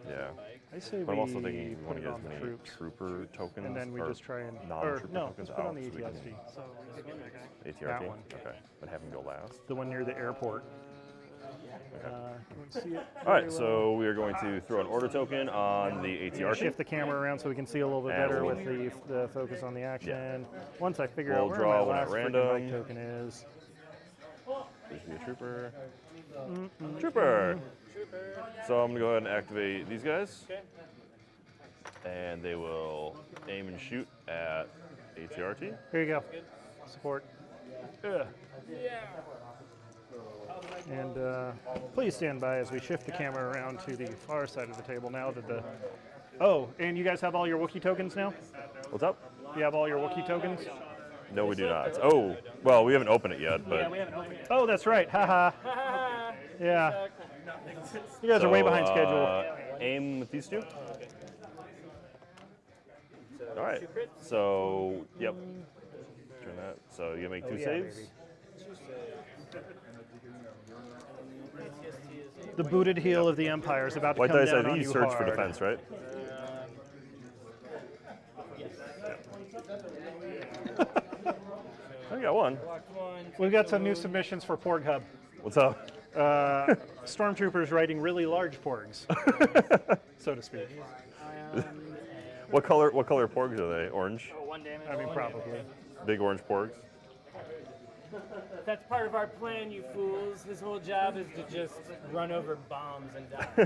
Yeah. I say But I'm also we thinking we put want to it get on as the many troops, trooper tokens and then we or just try and, or non-trooper no, tokens let's put it on out the so we can- ATSD, so we could get that guy. ATRT? That one. Okay. But have him go last. the one near the airport. Can we see it? All right, very so we are going to throw an order token on the well? ATR. Shift the camera around so we can see a little bit And better we'll- with the focus on the action. Once I figure We'll out where draw my one at last freaking random. bike token is. There's be a trooper. Trooper! So I'm going to go ahead and activate these guys. Okay. And they will aim and shoot at ATRT. Here you go. Support. Ugh. And please stand by as we shift the camera around to the far side of the table now that the... Oh, and you guys have all your Wookiee tokens now? What's up? You have all your Wookiee tokens? No, we do not. Oh, well, we haven't opened it yet, but... Yeah, we haven't opened it. Oh, that's right. Haha. Yeah. You guys are way behind schedule. Aim with these two. All right. So, yep. Turn that. So you make two yeah, saves. baby. The booted heel of the Empire is about to White come dice. down I think on you you search for hard. defense, right? I got one. We've got some new submissions for Porg Hub. What's up? Stormtroopers riding really large porgs, so to speak. What color porgs are they? Orange. Oh, 1 damage. I mean, probably. Big orange porgs. That's part of our plan, you fools. His whole job is to just run over bombs and die. You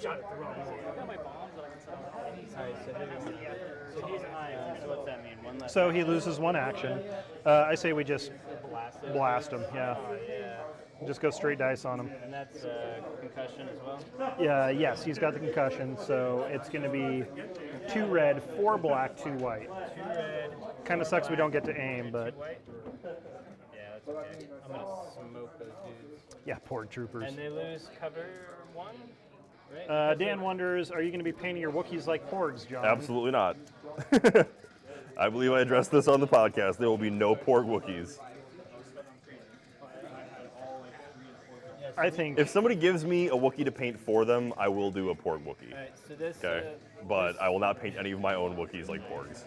shot at the wrong one. I got my bombs that I can set on any Alright, so he's ion, so what's that mean? One less So he loses one action. I say we just blast him. Yeah. Just go straight dice on him. And that's concussion as well? Yeah. Yes, he's got the concussion, so it's going to be 2 red, 4 black, 2 white. 2 red. Kind of sucks we don't get to aim, but White? Yeah, that's okay. I'm gonna smoke those dudes. yeah, Porg troopers. And they lose cover 1? Right? Dan wonders, are you going to be painting your Wookiees like Porgs, John? Absolutely not. I believe I addressed this on the podcast. There will be no porg Wookiees. I think If somebody gives me a Wookiee to paint for them, I will do a porg Wookiee. Alright, so this Okay, but I will not paint any of my own Wookiees like porgs.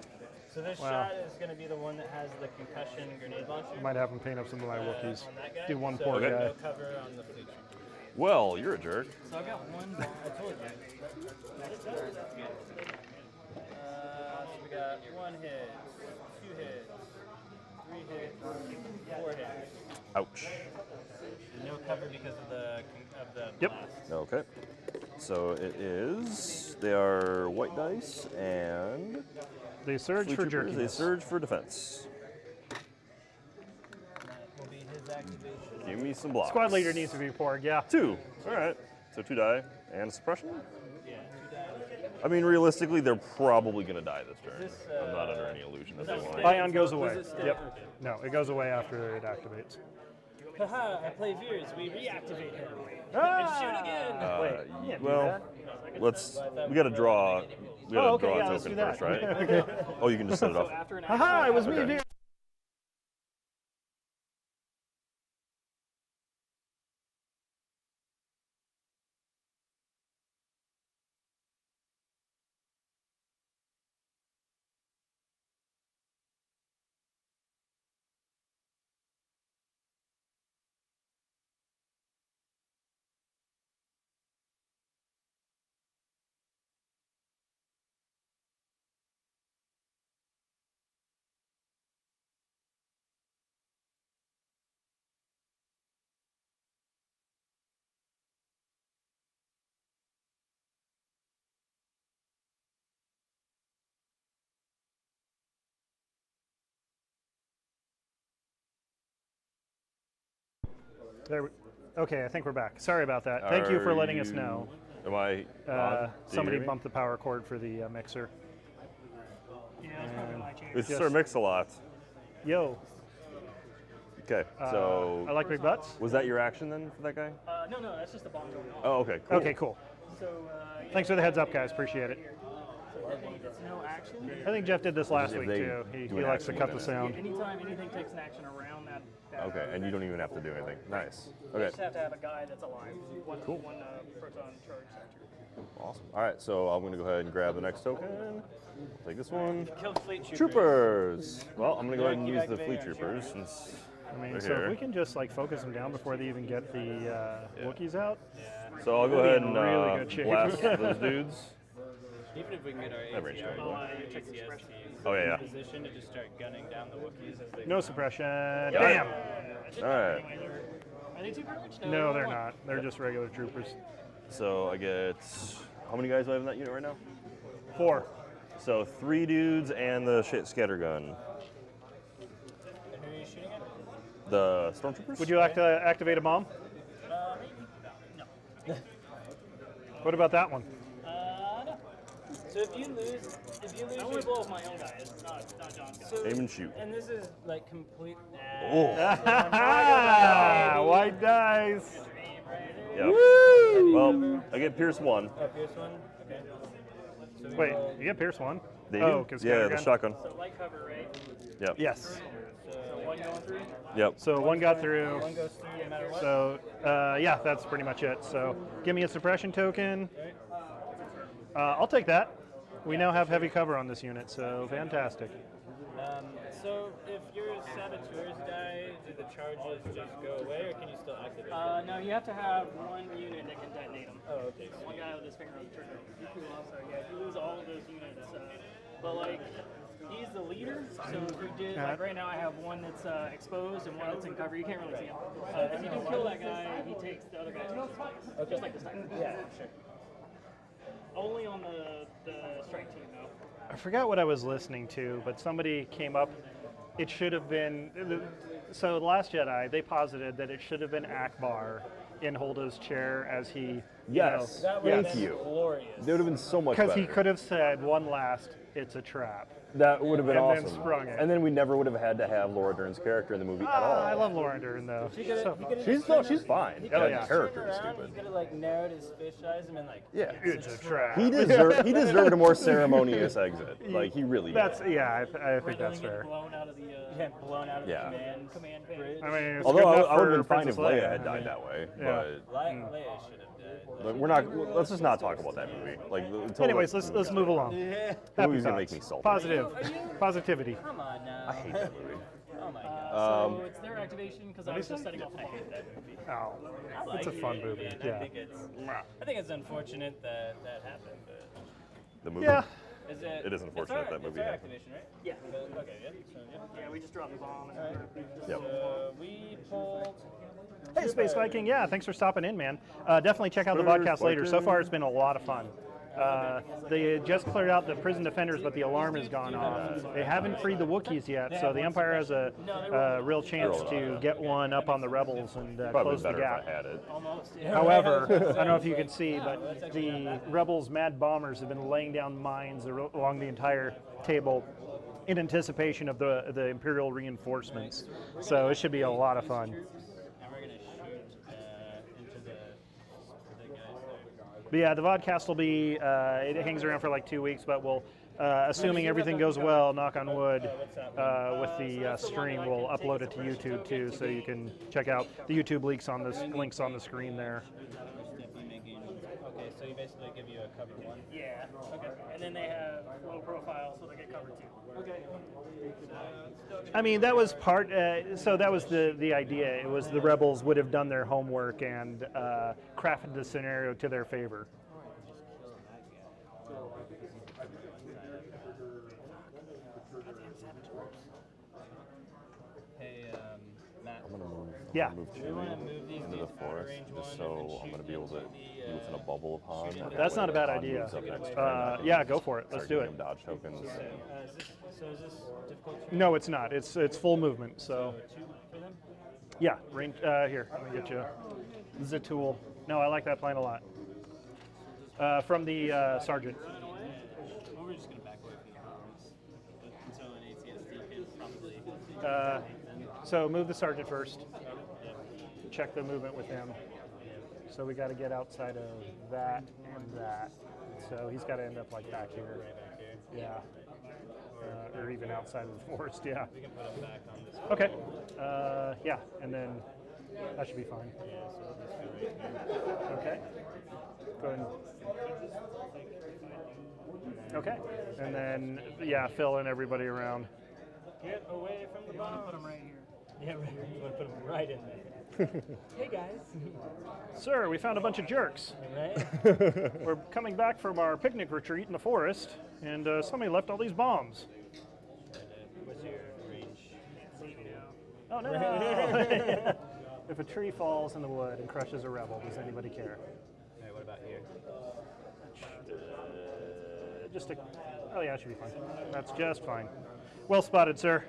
so this shot is gonna be the one that has the concussion grenade launcher. might have him paint up some of my Wookiees. On that guy. Do one so Porg Okay. guy. no cover on the fleet trooper. Well, you're a jerk. So I got one. I told you. So we got 1 hit, 2 hits, 3 hits, 4 hits. Ouch. And no cover because of the Yep. blast. Okay. So it is. They are white dice and They surge fleet for troopers. They jerkiness. surge for defense. That will be his activation. Give me some blocks. Squad leader needs to be Porg, yeah. 2. All right. So 2 die and a suppression. Yeah, 2 dies. I mean, realistically, they're probably going to die this turn. This, I'm not under any illusion that they won't. Ion goes Does away. it stay? Yep. Okay. No, it goes away after it activates. Haha, I play Veers. We reactivate him. Ah! And shoot again. Wait, you can't do Well, that. let's. We got to draw. We got to Oh, okay, draw yeah, a let's token do that. first, right? Okay. Oh, you can just set it So off. after an Haha, it was me, Okay. Veer. There we, okay, I think we're back. Sorry about that. Thank you for Are letting us you- know. Am I? on? Do you Somebody hear me? bumped the power cord for the mixer. Yeah, that's probably my chair. It's Yes. Sir Mix-a-Lot. Yo, Okay, so I like big butts. was that your action then for that guy? No, that's just a bomb going off. Oh, okay, cool. Okay, cool. So, Thanks for the heads up, guys. Appreciate it. it's no action. I think Jeff did this last If week they too. He do an likes to action, cut then the it- sound. Anytime anything takes an action around that Okay, and you don't even have to do anything. Nice. you Okay, just have to have a guy that's alive. One Cool. proton charge sector. awesome. All right, so I'm going to go ahead and grab the next token. Take this one. Killed fleet troopers. Troopers. Well, I'm going to go ahead and Keep use the activating fleet our troopers troopers. since I mean, Right so if here. we can just like focus them down before they even get the Wookiees out. So I'll go We'll be ahead in and really good shape. blast those dudes. Even if we can get our That range ATR strike. and ACS teams Oh, yeah. in position to just start gunning down the Wookiees as they No come. suppression. it. Bam! All right. Are they too courage? No, they're not. They're just regular troopers. So I get, how many guys do I have in that unit right now? 4. So 3 dudes and the scatter gun. And who are you shooting at? The stormtroopers? Would you like to activate a bomb? No. What about that one? No. So if you lose I want to blow up my own guy. It's not John's guy. so, Aim and shoot. and this is like complete. Oh. White dice. Yeah. Well, I get Pierce 1. Oh, Pierce one. Okay. So we Wait, roll- you get Pierce 1? They Oh, do? 'cause Yeah, the scattergun. shotgun. So light cover, right? Yep. Yes. So one going through. Yep. So one got through. One goes through no matter what. So yeah, that's pretty much it. So give me a suppression token. I'll take that. We now have heavy cover on this unit, so fantastic. So if your saboteurs die, do the charges just go away, or can you still activate? No, you have to have one unit that can detonate them. Oh, okay. One guy with his finger on the trigger. So yeah, you lose all of those units. But like, he's the leader. So if you did, like right now, I have one that's exposed and one that's in cover. You can't really see him. If you do kill that guy, he takes the other guy's place. Okay. Just like this time. Yeah, sure. Only on the strike team though. I forgot what I was listening to, but somebody came up. It should have been. So The Last Jedi, they posited that it should have been Akbar in Holdo's chair as he. Yes. That would Thank have been you. glorious. They would have been so much better. Because he could have said one last, it's a trap. That would have been and awesome. then sprung it. And then we never would have had to have Laura Dern's character in the movie at all. I love Laura Dern though. He could've- So he fun. could've She's just no, turned she's around- fine. He That could've yeah. just character turned is around, stupid. He could have like narrowed his fish eyes and been like, Yeah. It's a trap. He deserved a more ceremonious exit. Like he really That's did. yeah. I Where think they'll that's get fair. blown out of the yeah, blown out of Yeah. the command page. bridge. I mean, it's Although good I enough would have for been fine if Princess Leia Leia. had I died mean, that way. yeah. Leia should have died. But we're not. Let's just not talk about that movie. Like. until Anyways, the let's movie's move out. along. Yeah. The Happy movie's gonna thoughts. make me salty. Positive. Positivity. Come on now. I hate that movie. Oh my god. So it's their activation because I was just setting off. I hate that movie. Oh, I it's a like fun it, movie. man. Yeah. I think it's unfortunate that that happened, but The movie. Yeah. is it? It is unfortunate that movie it's our happened. activation, right? Yeah. Okay. Yeah. So, yeah. Yeah, we just dropped the bomb. And Yep. We pulled. Hey, Space Viking. Yeah, thanks for stopping in, man. Definitely check out the Space podcast later. So Viking. far, it's been a lot of fun. They just cleared out the prison defenders, but the alarm has gone off. They haven't freed the Wookiees yet, so the Empire has a real chance to get one up on the rebels and Probably close the better gap. if I had it. almost. Yeah. However, I don't know if you can see, but the rebels' mad bombers have been laying down mines along the entire table in anticipation of the Imperial reinforcements. So it should be a lot of fun. And we're gonna shoot into the guys there. But yeah, the vodcast will be, it hangs around for like 2 weeks, but we'll, assuming everything goes well, knock on wood, with the stream, we'll upload it to YouTube too, so you can check out the YouTube links on the screen there. Okay, so you basically give you a cover one. Yeah. Okay. And then they have low profile, so they get covered too. Okay. I mean, that was part, so that was the idea. It was the rebels would have done their homework and crafted the scenario to their favor. Hey, Matt. I'm gonna move. Yeah. I'm gonna Do we move want to two move these into the dudes to forest, range one just and so then I'm shoot gonna be able to into be within a bubble of Han. and that That's way not a bad Han idea. moves up next turn, I can Yeah, go for it. Let's start do giving it. him dodge tokens. is this difficult? No, it's not. It's full movement. So Two for them? yeah, range. Here, let me get you. This is a tool. No, I like that plan a lot. From the sergeant. Well, we're just going to back away from the bombs until an ATSD can probably. So move the sergeant first. Check the movement with him. So we got to get outside of that and that. So he's got to end up like back here. Yeah. Or even outside of the forest. Yeah. We can put them back on this. Okay. Yeah, and then that should be fine. Yeah, so we'll just go right here. Okay. Go ahead. Okay. And then yeah, fill in everybody around. Get away from the bomb. Put them right here. Yeah, right. You want to put them right in there. Hey guys. Sir, we found a bunch of jerks. Right? We're coming back from our picnic retreat in the forest, and somebody left all these bombs. What's your range? Oh no! If a tree falls in the wood and crushes a rebel, does anybody care? Alright, what about here? Oh yeah, it should be fine. That's just fine. Well spotted, sir.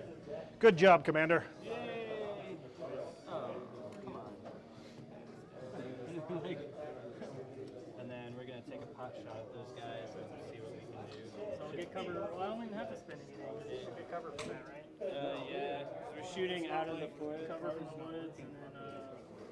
Good job, Commander. Yay! Oh, come on. And then we're going to take a pot shot at those guys and see what we can do. So I'll get cover. Well, I don't even have to spend anything. Just should get cover from that, right? Yeah. So we're shooting out of the forest. Cover from the woods, and then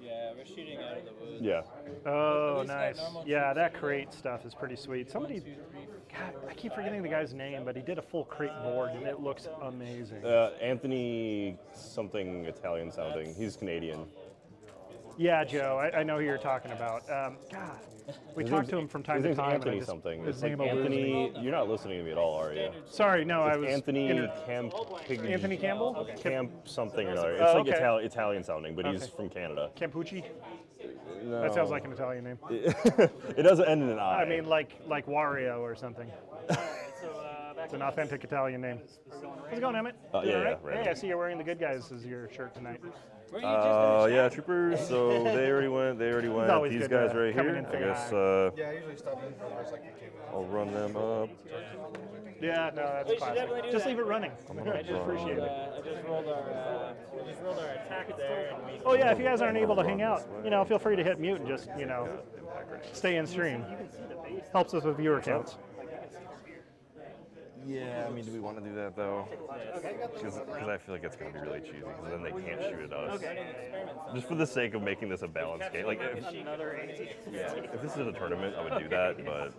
Yeah, we're shooting out of the woods. Yeah. Oh, These got nice. normal Yeah, troops that in crate stuff is pretty sweet. Somebody, 1, 2, 3, 4. God, I keep forgetting the guy's name, but he did a full crate board, and it looks amazing. Anthony something Italian sounding. He's Canadian. Yeah, Joe, I know who you're talking about. God, we His talk name's- to him from time his to name's time. and I Anthony just- something. his It's like name eludes me. Anthony. You're not listening to me at all, are you? Sorry, no, I was. Anthony Anthony Camp Campbell? Camp something or another. It's Oh, like okay. Italian sounding, but he's Okay. from Canada. Campucci? No. That sounds like an Italian name. It doesn't end in an I. I mean, like Wario or something. so back It's an authentic Italian name. How's it going, Emmett? Yeah, You all yeah, right? right. Hey, I see you're wearing the Good Guys as your shirt tonight. Were you just gonna Yeah, chat? troopers. So they already went. always These good guys to right come here. in and I say guess hi. Yeah, I usually stop in for the recycling came out. I'll run them up. Yeah, no, that's We should definitely classic. do Just that. leave it running. I just appreciate it. I just rolled our attack there, and we. Oh yeah, if you guys aren't able to hang out, feel free to hit mute and just, stay in stream. Helps us with viewer counts. Yeah, I mean, do we want to do that though? Because I feel like it's going to be really cheesy. Because then they can't shoot at us. Just for the sake of making this a balanced game. Like, if this is a tournament, I would do that. But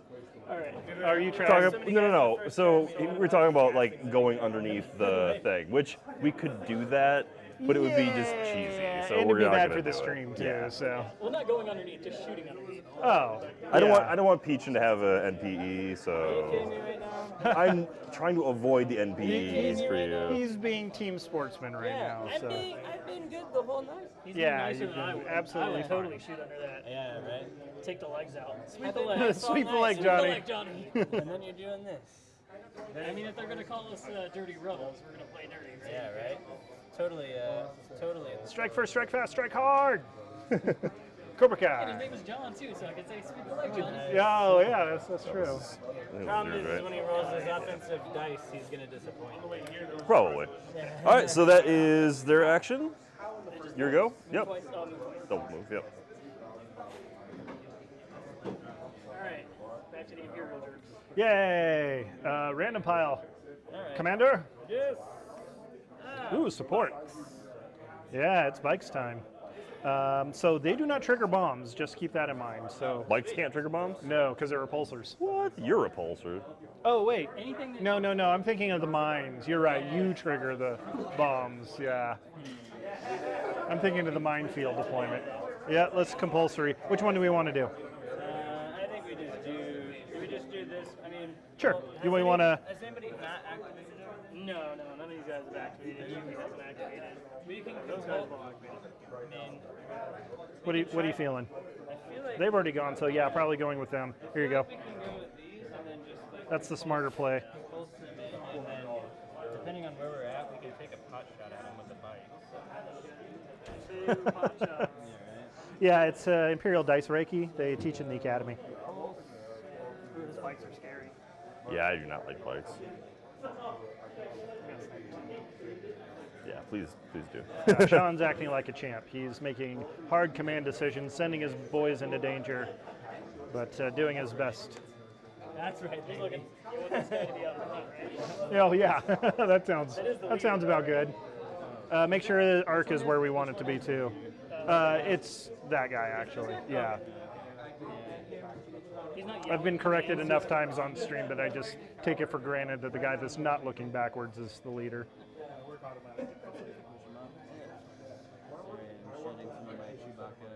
Are you trying? no. So we're talking about like going underneath the thing, which we could do that, but it would be just cheesy. So and we're it'd be not bad gonna for the do it. stream too. Yeah. So. well, not going underneath, just shooting underneath. Oh. I don't yeah. want Peachin to have a NPE, so I'm trying to avoid the NPEs for you. He's being team sportsman right now. So. I've been good the whole night. He's Yeah, nicer you've than I been would. absolutely I would fine. totally shoot under that. Yeah, right. Take the legs out. Sweep I've the been- legs. Sweep the leg, Sweep Johnny. the leg, Johnny. And then you're doing this. I mean, if they're gonna call us dirty rebels, we're gonna play dirty. Right? Yeah, right. Totally. Strike first, strike fast, strike hard. Cobra And his Kai. name is John too, so I could say sweep the leg, Johnny. Yeah, oh yeah, that's true. Problem is when he rolls his offensive dice, he's gonna disappoint. Probably. All right, so that is their action. Your go? Yep. Twice, move twice. Double move, yep. All right, back to the Imperial jerks. Yay! Random pile. Commander? Yes. Ooh, support. Yeah, it's bikes time. So they do not trigger bombs, just keep that in mind. So Bikes can't trigger bombs? no, because they're repulsors. What? You're a repulsor. Oh wait. Anything that No, I'm thinking of the mines. You're right, you trigger the bombs, yeah. I'm thinking of the minefield deployment. Yeah, let's compulsory. Which one do we want to do? I think we just do this. I mean. Sure. You may want to. Has anybody not activated it? No, none of these guys have activated. You haven't activated. We can Those guys have all activated. I mean, What are you feeling? I feel like They've already gone, so yeah, probably going with them. Here you go. we can go with these and then just like That's the smarter play. pulse them in, and then depending on where we're at, we can take a pot shot at them with the bike. Two pot shots. Yeah, it's Imperial Dice Reiki. They teach in the academy. Ooh, those bikes are scary. Yeah, I do not like bikes. Yeah, please do. Shaun's acting like a champ. He's making hard command decisions, sending his boys into danger, but doing his best. That's right. He's looking. You want this guy to be out front, right? Oh yeah, that sounds about good. Make sure the arc is where we want it to be too. It's that guy actually. Yeah, He's not I've yelling. been corrected enough times on stream that I just take it for granted that the guy that's not looking backwards is the leader.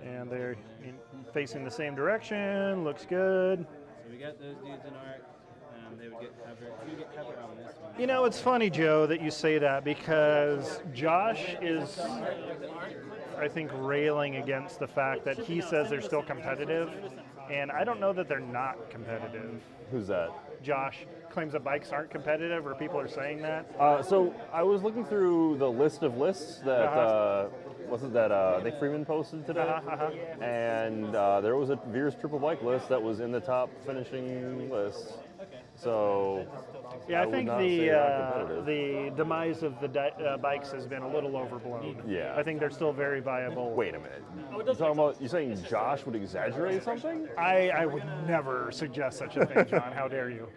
And they're facing the same direction. Looks good. So we got those dudes in arc. they would get cover. You get cover on this one. You know, it's funny, Joe, that you say that because Josh is, I think, railing against the fact that he says they're still competitive, and I don't know that they're not competitive. Who's that? Josh claims that bikes aren't competitive, or people are saying that. So I was looking through the list of lists that wasn't that Nick Freeman posted today, and there was a Veers triple bike list that was in the top finishing list. So Yeah, I would think not say they're not competitive. the demise of the bikes has been a little overblown. Yeah. I think they're still very viable. Wait a minute. You're saying Josh would exaggerate something? I would never suggest such a thing, John. How dare you?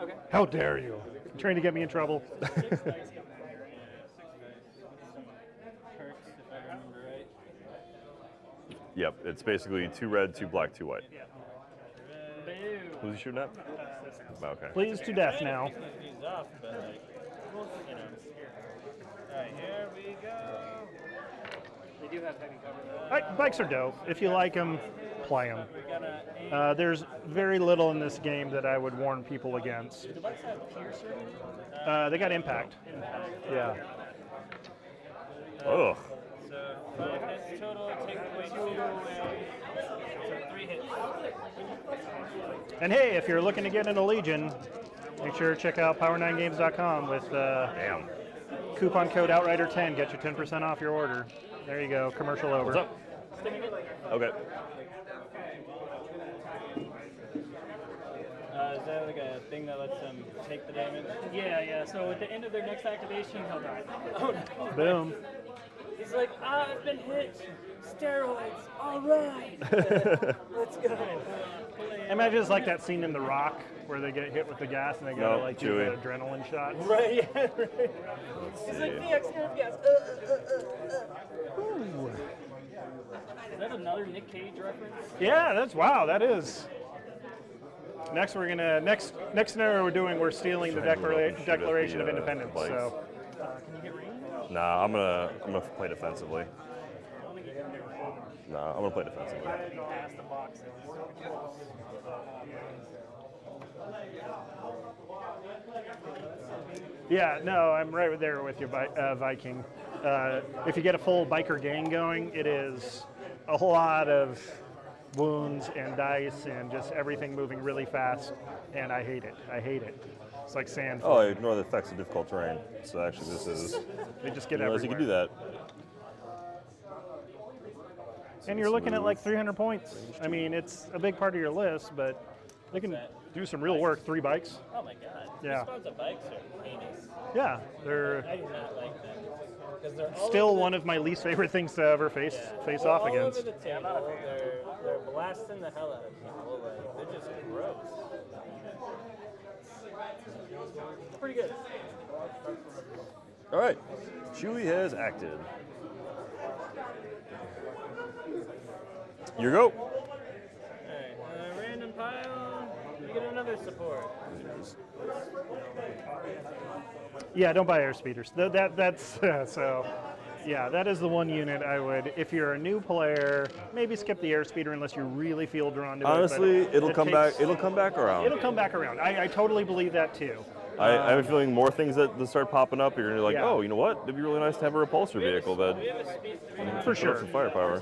Okay. How dare you? You're trying to get me in trouble. Perks, if I remember right. Yep, it's basically 2 red, 2 black, 2 white. Boo. Who's he shooting at? Okay. Pleased to death now. These off, but like, you know. All right, here we go. They do have heavy cover. Bikes are dope. If you like them, play them. We got a There's very little in this game that I would warn people against. Do the bikes have piercer? They got impact. Yeah. Ugh. So 5 hits total, take away 2 away. So 3 hits. And hey, if you're looking to get into Legion, make sure to check out power9games.com with Damn. coupon code Outrider10. Get you 10% off your order. There you go. Commercial over. What's up? Okay. Is that like a thing that lets them take the damage? Yeah. So at the end of their next activation, he'll die. Oh no. Boom. He's like, I've been hit. Steroids. All right. Let's go. Imagine it's like that scene in The Rock where they get hit with the gas and they gotta No, like do Chewie. the adrenaline shot. Right, yeah, right. He's like, VX, nerve gas. Is that another Nick Cage reference? Yeah, that's wow. That is. Next, we're gonna next scenario we're stealing the Declaration of Independence. So Can you get range? Nah, I'm gonna play defensively. Nah, I'm gonna play defensively. Past the boxes. yeah, no, I'm right there with you, Viking. If you get a full biker gang going, it is a whole lot of wounds and dice and just everything moving really fast, and I hate it. I hate it. It's like sand. Oh, I ignore the effects of difficult terrain. So actually, this is. They just get I didn't realize you could do everywhere. that. And you're looking at like 300 points. I mean, it's a big part of your list, but they can do some real work. 3 bikes. Oh my god. Yeah. These spawns of bikes are heinous. Yeah, they're I do not like them. Because they're all still over one of my least favorite things to ever face off all against. over the table. They're blasting the hell out of people. Like, they're just gross. Pretty good. All right, Chewie has acted. Your go. Alright, random pile. We get another support. Yeah, don't buy airspeeders. That's so. Yeah, that is the one unit I would. If you're a new player, maybe skip the airspeeder unless you really feel drawn to Honestly, it. but it'll it come takes- back. It'll come back around. It'll come back around. I totally believe that too. I have a feeling more things that start popping up. You're gonna be like, Yeah. oh, you know what? It'd be really nice to have a repulsor vehicle that We have a speed 3. For put up sure. some firepower.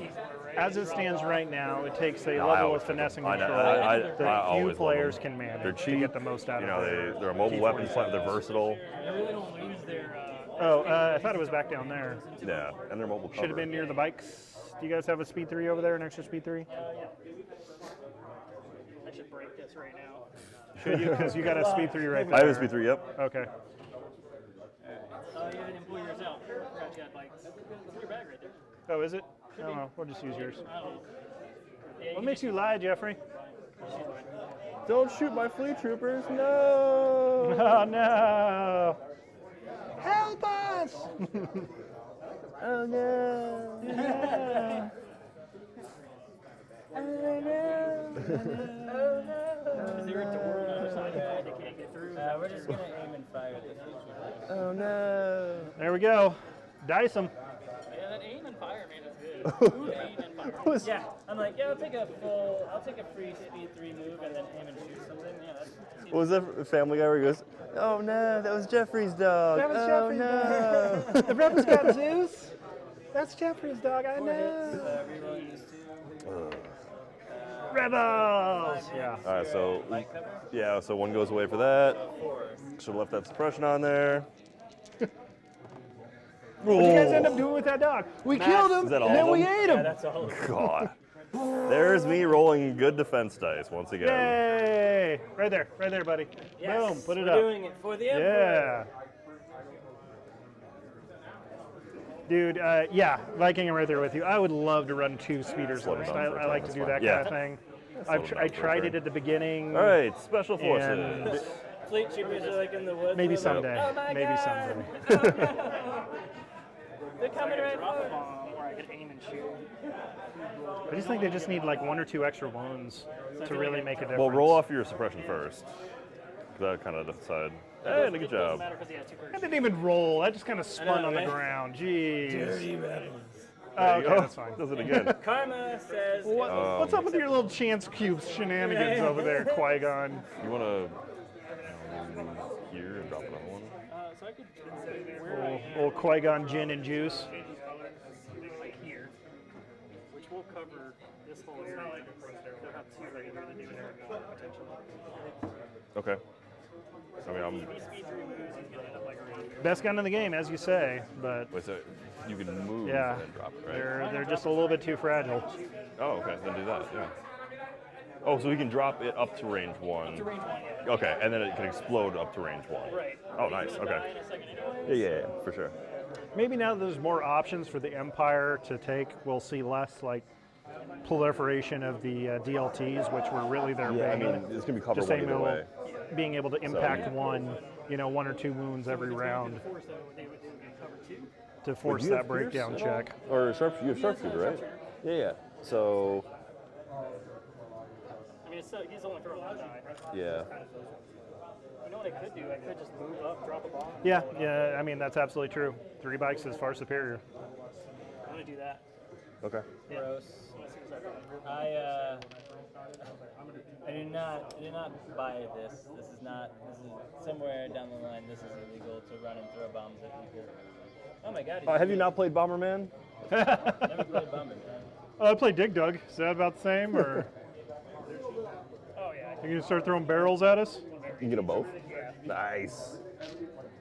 As it stands right now, it takes a I level always of finesse and I- control I that always few love players them. can manage They're to cheap. get the most out You of know, it. they're a mobile weapon. They're versatile. I really don't lose their. Oh, I thought it was back down there. Yeah, and they're mobile cover. Should have been near the bikes. Do you guys have a speed 3 over there, an extra speed 3? Yeah. I should break this right now. Should you? Because you got a speed 3 right there. I have a speed 3. Yep. Okay. You didn't pull yours out. Forgot you had bikes. It's in your bag right there. Oh, is it? I don't know. We'll just use yours. I don't know. Yeah, What makes you lie, Jeffrey? Don't shoot my fleet troopers. No. Oh no! Help us! Oh no. Is there a door on the other side that they can't get through? We're just gonna aim and fire at the future. Oh no. There we go. Dice them. Yeah, that aim and fire, man, is good. Yeah, I'm like, yeah, I'll take a free speed 3 move and then aim and shoot something. Yeah, that's. What was that Family Guy where he goes, "Oh no, that was Jeffrey's dog. That was oh Jeffrey's no." dog. The Rebels got Zeus. That's Jeffrey's dog. I Hits, know. reroll these 2. Rebels. Yeah. All right, so Light cover. yeah, so 1 goes away for that. 4. Should have left that suppression on there. What did you guys end up doing with that dog? We killed him, Is that and all then of we them? ate Yeah, him. that's all. God. There's me rolling good defense dice once again. Yay! Right there, buddy. Yes, Boom, put it we're up. doing it for the Emperor. Yeah. Dude, yeah, Viking, I'm right there with you. I would love to run 2 speeders Slow it list. down for a I like turn, to do that's that fine. kind of thing. Slow it down I for a tried turn. it at the beginning. All right, Special Forces. And Fleet troopers are like in the woods. maybe They're like, someday. Oh my Maybe God. someday. Oh, no. They're coming right for us. Where I could aim and shoot. I just think they just need like 1 or 2 extra wounds to really make a difference. Well, roll off your suppression first. That kind of decide. Hey, good It doesn't job. matter because he has 2 I perks. didn't even roll. That just kind of spun know, on the right? ground. Jeez. Dirty rebels. Oh, okay, that's fine. Does it again. Karma says. What's up with your little chance cubes shenanigans over there, Qui-Gon? You want to here and drop another one? So I could where I am, Old Qui-Gon gin and juice. like here, which will cover this whole area. They'll have 2 right here to do it potentially. Okay. I mean, I'm. If he speed 3 moves, he's gonna end up like around. Best gun in the game, as you say, but Wait, so you can move yeah, and then drop it, right? they're just a little bit too fragile. Oh, okay. Then do that. Yeah. Oh, so we can drop it up to range 1. Range 1, yeah. Okay, and then it can explode up to range 1. Right. Oh, nice. He's gonna Okay. die in a second anyway. Yeah, for sure. Maybe now that there's more options for the Empire to take, we'll see less like proliferation of the DLTs, which were really their Yeah, I bane. mean, it's gonna be cover Just one saying either way. being able to impact 1 or 2 wounds every round Force, though, they would cover 2. to force Do you that have Pierce breakdown at all? check. Or you have sharpshooter, right? Yeah. So I mean, he's only throwing 1 die. yeah. You know what I could do? I could just move up, drop a bomb. Yeah, I mean, that's absolutely true. 3 bikes is far superior. I'm gonna do that. Okay. Gross. I do not buy this. This is somewhere down the line. This is illegal to run and throw bombs at people. Oh my God! Have you not played Bomberman? Never played Bomberman. Oh, I play Dig Dug. Is that about the same, or Oh yeah. you gonna start throwing barrels at us? You can get them both. Nice.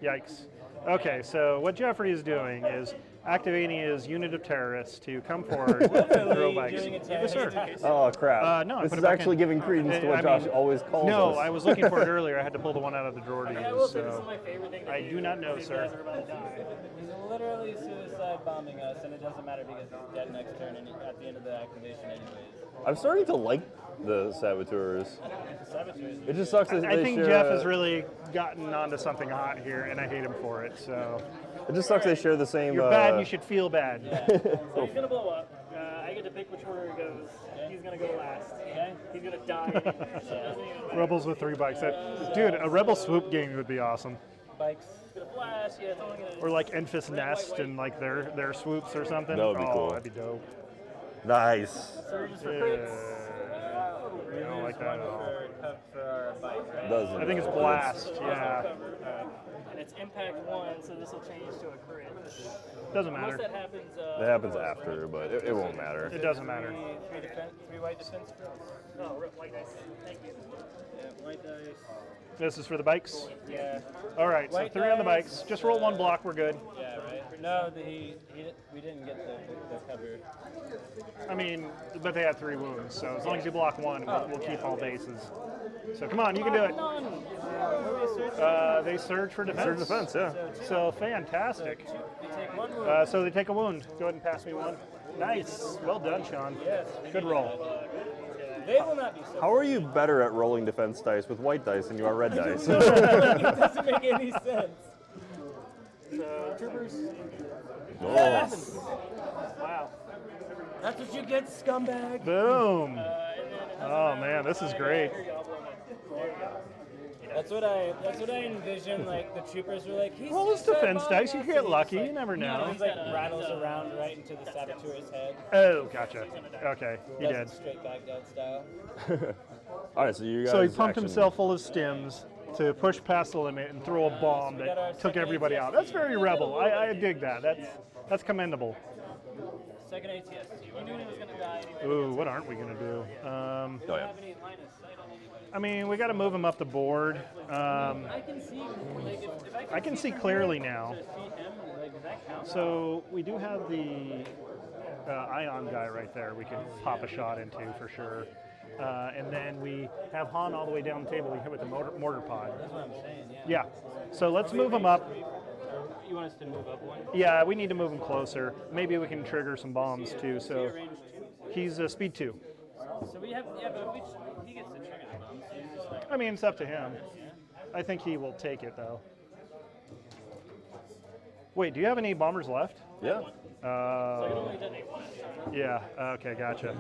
Yikes. Okay, so what Jeffrey is doing is activating his unit of terrorists to come forward and throw bikes. Doing a Yes, sir. Oh crap! No, I this put is it back actually in. giving credence to what I Josh mean, always calls No, us. I was looking for it earlier. I had to pull the one out of the drawer to I will use. say this is So my favorite thing to I do not know, These sir. guys are about to die. He's literally suicide bombing us, and it doesn't matter because he's dead next turn and at the end of the activation anyways. I'm starting to like the saboteurs. Saboteurs. It just sucks that I they think share Jeff a- has really gotten onto something hot here, and I hate him for it. So It just sucks they share the same. you're bad. You should feel bad. So he's gonna blow up. I get to pick which order he goes. He's gonna go last. Okay. He's gonna die. Doesn't even- Rebels with 3 bikes. Dude, a Rebel swoop game would be awesome. Bikes. He's gonna blast. Yeah, it's only gonna. Or like Enfys Nest and like their swoops or something. That would be oh, cool. That'd be dope. Nice. Surges for Yeah. crits. I don't like that at all. For our bike, right? Doesn't. I think it's blast. Yeah, And it's impact 1, so this will change to a crit. doesn't Unless matter. that happens. It happens after, but it won't matter. It doesn't matter. Three white defense crits. Oh, white dice. Thank you. Yeah, white dice. This is for the bikes. Yeah. All right, so White 3 on the dice, bikes. Just roll 1 block. We're good. Yeah, right. No, we didn't get the cover. I mean, but they had 3 wounds, so as long as you block 1, we'll keep all bases. So come on, you can do it. They surge for defense. Surge defense, yeah. So fantastic. We take one move. So they take a wound. Go ahead and pass me 1. Nice. Well done, Shaun. Yes. Good roll. They will not be so. How are you better at rolling defense dice with white dice than you are red dice? It doesn't make any sense. So, troopers. Yes. Wow. That's what you get, scumbag. Boom. And then it doesn't Oh matter. man, this is great. Here you go, I'll blow my- There you go. That's what I envisioned. Like the troopers were like, he's Roll his just defense bombing dice. You us," get and he lucky. just, You never know. He like rattles around right into the saboteur's head. Oh, gotcha. Okay, he Does did. it straight Baghdad style. All right, so you guys. So he pumped action- himself full of stims to push past the limit and throw a bomb we got our that took second everybody out. That's very rebel. I dig that. That's commendable. Second ATST. You knew he was gonna die anyway. Ooh, what aren't we gonna do? Oh, yeah. Have any line of sight on anybody? I mean, we got to move him up the board. I can see. Like, if I can see clearly now. to see him, like, does that count? So we do have the ion guy right there. We can pop a shot into for sure. And then we have Han all the way down the table. We hit with the mortar pod. That's what I'm saying. Yeah. Yeah. So let's move him up. You want us to move up one? Yeah, we need to move him closer. Maybe we can trigger some bombs too. So Range 2. he's speed 2. So we have, but he gets to trigger the bomb. So he's just like, I mean, it's up to him. I think he will take it though. Wait, do you have any bombers left? Yeah. So you only detonate one. Yeah. Okay, gotcha.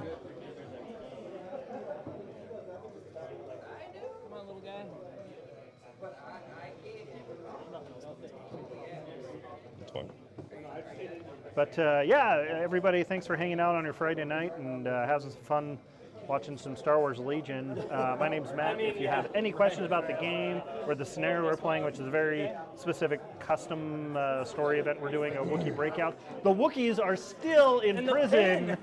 come on, little guy. That's fine. But yeah, everybody, thanks for hanging out on your Friday night and having some fun watching some Star Wars Legion. My name's Matt. If you have any questions about the game or the scenario we're playing, which is a very specific custom story event we're doing, a Wookiee breakout. The Wookiees are still in prison.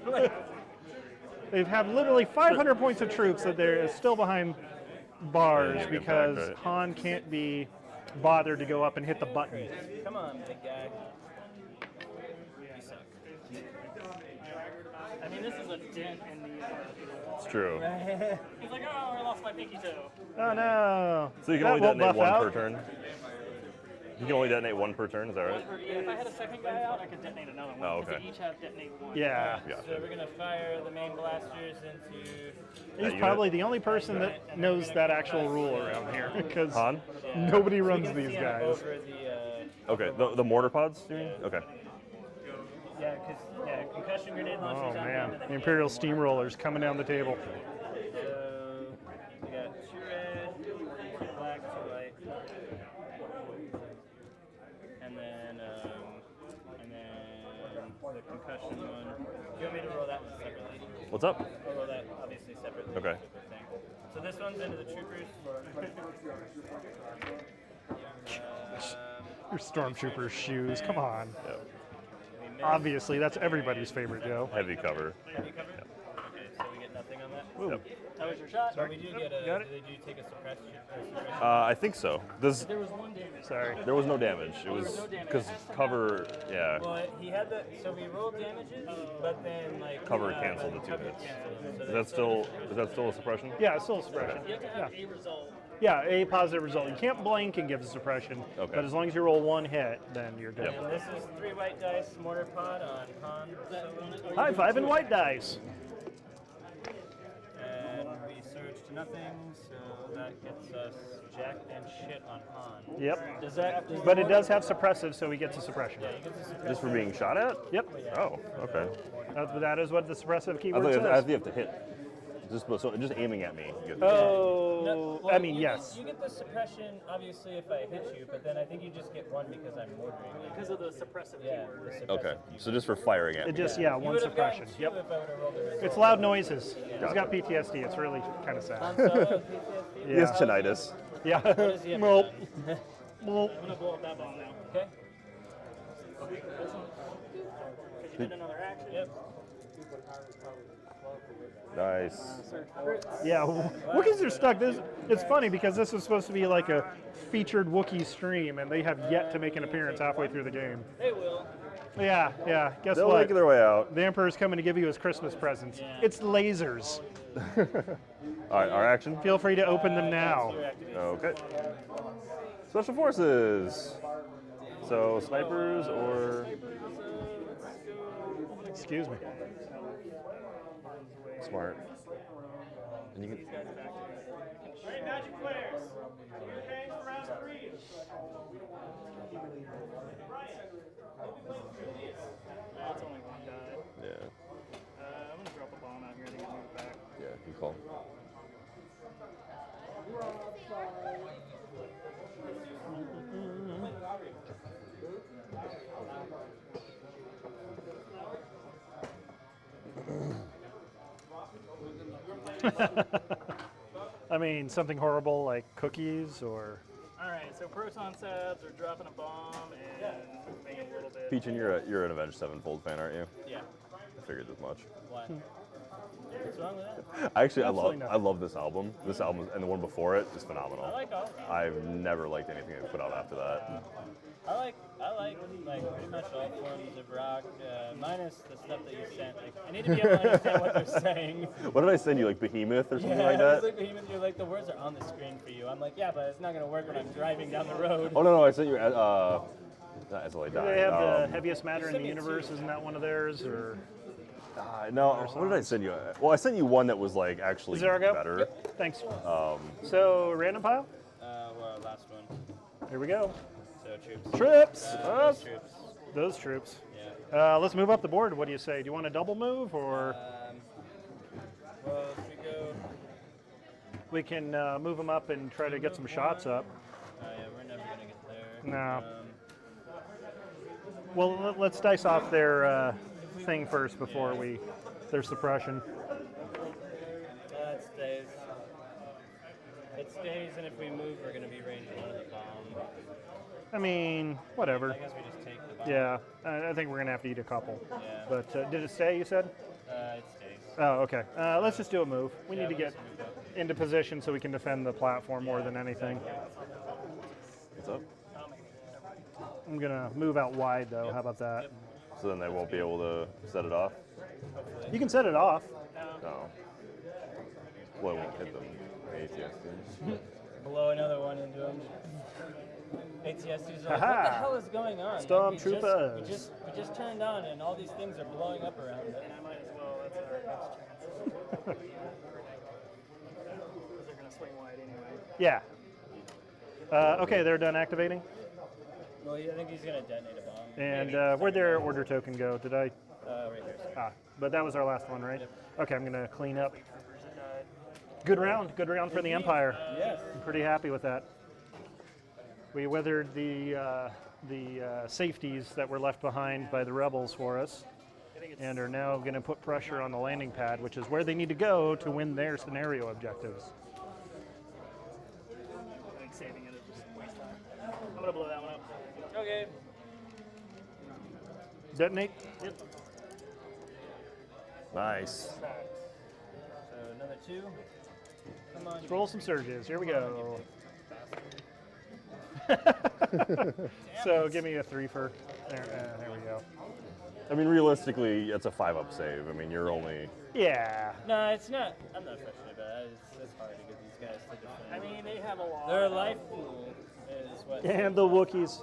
They have literally 500 points of troops that they're still behind bars Yeah, you get because back, right. Han can't be bothered to go up and hit the button. Come on, big guy. You suck. I mean, this is a dent in the. It's true. He's like, oh, I lost my pinky toe. Oh no! So you can That only won't detonate buff one out. per turn. You can only detonate one per turn. Is that right? Yeah, if I had a second guy out, I could detonate another one. Oh, 'cause okay. They each have detonate one. Yeah. Yeah. So we're gonna fire the main blasters into. He's unit? probably the only person that knows that actual rule around here because Han? nobody So we runs can these see him guys. Over the, Okay. The mortar pods. You mean? Okay. yeah, because concussion grenade Oh launchers on man, him, and then the Imperial steamrollers coming down the table. So we got 2 red, 2 black, 2 white, and then the concussion one. Do you want me to roll that one separately? What's up? I'll roll that obviously separately. Okay. Thing. So this one's into the troopers. Your stormtrooper's shoes, come on. Yep. We missed. Obviously, that's everybody's favorite, Joe. Heavy cover. Heavy cover? Okay, so we get nothing on that. Yep. That was your shot. So we do get a. Got it. Do they do take a suppression? I think so. There was one damage. Sorry. There was no damage. It was no damage. because cover. Yeah. Well, he had the. So we rolled damages, but then like Cover canceled the 2 cover hits. canceled. So Is that still a suppression? Yeah, it's still a suppression. You have to have a result. Yeah, a positive result. You can't blank and give a suppression, Okay. but as long as you roll one hit, then you're good. Yep. And this is 3 white dice mortar pod on Han Solo. High five and white dice. And we surge to nothing, so that gets us jack and shit on Han. Yep. Does that? But it does have suppressive, so he gets a suppression. Yeah, he gets a suppression. Just for being shot at? Yep. Oh, okay. That is what the suppressive I keyword think says. you have to hit. Just aiming at me. You get- Oh, No, well, I mean, you yes. Get, you get the suppression, obviously, if I hit you, but then I think you just get 1 because I'm mortaring you. Because of the suppressive Yeah, keyword, the right? suppressive Okay. keyword. So just for firing at It me. just, You one would've gotten suppression. 2 Yep. if I would've rolled a result. It's loud noises. He's Gotcha. got PTSD. It's really kind of Han sad. Solo has PTSD? He has tinnitus. Yeah. does he have Nope. done? Nope. I'm gonna blow up that bomb now. Okay. Because you did another action. Yep. Nice. Yeah, Wookiees are stuck. It's funny because this is supposed to be like a featured Wookiee stream, and they have yet to make an appearance halfway through the game. They will. Yeah. Guess They'll what? make their way out. The Emperor's coming to give you his Christmas presents. Yeah. It's lasers. All right, our action. Feel free to open them now. Your activation. Okay. Special forces. So snipers or Excuse me. smart. And you can. Great magic flares. You're paying for round 3. That's only one die. Yeah. I'm gonna drop a bomb out here. I think I'll move it back. Yeah. Good call. I mean, something horrible like cookies or. All right, so proton sabs are dropping a bomb and moving a little bit. Peachin, you're an Avenged Sevenfold fan, aren't you? Yeah. I figured as much. Why? What's wrong with that? Actually, Absolutely I love this album. This album and the one before it is phenomenal. I like all of them. I've never liked anything they put out after that. I like pretty much all forms of rock, minus the stuff that you sent. Like, I need to be able to understand what they're saying. What did I send you? Like Behemoth or something Yeah, like that? it's like Behemoth, you're like, the words are on the screen for you. I'm like, yeah, but it's not going to work when I'm driving down the road. Oh no, I sent you. Not SLA Do Dying. they have the heaviest matter in the universe? Isn't that one of theirs? Or No, what did I send you? Well, I sent you one that was like actually is there a go? better. Yep, thanks. So random pile. Well, last one. Here we go. So troops. Trips. Those troops. Those troops. Yeah. Let's move up the board. What do you say? Do you want a double move or? Well, if we go. We can move them up and try to get some shots up. Oh yeah, we're never gonna get there. No. Well, let's dice off their thing first before their suppression. It stays. It stays, and if we move, we're gonna be range one of the bomb. I mean, whatever. I guess we just take the bomb. Yeah, I think we're gonna have to eat a couple. Yeah. But did it stay? You said? It stays. Oh, okay. Let's just do a move. We need to we'll get just move up. into position so we can defend the platform more than anything. What's up? I'm gonna move out wide though. How about that? So then they won't be able to set it off. You can set it off. No. Well, it won't hit them. ATSTs. Blow another one into them. ATSTs are like, Haha. what the hell is going on? Stormtroopers. We just turned on, and all these things are blowing up around it. And I might as well. That's our next chance. Because they're gonna swing wide anyway. Yeah. Okay, they're done activating. Well, I think he's gonna detonate a bomb. And where'd their order token go? Did I? Right here. Ah, but that was our last one, right? Okay, I'm gonna clean up. Good round for the Empire. Yes. I'm pretty happy with that. We weathered the safeties that were left behind by the rebels for us, and are now going to put pressure on the landing pad, which is where they need to go to win their scenario objectives. I think saving it is just a waste of time. I'm gonna blow that one up. Okay. Detonate. Yep. Nice. So another 2. Come on. Roll some surges. Here we go. So give me a 3 for. There we go. I mean, realistically, it's a 5-up save. I mean, you're only. Yeah. No, it's not. I'm not frustrated about it. It's hard to get these guys to defend. I mean, they have a lot. Their life pool is what. And the Wookiees.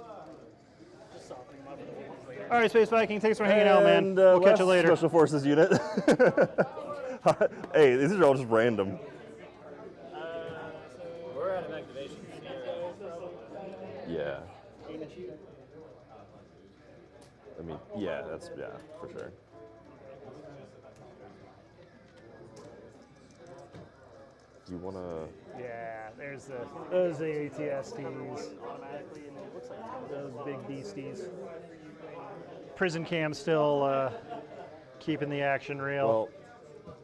Just softening them up a little bit later. All right, Space Viking. Thanks for hanging out, man. And, We'll catch you last later. Special Forces unit. Hey, these are all just random. We're out of activation. Yeah. I mean, yeah, for sure. Do you want to? Yeah, there's those ATSTs. Automatically, and it looks like it's Those big beasties. Prison cam still keeping the action real. Well,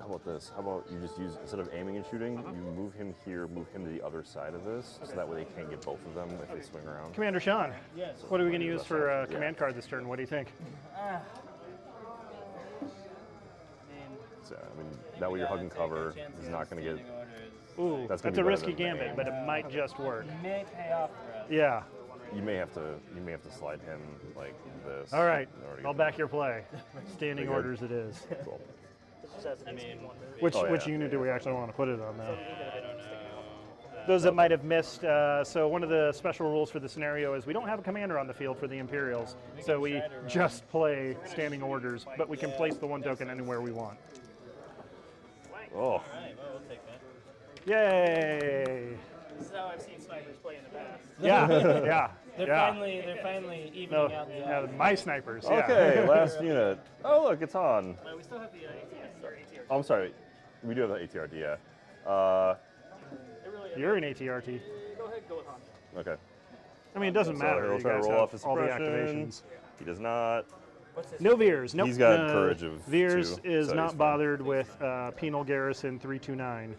how about this? How about you just use, instead of aiming and shooting, you move him here, move him to the other side of this, so that way they can't get both of them if they swing around. Commander Shaun, Yes. what are we going to use for command card this turn? What do you think? So, I mean, that way you're hugging cover. He's not going to get. Ooh, That's that's gonna be a better risky than gambit, aim. but it might just work. May pay off for us. Yeah. You may have to slide him like this. All right. in order to I'll get back your play. Standing Pretty good. orders it is. Cool. I mean, Which Oh, yeah. which unit do we actually want to put it on now? I don't know. Those that might have missed, so one of the special rules for the scenario is we don't have a commander on the field for the Imperials, so we just play standing orders, but we can place the 1 token anywhere we want. Oh, All right, well, we'll take that. Yay! This is how I've seen snipers play in the past. Yeah, yeah, They're yeah. finally evening No, out the yeah, odds. my snipers. Yeah. okay. Last unit. Oh, look, it's on. We still have the ATS or ATR. Oh, I'm sorry. We do have the ATRD. Yeah. You're an ATRT. Go ahead, go with Han. Okay. I mean, it doesn't So matter. he'll You try to guys roll have off his all the suppression. activations. He does not. No Veers. Nope. He's got courage of Veers 2, is so not he's fine. bothered with penal garrison 329.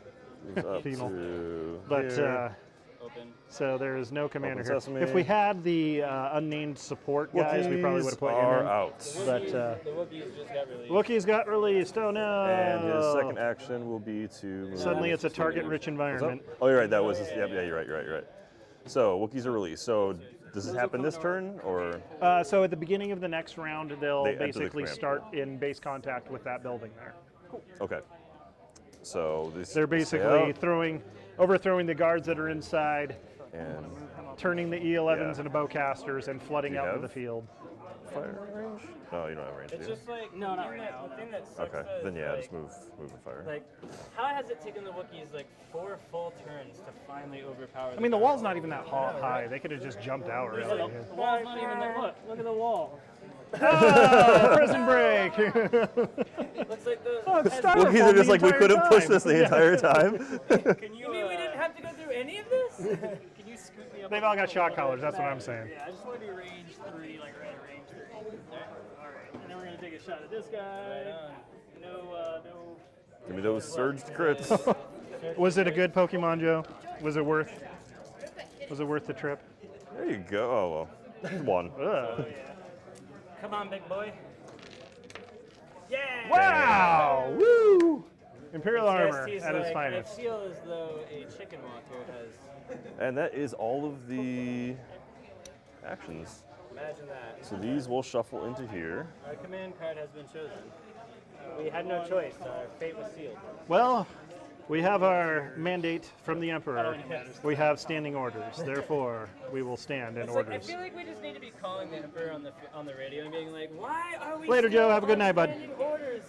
Moves up penal. to But here. Open. so there is no commander Open here. sesame. If we had the unnamed support guys, we probably would have put Wookiees him are in. out. But The Wookiees just got released. Wookiees got released. Oh no! And his second action will be to move. Suddenly, it's a target-rich What's up? environment. Oh, you're right. That was. Yep. Yeah, you're right. You're right. So Wookiees are released. So does this happen this turn or? So at the beginning of the next round, they'll They enter the basically command start in base contact with that building there. Okay. So this. They're stay basically out overthrowing the guards that are inside, and turning the E11s Yeah. into bowcasters, and flooding Do you out to have- the field. fire range. No, you don't have range. It's do you? just like No, not right the now. thing that sucks Okay. though Then is, yeah, like, just move the fire. Like, how has it taken the Wookiees like 4 full turns to finally overpower? I mean, the wall's not even that high. They could have just jumped out really. The wall's not even there. Look at the wall. Oh, prison break! Looks like the. Oh, it's Wookiees styrofoam are just the like we entire couldn't push time. this the entire time. Can you mean we didn't have to go through any of this? Can you scoot me up? They've all got shot collars. That's what I'm saying. Yeah, I just want to do range 3, like right at range 3. All right, and then we're gonna take a shot at this guy. No. Give me those surged crits. Was it a good Pokemon, Joe? Was it worth the trip? There you go. Oh well, one. Ugh. Come on, big boy. Yeah. Wow! Woo! Imperial armor He's at its like, I finest. feel as though a chicken walker has. And that is all of the actions. Imagine that. So these will shuffle into here. Our command card has been chosen. We had no choice. Our fate was sealed. Well, we have our mandate from the Emperor. We have standing orders. Therefore, we will stand in It's like, I orders. feel like we just need to be calling the Emperor on the radio and being like, why are we Later, still Joe. Have a good on night, bud. standing orders?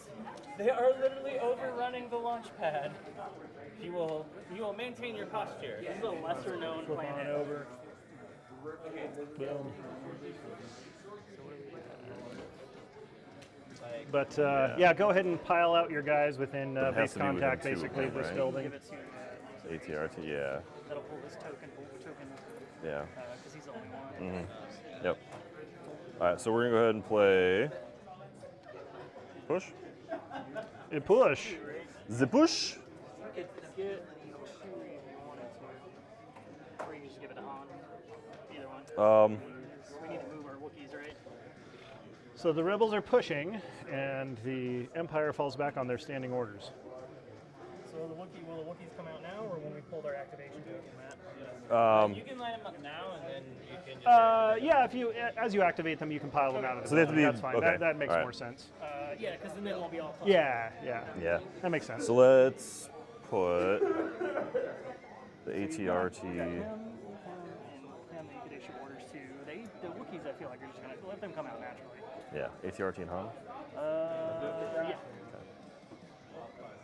They are literally overrunning the launch pad. You will maintain your posture. This is a lesser known planet. over. Like, But yeah, go ahead and pile out your guys within But it has base to be within contact, 2 of basically, them, of this right? building. Give it to ATRT, yeah. that'll pull this token, Yeah. because he's only one. Yep. All right, so we're gonna go ahead and play. Push. Push. The push. Get who you wanted to. Or you just give it to Han. Either one. We need to move our Wookiees, right? So the rebels are pushing, and the Empire falls back on their standing orders. So will the Wookiees come out now, or when we pull their activation token, Matt? you can line them up now, and then you can just. Yeah, as you activate them, you can pile them out of the So they have to building. be- That's fine. okay, That makes all right. more sense. Yeah, because then they won't be all close. Yeah. Yeah. That makes sense. So let's put the ATRT. And they could issue orders too. The Wookiees, I feel like, are just going to let them come out naturally. Yeah, ATRT and Han. Yeah.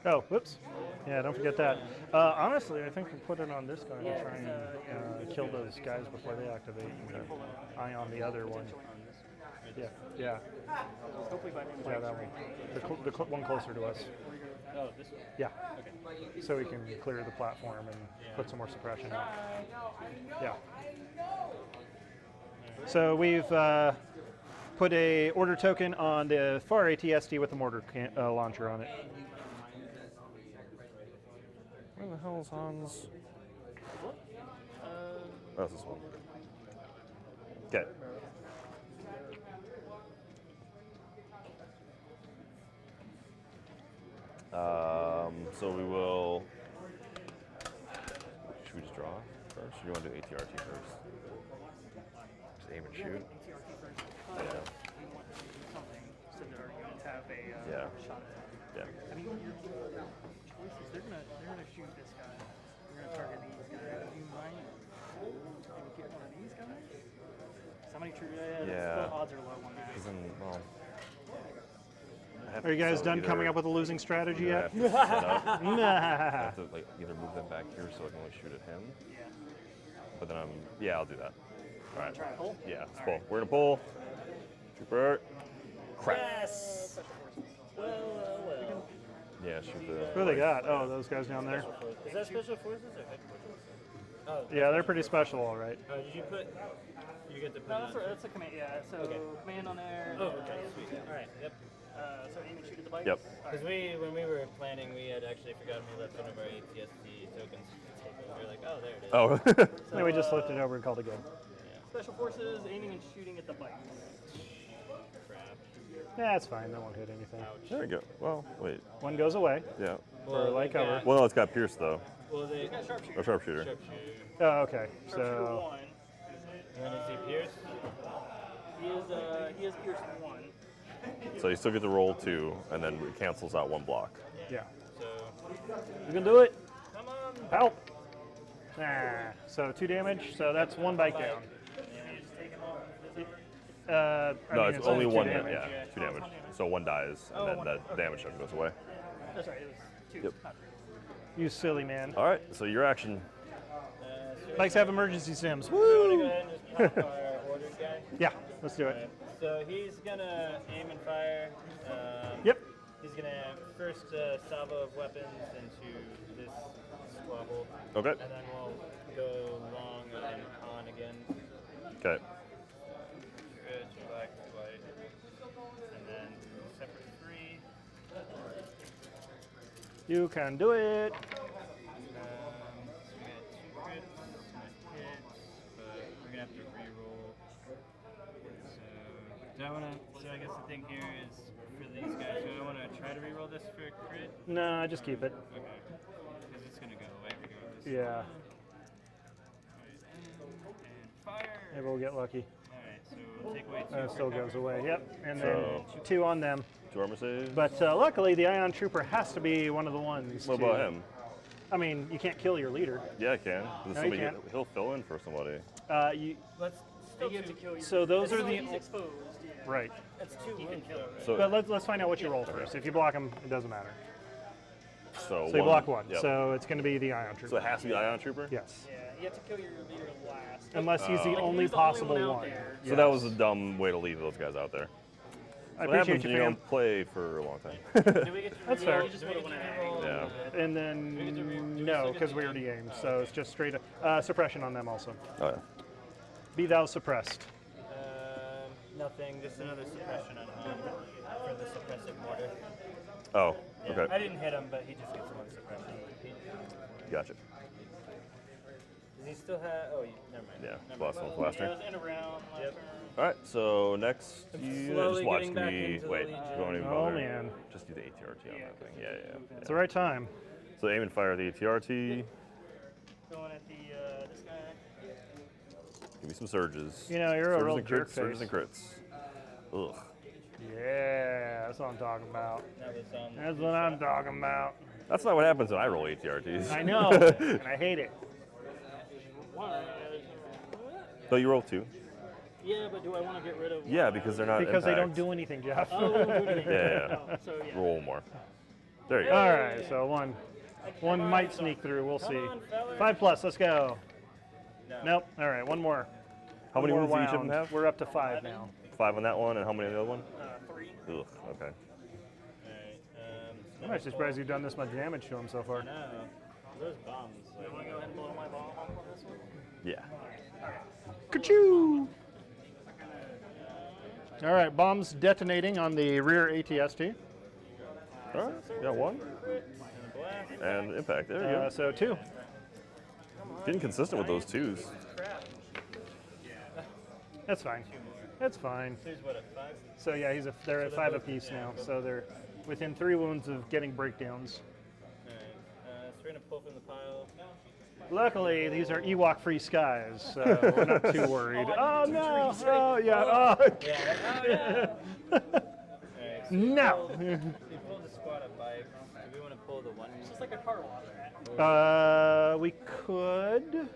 Oh, whoops. Yeah, don't forget that. Honestly, I think we'll put it on this guy Yeah, to try and kill those guys before they activate. And eye on the other one. Yeah. Hopefully by then. Yeah, that one. The one closer to us. Oh, this one. Yeah. So we can clear the platform and put some more suppression out. Yeah. So we've put a order token on the FAR ATST with a mortar launcher on it. Where the hell is Han's? Oh, it's this one. Okay. So we will. Should we just draw first, or do you want to do ATRT first? Just aim and shoot. Yeah. We want to do something so that our units have a Yeah. shot at it. Yeah. I mean, your choices, they're gonna shoot this guy. They're gonna target these guys. You might maybe get one of these guys. So how many true? Yeah. The odds are low on that. 'Cause then, well, I have Are you to- guys so done either- coming up with a losing strategy either I yet? have to set up. I Nah. have to like either move them back here so I can only shoot at him. Yeah. But then yeah, I'll do that. All right. Try to pull. Yeah, let's pull. We're gonna pull. Trooper. Crap. Yes. Well. Yeah, shoot the. Who they got? Oh, those guys down there. Is that special forces or headquarters? Oh, Yeah, they're pretty special, all right. oh, did you put? You get to put. No, it that's on. right. That's a command. Yeah. So command on there. Oh, okay, sweet. All right, yep. So aim and shoot at the bikes. Yep. Because when we were planning, we had actually forgotten we left one of our ATST tokens. We were like, oh, there it is. Oh. Then we just lifted it over and called it good. Special forces aiming and shooting at the bikes. Crap. Yeah, it's fine. That won't hit anything. There we go. Well, wait. One goes away Yeah. for light they've cover. got- Well, no, it's got Pierce, though. Well, they Got sharpshooter. Or Sharpshooter. sharpshooter. Oh, okay. Sharpshooter So 1. You want to see Pierce? He is Pierce 1. So you still get to roll 2, and then it cancels out 1 block. yeah, So, you can do it. come on. Help. Ah, so 2 damage. So that's 1 bike down. I No, mean, it's only 2 1 damage. Yeah, 2 damage. So 1 dies, and then the damage chunk goes away. That's right. It was 2. Yep. Not 3. You silly man. All right, so your action. Bikes have emergency sims. So we're going to Woo! go ahead and just pop our ordered guy. Yeah, let's do it. So he's going to aim and fire. Yep. He's going to first salvo of weapons into this squabble. Okay. And then we'll go long and on again. Okay. Red, black, white. And then separate 3. You can do it. So we got 2 crits, no hits, but we're gonna have to re-roll. So do I wanna? So I guess the thing here is for these guys. Do I wanna try to re-roll this for a crit? No, just keep it. Okay, because it's gonna go away regardless. Yeah. And fire. Maybe we'll get lucky. All right, so we'll take away 2. It still goes away. Yep. And then So- 2 on them. 2 armor saves. But luckily, the Ion Trooper has to be one of the ones. What to- about him? I mean, you can't kill your leader. Yeah, I can. No, you can't. He'll fill in for somebody. You Let's You have to kill your. So those are the- He's exposed. Yeah. right. That's 2 wounds though, right? So, But let's find out what you roll first. If you block him, it doesn't matter. so So you block 1. Yep. So it's going to be the Ion So Trooper. it has to be Ion Trooper? Yes. Yeah, you have to kill your leader last. Unless he's the Like, only he's the possible out one. there. So that was a dumb way to leave those guys out there. I What happens appreciate when you, you fam. don't play for a long time? Do we get to That's re-roll? fair. You just would have went ahead. Yeah. And then no, because we already aimed. So it's just straight suppression on them also. Oh, yeah. Be thou suppressed. Nothing, just another suppression on him for the suppressive mortar. Oh, Yeah, okay. I didn't hit him, but he just gets 1 suppression. Gotcha. Does he still have? Oh, never mind. Yeah, Never blast mind. one blaster. Yeah, it was in a round. Last Yep. turn. All right, so next, you slowly just watch getting back me. into the Wait, Legion. don't even Oh, bother. man. Just do the ATRT on that thing. Yeah, yeah. It's the right time. So aim and fire the ATRT. Going at the this guy. Give me some surges. You know, you're a surges real and crits, jerk surges face. and crits. Ugh. Yeah, that's what I'm talking about. That was That's what I'm talking about. That's not what happens when I roll ATRTs. I know, and I hate it. One. So you roll 2. Yeah, but do I want to get rid of? Yeah, because they're not Because they don't impact. do anything, Jeff. Oh, we don't do anything. Yeah. Oh, so yeah. Roll more. There you go. All right, so one might sneak through. We'll see. on, fellas. 5+. Let's go. No. Nope. All right, one more. How many One wounds more do each of them round. have? We're up to 5 now. 5 on that one, and how many on the other one? 3. Ugh, okay. Alright, I'm actually surprised you've done this much damage to him so far. No, those bombs. You want to go ahead and blow my bomb on this one? Yeah. Ka-choo! All right, bombs detonating on the rear ATST. All right, got 1. And impact, there you go. So 2. Getting consistent with those 2s. That's fine. That's fine. Here's what, a 5? So yeah, they're at 5 apiece now. So they're within 3 wounds of getting breakdowns. Alright, so we're gonna pull from the pile. Luckily, these are Ewok-free skies, so we're not too worried. Oh no! Oh yeah! Oh. Alright, so No! we pulled the squad of bikes. Do we want to pull the one? It's just like a car wash. We could,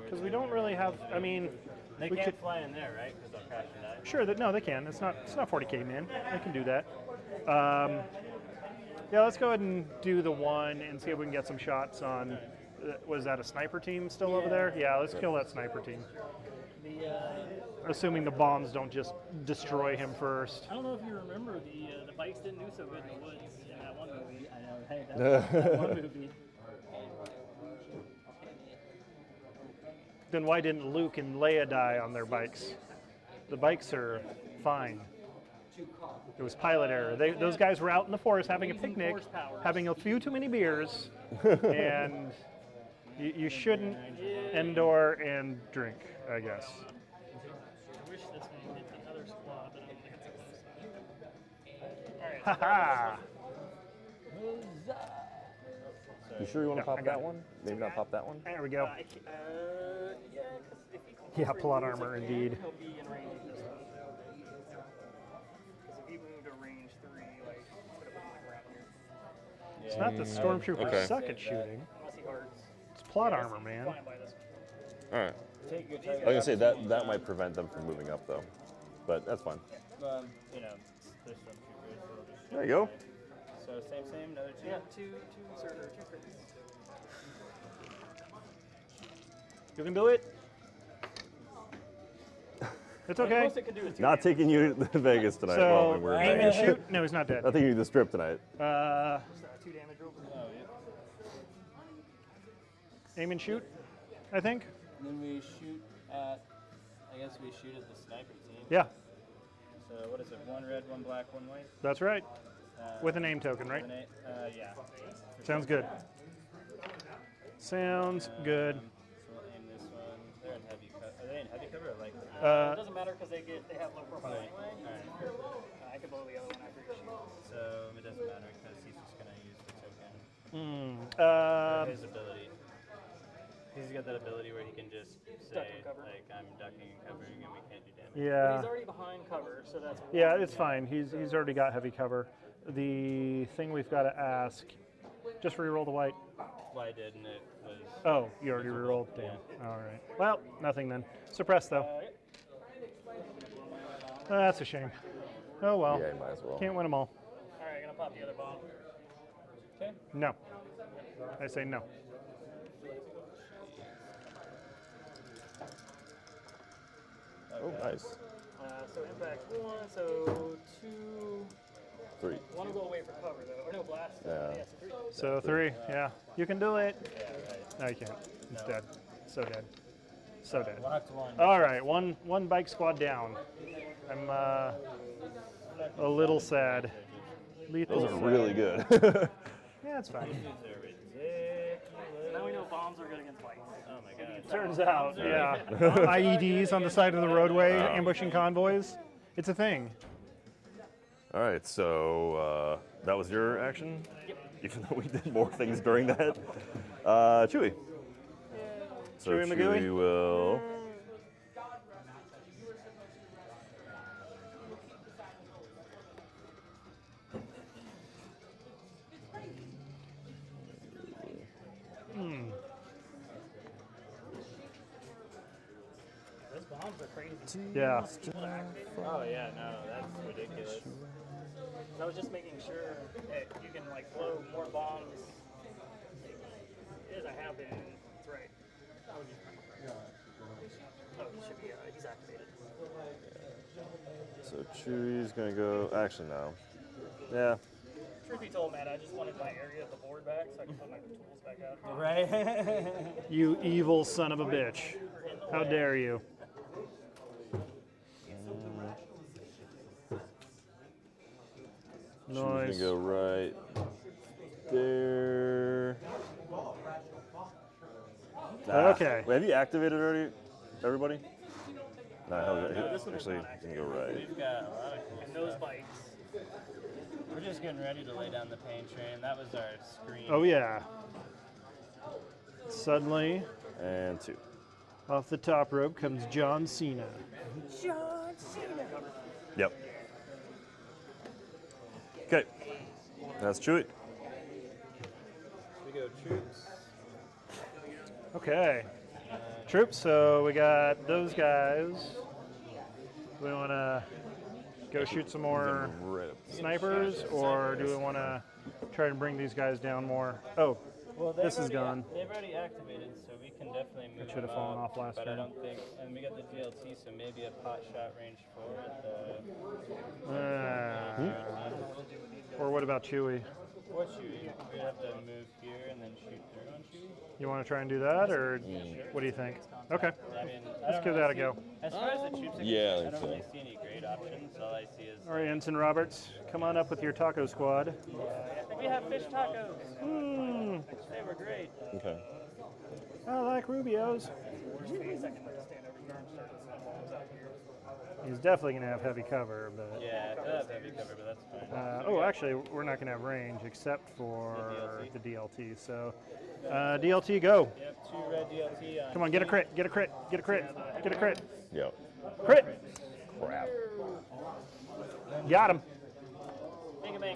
because we don't really have. I mean, They we can't could. fly in there, right? Because they'll crash and die. Sure, no, they can. It's not 40K, man. They can do that. Yeah, let's go ahead and do the 1 and see if we can get some shots on. Was that a sniper team still over there? Yeah, let's kill that sniper team. Assuming the bombs don't just destroy him first. I don't know if you remember the bikes didn't do so good in the woods in that one movie. I know. Hey, that one movie. Then why didn't Luke and Leia die on their bikes? The bikes are fine. It was pilot error. Those guys were out in the forest having a picnic, having a few too many beers, and you shouldn't indoor and drink, I guess. I wish this one hit the other squad, but I don't think it's close. Alright, Haha! You sure you want to No, I pop got that it. one? Maybe not pop that one? There we go. yeah, because if he comes Yeah, for plot moves armor, again, indeed. He'll be in range of this one. Because if he moved to range 3, like, it's gonna put him on the ground here. It's not that stormtroopers Okay. suck at shooting. Unless he hearts. It's plot armor, man. Fine by this one. All right. Take your I time. was gonna say that might prevent them from moving up though, but that's fine. You know, there's stormtroopers. So we'll just shoot There you go. them. So same, another 2. Yeah, two crits. You can do it. It's okay. Most it could do is 2 Not damage. taking you to Vegas tonight. So, we're in aim and Vegas. shoot. No, he's not dead. Not taking you to the strip tonight. Just, 2 damage roll. Oh, yeah. Aim and shoot, I think. And then we shoot at, I guess we shoot at the sniper team. Yeah, So what is it? 1 red, 1 black, 1 white? that's right. With a name token, right? With an eight? Yeah. Sounds good. Sounds good. So we'll aim this one. They're in heavy cover. Are they in heavy cover or light cover? It doesn't matter because they have low profile anyway. Alright. I could blow the other one after you shoot. So it doesn't matter because he's just going to use the token. His ability. He's got that ability where he can just Duck say, and cover. like, I'm ducking and covering and we can't do damage. But Yeah, he's already behind cover, so that's yeah, it's fine. He's already got heavy cover. The thing we've got to ask, just reroll the white. Well, I did, and it was. Oh, you already rerolled. Damn. All right. Well, nothing then. Suppress though. That's a shame. Oh well. Yeah, you might as well. Can't win them all. Alright, gonna pop the other bomb. Okay. No. I say no. Oh, nice. So impact 1, so 2. 3. 1 will go away for cover though. Or no, blast. Yeah. Yeah, so 3. So 3. Yeah. You can do it. Yeah, right. No, you can't. It's dead. So dead. So dead. Locked 1. All right. One bike squad down. I'm a little sad. Lethal Those are sad. really good. Yeah, it's fine. These are ridiculous. So now we know bombs are good against bikes. Oh my god. Turns out, yeah. IEDs on the side of the roadway, ambushing convoys. It's a thing. All right, so that was your action? Yep. Even though we did more things during that. Chewie. So Chewie Magooey? Chewie will... Those bombs are crazy. Yeah. Oh yeah, no, that's ridiculous. I was just making sure that you can like blow more bombs. It is, I have been. That's right. Oh, he should be. He's activated. So Chewie's gonna go... Actually, no. Yeah. Truth be told, Matt, I just wanted my area of the board back so I can put my tools back out. Right? You evil son of a bitch. How dare you? Chewie's Nice. gonna go right there. Okay. Wait, have you activated already, everybody? No, this one is actually, not you can go right. We've got a lot of cool And those stuff. bikes. We're just getting ready to lay down the pain train. That was our screen. Oh yeah. Suddenly, And 2. off the top rope comes John Cena. Yep. Okay. That's Chewie. We go troops. Okay. Troops, so we got those guys. We want to go shoot some more Right up. snipers, or do we want to try and bring these guys down more? Oh, Well, this is gone. They've already activated, so we can definitely move. It should have them fallen up, off last but turn. I don't think. And we got the GLT, so maybe a pot shot range 4 at the. Or what about Chewie? Or Chewie. We have to move here and then shoot through on Chewie. You want to try and do that, or what do you think? Okay, I mean, let's give that a go. as far as the troops are Yeah, I concerned, I think don't so. really see any great options. All I see is All right, Ensign Roberts, come on up with your taco squad. we have fish tacos. Mm, They were great. Okay. I like Rubio's. He's definitely going to have heavy cover, but Yeah, they'll have heavy cover, but that's fine. oh, actually, we're not going to have range except for the DLT. So, DLT, go! Yep, 2 red DLT on. Come on, get a crit, get a crit, get a crit, get a crit, Yep. crit! Crap. Got him.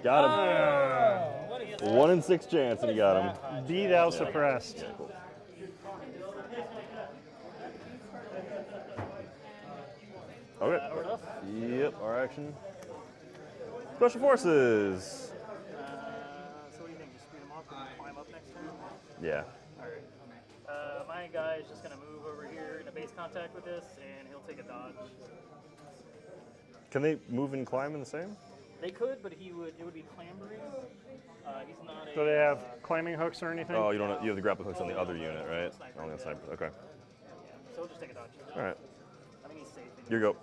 Got Oh, what is him. 1 in 6 chance, and he got him. Be thou suppressed. Okay. Yep, our action. Special Forces. So what do you think? Just speed him up and climb up next turn? Yeah. My guy is just going to move over here in a base contact with this, and he'll take a dodge. Can they move and climb in the same? They could, but it would be clambering. He's not a. Do they have climbing hooks or anything? Oh, you don't. You have the grapple hooks on the other unit, right? On the sniper. Okay. So he'll just take a dodge. All right. I think he's safe. You go.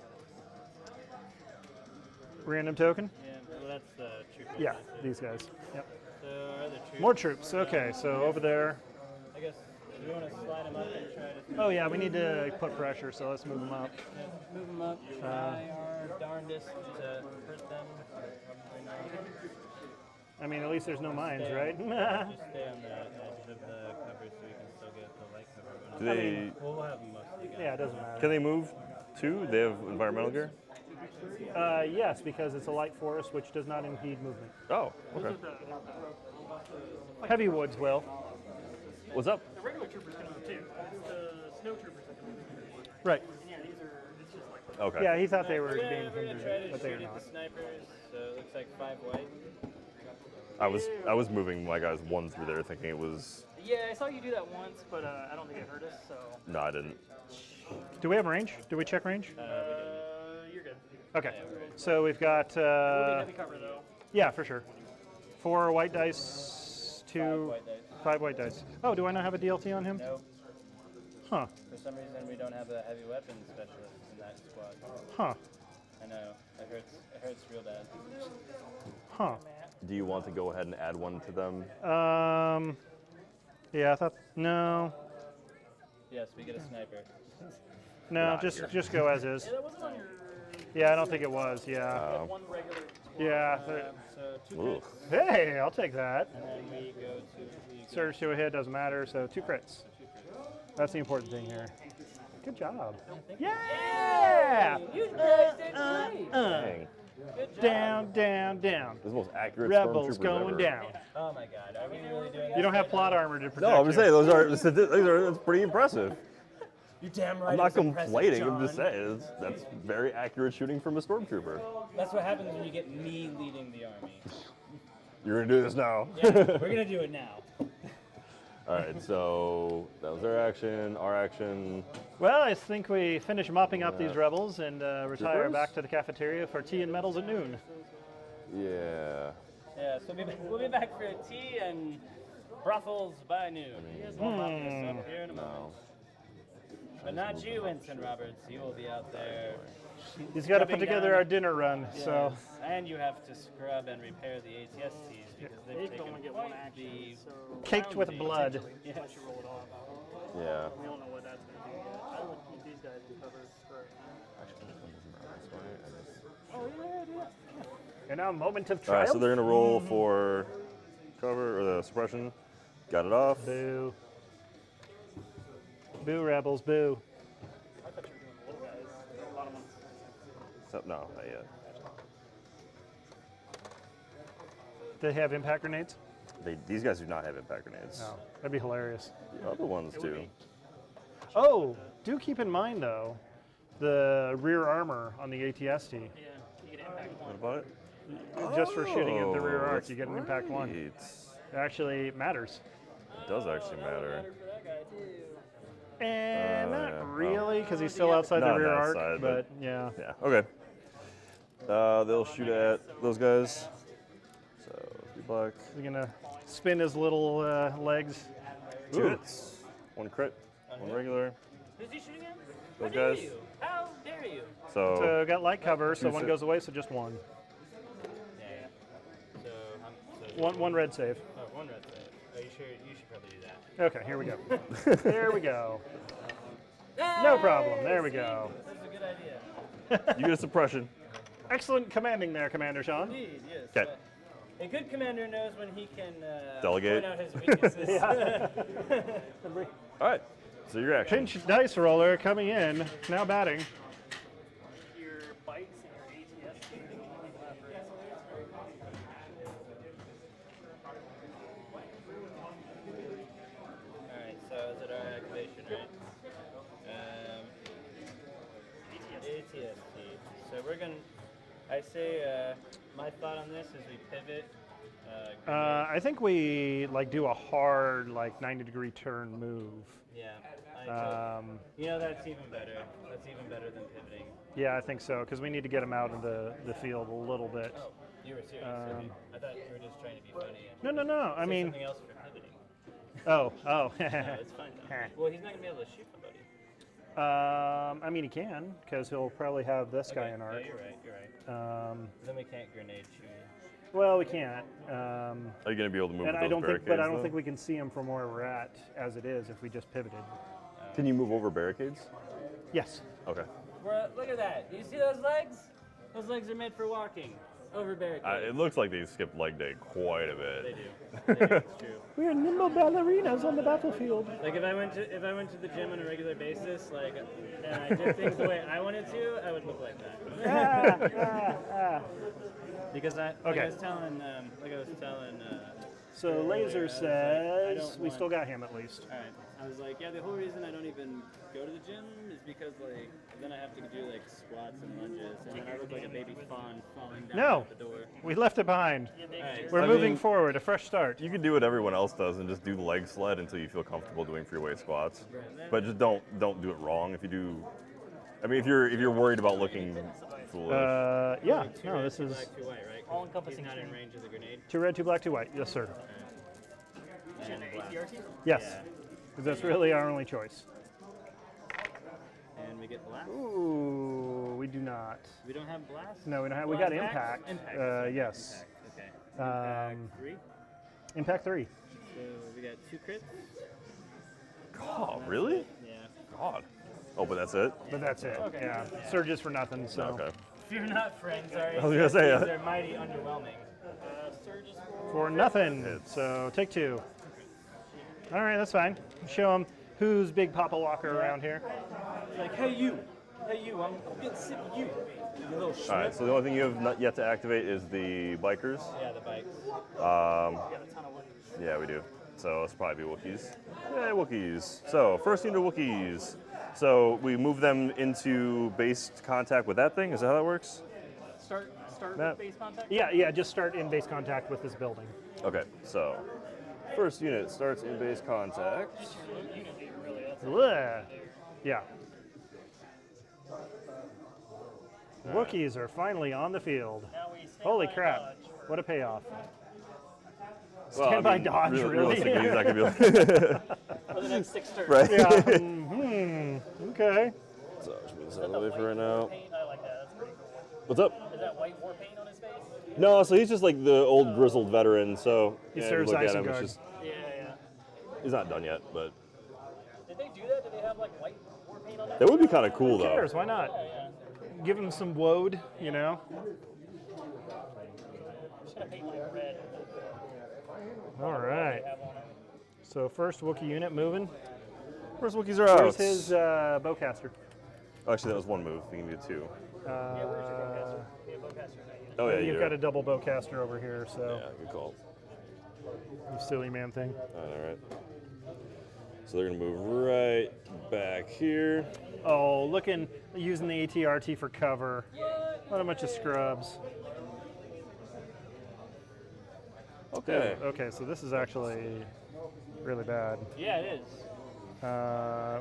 Random token? Yeah, well, that's the troop. Yeah, these guys. Yep. So our other troops. More troops. Okay, so over there. I guess we want to slide them up and try to. Oh yeah, we need to put pressure, so let's move them up. Move them up. Try our darndest to hurt them. Probably not. I mean, at least there's no mines, right? Just stay on the edge of the cover so we can still get the light cover. Do they? We'll have them mostly gone. Yeah, it doesn't matter. Can they move too? They have environmental gear. Yes, because it's a light forest, which does not impede movement. Oh. Okay. Heavy woods will. What's up? The regular troopers can move too. It's the snow troopers that can move. Right. And yeah, these are. It's just like. Okay. Yeah, he thought they were We're being gonna try hindered, to but they shoot are at not. the snipers. So it looks like 5 white. I was moving my guys 1 through there, thinking it was. Yeah, I saw you do that once, but I don't think it hurt us. So. No, I didn't. Do we have range? Do we check range? You're good. Okay. So we've got. We'll be heavy cover though. Yeah, for sure. 4 white dice, 2, White dice. 5 white dice. Oh, do I not have a DLT on him? No. Huh. For some reason, we don't have a heavy weapons specialist in that squad. Huh. I know. It hurts real bad. Huh. Do you want to go ahead and add 1 to them? Yeah, I thought. No. Yes, we get a sniper. No, just go as is. Yeah, that wasn't on your. Yeah, I don't think it was. Yeah. One regular. Yeah. So 2 Ugh. crits, Hey, I'll take that. and then we go to. Surge to a hit doesn't matter. So 2 crits. That's the important thing here. Good job. Yeah. You guys did great. Dang. Good job. Down, down, down. This is the most accurate Rebels stormtroopers going ever. down. Oh my God, are we really doing that? You don't have plot armor to protect No, I'm just you. saying those are that's pretty impressive. You're damn right. I'm not it's impressive, complaining. I'm just John. saying that's very accurate shooting from a stormtrooper. That's what happens when you get me leading the army. You're gonna do this now. Yeah, we're gonna do it now. All right, so that was their action. Our action. Well, I think we finish mopping up these rebels and retire Troopers? back to the cafeteria for tea and medals at noon. Yeah. Yeah, so we'll be back for tea and brothels by noon. We'll mop this up here in a moment. No. But not you, Ensign Roberts. You will be out there. He's got to put Scrubbing together down. our dinner run. So Yes, and you have to scrub and repair the ATSTs because They they've can taken only get quite one action. the So caked with Bounty. blood. Yes. unless you roll it off. Yeah. We don't know what that's going to do yet. I would keep these guys in cover for. And now, moment of All triumph. right, so they're gonna roll for cover or the suppression. Got it off. Boo. Boo, rebels, boo. I thought you were doing the little guys. A lot of them. So, no, not yet. They have impact grenades? These guys do not have impact grenades. No. That'd be hilarious. The other ones do. Oh, do keep in mind, though, the rear armor on the ATST. Yeah, you get impact What one. about it? Just for shooting at the rear Oh, arc, that's you get an impact 1. right. It actually matters. It does actually matter. for that guy too. And yeah, not well. really, because he's still outside the Not rear on that arc, side, but yeah. Yeah. Okay. They'll shoot at those guys. So 3 black. He's going to spin his little legs. 2 hits, 1 crit, 1 regular. Who's he shooting at? Those How dare guys. you? How dare you? So So got light cover, so 2 one si- goes away, so just one. Yeah. So, One red save. Oh, 1 red save. Are you sure? You should probably do that. Okay, here we go. There we go. No problem. There we go. That's a good idea. you get a suppression. Excellent commanding there, Commander Shaun. Indeed, yes. 'Kay. But a good commander knows when he can Delegate. point out his weaknesses. All right. So your action. Pinch dice roller coming in, now batting. Your bikes and your ATS. Alright, so is it our activation, right? ATST. So we're gonna. I say my thought on this is we pivot. I think we do a hard 90-degree turn move. Yeah. That's even better. That's even better than pivoting. Yeah, I think so, because we need to get him out of the field a little bit. Oh, you were serious. I thought you were just trying to be funny. And No. I say mean, something else for pivoting. oh. No, it's fine though. Well, he's not gonna be able to shoot somebody. I mean, he can, because he'll probably have this guy in arc. Yeah, you're right. Then we can't grenade shoot. Well, we can't. Are you going to be able to move And with I those don't think, barricades? but I don't though? think we can see him from where we're at as it is if we just pivoted. Can you move over barricades? Yes. Okay. Look at that. Do you see those legs? Those legs are made for walking over barricades. It looks like they skipped leg day quite a bit. They do. It's true. We are nimble ballerinas on the battlefield. Like if I went to the gym on a regular basis, and I did things the way I wanted to, I would look like that. Because I was telling. So Laser says we still got him at least. All right. I was like, yeah, the whole reason I don't even go to the gym is because then I have to do squats and lunges, and then I look like a baby fawn falling down No. out the door. We left it behind. Alright, We're moving forward, a fresh start. You can do what everyone else does and just do the leg sled until you feel comfortable doing free weight squats. But just don't do it wrong. If you do, I mean, if you're worried about looking foolish. Yeah. Two No, red, this two is black, 2 white, right? All encompassing. He's not in range of the grenade. 2 red, 2 black, 2 white. Yes, sir. And blast. Yes. Yeah. 'Cause that's really our only choice. And we get blast. Ooh, we do not. We don't have blast. No, we don't have. We Blast got back? impact. Impact. Yes. Impact. Okay. Impact 3. Impact 3. So we got 2 crits. God, really? Yeah. God. Oh, but that's it? But that's it. Yeah. Surges for nothing. So. Okay. Fear not, friends. Our I was gonna say, ATSTs are mighty underwhelming. Surges For nothing. Hits. So take 2. All right, that's fine. Show them who's big Papa Walker around here. It's like, hey you, I'm getting sick of you. You little shrimp. All right. So the only thing you have not yet to activate is the bikers. Yeah, the bikes. Yeah, we do. So it's probably Wookiees. Yeah, Wookiees. So first unit of Wookiees. So we move them into base contact with that thing. Is that how that works? Start Matt? with base contact. Yeah. Just start in base contact with this building. Okay. So first unit starts in base contact. Ugh. Yeah. Wookiees are finally on the field. Now we stand Holy by crap. dodge. What a payoff. Well, Stand by dodge, really? Realistically, he's not gonna be able For the next 6 turns. right. Yeah. Okay. So I'll just move this out of the way for right now. Paint, I like that. That's pretty cool. What's up? Is that white war paint on his face? No, so he's just like the old grizzled veteran. So He yeah, serves look at him. Isengard. It's just Yeah. he's not done yet, but Did they do that? Did they have white war paint on that? that would be kind of cool Who though. cares? Why not? Give him some woad, I'm just gonna paint mine red. All right. So first Wookiee unit moving. First Wookiees are out. Where's his bowcaster? Oh, actually, that was one move. We can do 2. Yeah, where's your bowcaster? Yeah, bowcaster's not yet. Oh yeah, You've you're got a right. double bowcaster over here, so Yeah, good call. you silly man thing. All right. So they're gonna move right back here. Oh, using the ATRT for cover. What a bunch of scrubs. Okay. Okay, so this is actually really bad. Yeah, it is.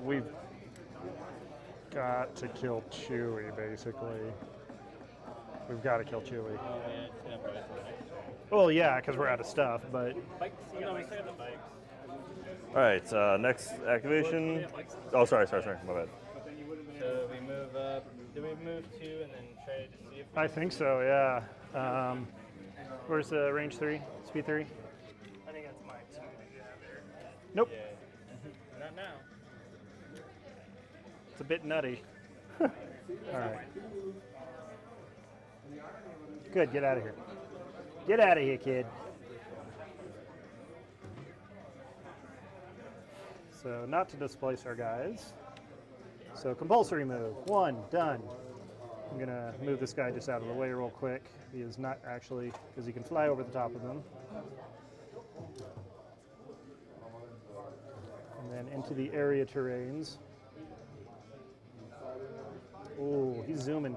We've got to kill Chewie, basically. We've got to kill Chewie. Oh, yeah, it's gonna probably for the next turn. Well, yeah, because we're out of stuff, but Bikes? No, we still have the bikes. All right, next activation. Oh, sorry, my bad. So we move up. Do we move 2 and then try to see if I think so, yeah. Where's the range 3? Speed 3? I think that's my 2 that you have there. Nope. Yeah. Not now. It's a bit nutty. All right. Good, get out of here. Get out of here, kid. So not to displace our guys. So compulsory move. 1, done. I'm going to move this guy just out of the way real quick. He is not actually, because he can fly over the top of them. And then into the area terrains. Oh, he's zooming.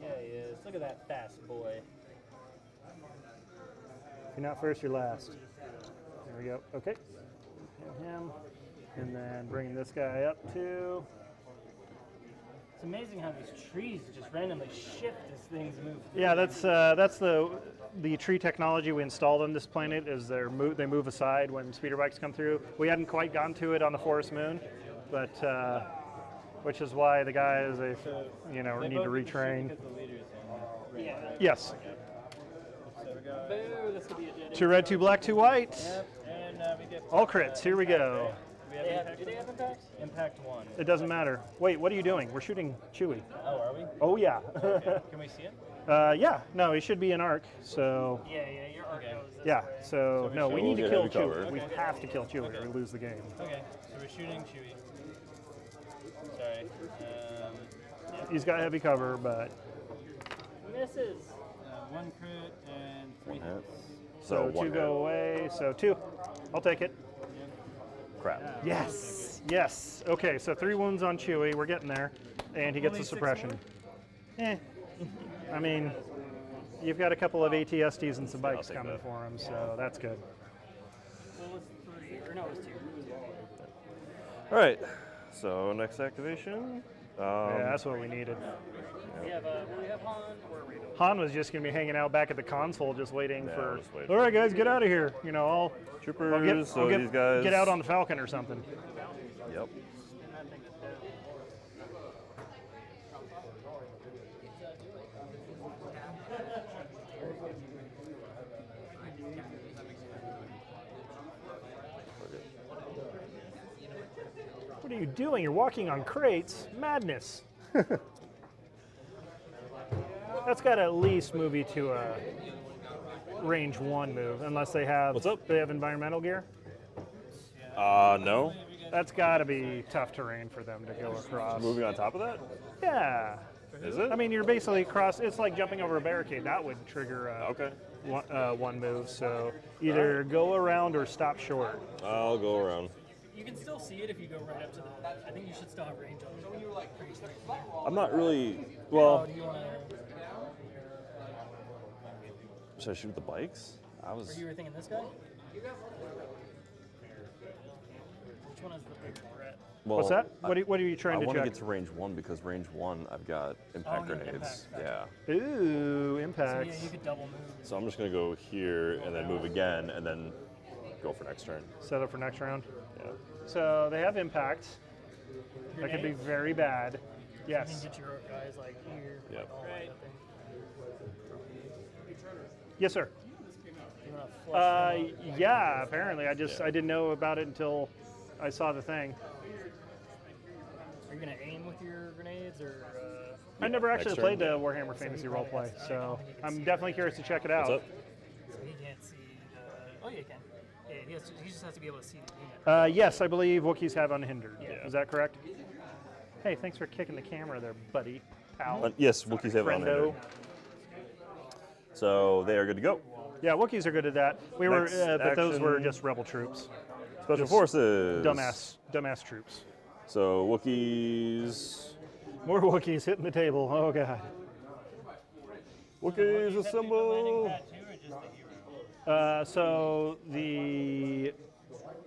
Yeah, he is. Look at that fast boy. If you're not first, you're last. There we go. Okay. And him. And then bringing this guy up too. It's amazing how these trees just randomly shift as things move. Yeah, that's the tree technology we installed on this planet. Is they move aside when speeder bikes come through. We hadn't quite gotten to it on the Forest Moon, but which is why the guys need to retrain. Yes. Boo, this could be a dead 2 red, 2 black, 2 white. Yep, and we get All crits. Here we go. do they have impact? Impact 1. It doesn't matter. Wait, what are you doing? We're shooting Chewie. Oh, are we? Oh yeah. Okay. Can we see him? Yeah. No, he should be an arc. So. Yeah, your arc goes this Yeah. way. So no, we need to get kill heavy cover. Chewie. We have to kill Chewie, or we lose the game. Okay, so we're shooting Chewie. Sorry. He's got heavy cover, but Misses. 1 crit and 3 Hit. hits. so 1 2 go away. So 2. I'll take it. Crap. Yes. Yes. Okay. So 3 wounds on Chewie. We're getting there, and he gets Only a 6 suppression. I mean, you've got a couple of ATSTs and some bikes take coming that. for him, so that's good. What was 3? Or no, it was 2. All right, so next activation. Yeah, that's what we needed. We have Han or Randall. Han was just going to be hanging out back at the console, just waiting Yeah, for. just wait. All right, guys, get out of here. I'll Troopers, so these guys. get out on the Falcon or something. Yep. What are you doing? You're walking on crates. Madness. That's got to at least move you to a range 1 move, unless they have. What's up? They have environmental gear. No. That's got to be tough terrain for them to go across. Moving on top of that? Yeah. Is it? I mean, you're basically across. It's like jumping over a barricade. That would trigger Okay. one move. So either go around or stop short. I'll go around. You can still see it if you go right up to the. I think you should still have range on it. I'm not really. Oh, Well, do you want to? should I shoot the bikes? Or you were thinking this guy? Which one is the big threat? Well, What's that? What are you trying I to want to check? get to range 1 because range 1 I've got impact yeah, grenades. impact, Yeah. Ooh, So impacts. yeah, you could double move. So I'm just gonna go here and then move again and then go for next turn. Set up for next round. Yeah. So they have impact. That could be Grenades? very bad. You can Yes. get your guys like here. Yep. Like all that thing. Yes, sir. You want to flush them up. Yeah. Apparently, I didn't know about it until I saw the thing. Are you gonna aim with your grenades or? I never next actually turn. played the Warhammer Fantasy Roleplay, so I'm definitely curious to check it out. What's up? So he can't see the. Oh yeah, he can. Yeah, he just has to be able to see the unit. Yes, I believe Wookiees have unhindered. Yeah. Is that correct? Hey, thanks for kicking the camera there, buddy. Pal. Yes, Wookiees have Friendo. unhindered. So they are good to go. Yeah, Wookiees are good at that. We were, Next but those were action. just rebel troops. Special Just Forces. Dumbass troops. So Wookiees. More Wookiees hitting the table. Oh god. Wookiees Landing assemble. pad 2 or just the hero? So the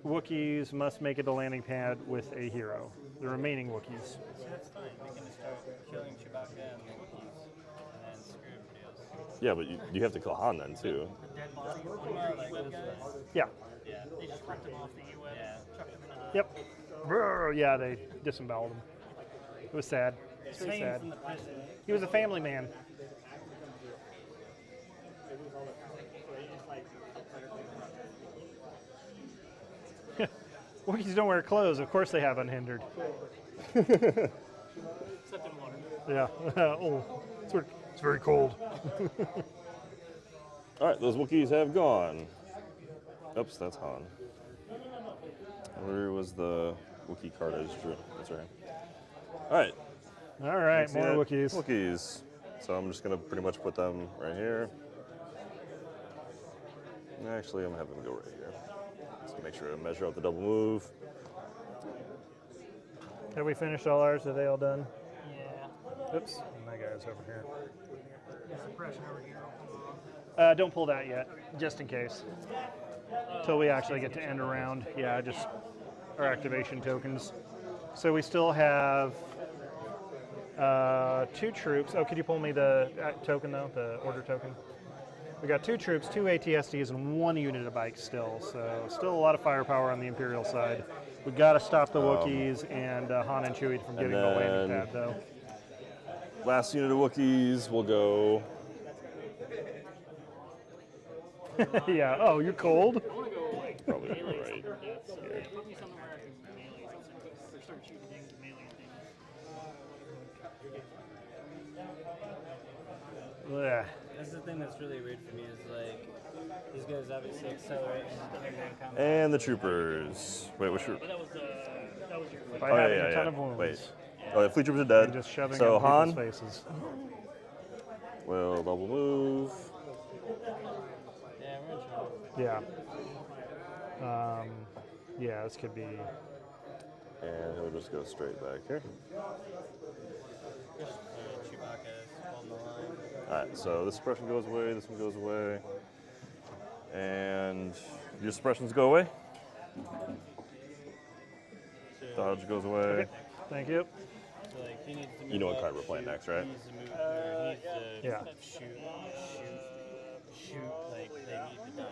Wookiees must make it to landing pad with a hero. The remaining Wookiees. So that's fine. We can just start killing Chewbacca and the Wookiees and then screw everybody else. Yeah, but you have to kill Han then too. The dead bodies on Like the those guys. guys? Yeah. Yeah. They just ripped them off the UA, Yeah. chucked them in Yep. Brr, yeah, they disemboweled him. It was sad. It's really sad. From the prison. He was a family man. Wookiees don't wear clothes. Of course they have unhindered. Except in water. Yeah. Oh, it's very cold. All right, those Wookiees have gone. Oops, that's Han. Where was the Wookiee card I just drew? That's right. All right. All right, See more that? Wookiees. Wookiees. So I'm just gonna pretty much put them right here. Actually, I'm gonna have them go right here. Just to make sure to measure out the double move. Have we finished all ours? Are they all done? Yeah. Oops. My guy's over here. Suppression over here. Don't pull that yet, just in case. Until we actually get to end a round. Yeah, just our activation tokens. So we still have 2 troops. Oh, could you pull me the token though, the order token? We got 2 troops, 2 ATSDs, and 1 unit of bikes still. So still a lot of firepower on the Imperial side. We got to stop the Wookiees and Han and Chewie from getting the landing pad though. Last unit of Wookiees will go. Yeah. Oh, you're cold. I want to go like Probably melee right something. here. Put me something where I can melee something. Or start shooting things and melee things. Ugh. This is the thing that's really weird for me is like these guys obviously accelerate into hand-to-hand combat. And the troopers. Wait, which troop? But that was your By Oh, having yeah, a ton yeah. of wounds. Wait. Oh, the fleet troopers are dead. And just shoving So in Han people's faces. will double move. Yeah, we're in trouble. Yeah. Yeah, this could be. And he'll just go straight back here. Chewbacca is holding the line. Alright, so this suppression goes away, this one goes away. And your suppressions go away. Dodge goes away. Okay. Thank you. So like he needs to move You know what up, card we're playing shoot, next, right? He needs to move, or he needs to Yeah. shoot like they need to die.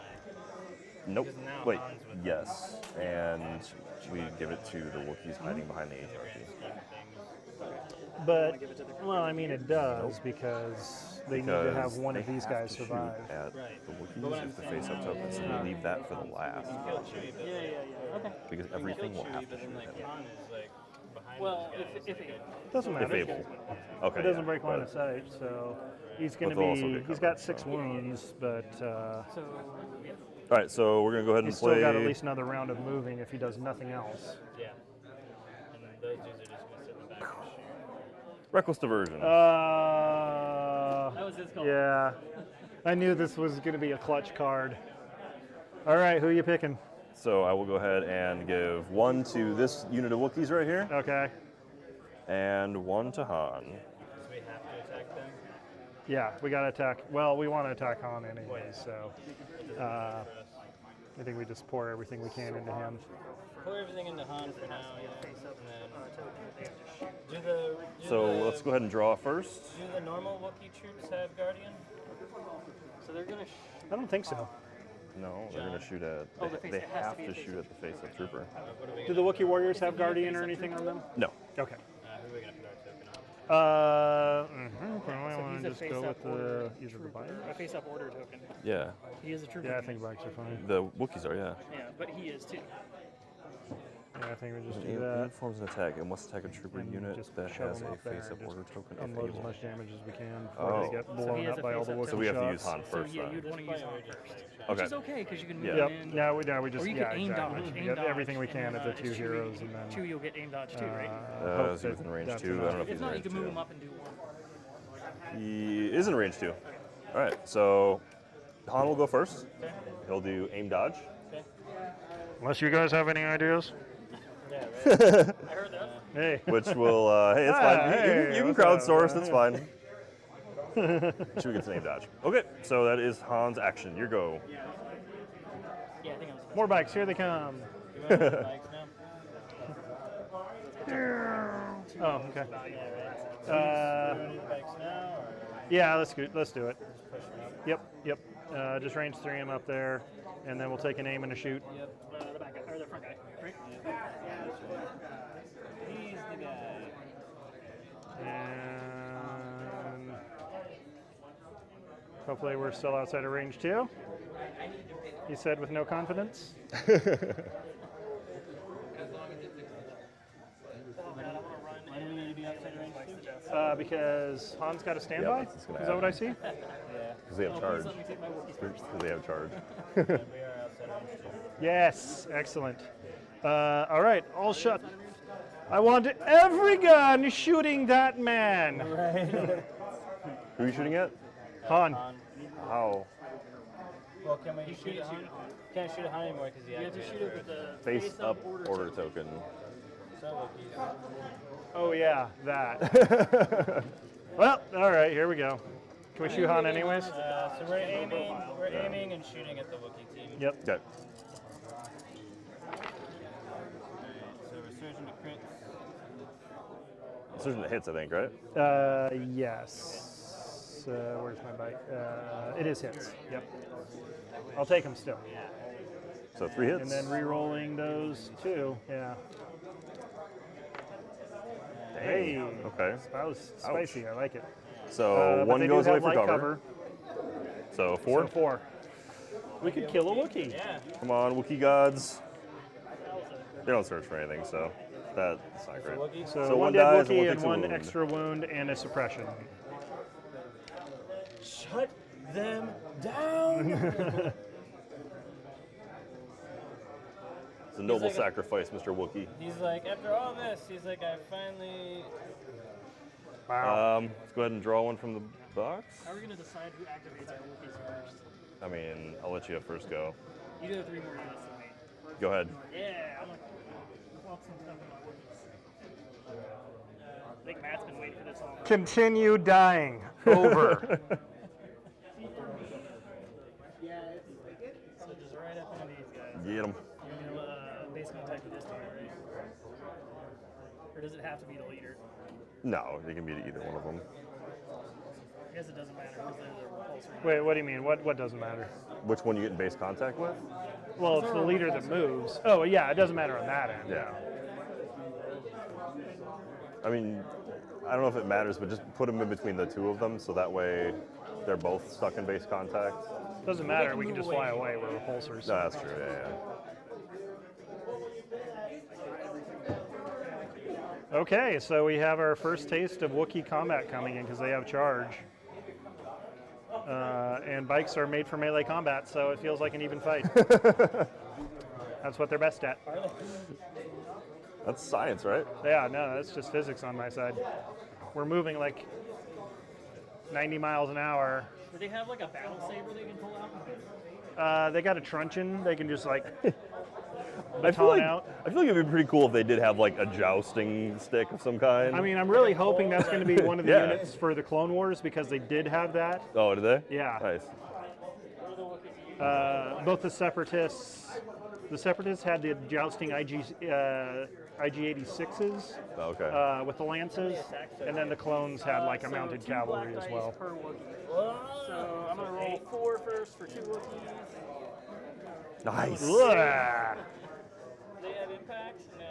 Nope. Because now Wait, Han's with yes. And we give it to the Wookiees hiding behind the ATRP. But, well, I mean, it does because they need to have one of they these have guys to shoot survive. at Right. the But Wookiees what I'm if the saying face-up token, so we leave that for the last. Kill Chewie, but Yeah. Okay. Because he everything killed will have Chewie, to but then shoot like him. Han is like behind Well, these guys. if it Doesn't matter. If able. Okay. It doesn't yeah, break line but- of sight, so he's going to But they'll also be. get He's covered, got 6 so. wounds, but so yeah. All right, so we're gonna go ahead and he's play. still got at least another round of moving if he does nothing else. Yeah. And then those dudes are just gonna sit in the back and shoot. Reckless diversion. That was his call. Yeah. I knew this was going to be a clutch card. All right, who are you picking? So I will go ahead and give 1 to this unit of Wookiees right here, Okay. and 1 to Han. So we have to attack them. Yeah, we got to attack. Well, we want to attack Han anyway, so I think we just pour everything we can into him. Pour everything into Han for now, yeah. And then do the So let's go ahead and draw first. Do the normal Wookiee troops have Guardian? So they're gonna. I don't think so. No, they're gonna shoot at. Oh, They, the they face- it has to have be a to face shoot at the face-up trooper. What are we Do the Wookiee Warriors have Guardian or anything on them? No. Okay. who are we gonna put our token on? Probably So want he's to a just go face-up with the order either the trooper. bike. A face-up order token. Yeah. He is a trooper. Yeah, I think bikes are fine. The Wookiees are, yeah. Yeah, but he is too. Yeah, I think we just do Unit that. forms an attack and must attack a trooper And unit just that shove has them a up there face-up and order just token if Unload as able. much damage as we can before Oh. they get So blown he has up a by all the face-up Wookiee So we have to shots. use Han So first yeah, then. you'd want to use Han first. Okay. Which is okay because you can move Yeah. Yep. him in. Now we just Or you yeah can aim exactly. dodge. Get everything we can and at then, the 2 Chewie- heroes and then. Chewie, you'll get aim dodge too, right? hope Is he that within range that's 2? I enough. don't know if If he's in not, you range can 2. move him up and do one. He is in range 2. All right, so Han will go first. He'll do aim dodge. Unless you guys have any ideas. Yeah, right. I heard that. Hey. Which will, hey, it's fine. You can what's up? crowdsource, it's fine. Should we get to name dodge? Okay, so that is Han's action. Your go. Yeah, I think I was. More bikes, here they come. You want to do the bikes now? Oh, okay. Yeah, right. Uh, Do the bikes now, or yeah, let's do it. push them up? Yep. Just range 3 him up there, and then we'll take an aim and a shoot. Yep. The back guy, or the front guy, right? He's the guy. And hopefully we're still outside of range 2. He said with no confidence. Oh god, I want to run. Why do we need to be outside range 2? Because Han's got a standby? that's what's gonna Is that what I see? Yeah. Because they have charge. Please let me take my Wookiees first. Because they have charge. We are outside range 2. Yes, excellent. All right, all shut. I want every gun shooting that man. Who are you shooting at? Han. How? Well, can we shoot at Han? Can't shoot at Han anymore because he You have to shoot it with the Face up order token. So Wookiees. Oh yeah, that. Well, all right, here we go. Can we shoot Han anyways? So we're aiming and shooting at the Wookiee team. Yep. Okay. So resurgent to crits. Surgeon that hits, I think, right? Yes. Where's my bite? It is hits. Yep. I'll take them still. So 3 hits. And then re-rolling those 2. Yeah. Hey. Okay. That was spicy. I like it. So But 1 they goes do away have for light cover. So 4. So 4. We could kill a Wookiee. Yeah. Come on, Wookiee gods. They don't search for anything, so that's not great. Wookiee. So, So one one dead dies and Wookiee one and takes a one wound. extra wound and a suppression. Shut them down. It's a noble like a- sacrifice, Mr. Wookiee. He's like, after all this, he's like, I finally. Wow. Let's go ahead and draw one from the box. How are we going to decide who activates our Wookiees first? I mean, I'll let you first go. You do have 3 more units than me. Go ahead. Yeah, I'm going to plop some stuff in my Wookiees. I think Matt's been waiting for this all. Continue dying. Over. So just right up into these guys. Get him. You're going to base contact with this dude, right? Or does it have to be the leader? No, you can beat either one of them. I guess it doesn't matter because they're the repulsor. Wait, what do you mean? What doesn't matter? Which one you get in base contact with? Well, it's the leader that moves. Oh, yeah, it doesn't matter on that end. Yeah. I mean, I don't know if it matters, but just put them in between the 2 of them so that way they're both stuck in base contact. Doesn't matter. We can just fly away. We're repulsors. No, that's true. Yeah. Okay, so we have our first taste of Wookiee combat coming in because they have charge. And bikes are made for melee combat, so it feels like an even fight. That's what they're best at. That's science, right? Yeah, no, that's just physics on my side. We're moving like 90 miles an hour. Do they have like a battle saber they can pull out? They got a truncheon. They can just like I feel baton like out. it'd be pretty cool if they did have like a jousting stick of some kind. I mean, I'm really hoping that's going to be one of the Yeah. units for the Clone Wars because they did have that. Oh, did they? Yeah. Nice. Both the Separatists had the jousting IG-86s Okay. with the lances, and then the clones had like a mounted two cavalry black as dice well. Per Wookiee. So I'm going to roll 4 first for 2 Wookiees. Nice. Ugh. Do they have impact? No.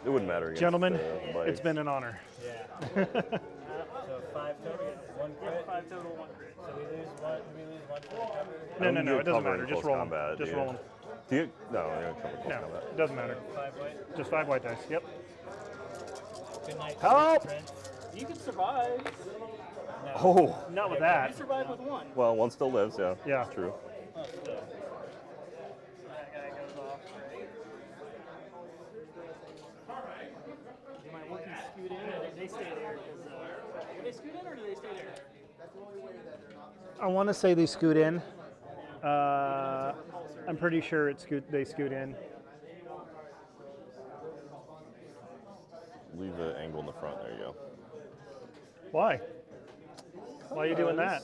It wouldn't matter. Against, Gentlemen, bikes. it's been an honor. Yeah. So 5 total, 1 crit. 5 total, 1 crit. So we lose 1. Do we lose 1 for the cover? No, You it doesn't cover in matter. Just close roll them. combat, Just do roll you? them. Do you? No, you're gonna cover close No, combat. it doesn't matter. 5 white. Just 5 white dice. Yep. Good night. Help! Prince. You can survive. Oh. Not with You that. survive with 1. Well, one still lives. Yeah. Yeah. That's true. Oh, still. That guy goes off. Do my Wookiees scoot in, or they stay there? Do they scoot in, or do they stay there? I want to say they scoot in. I'm pretty sure they scoot in. Leave the angle in the front. There you go. Why? Why are you doing that?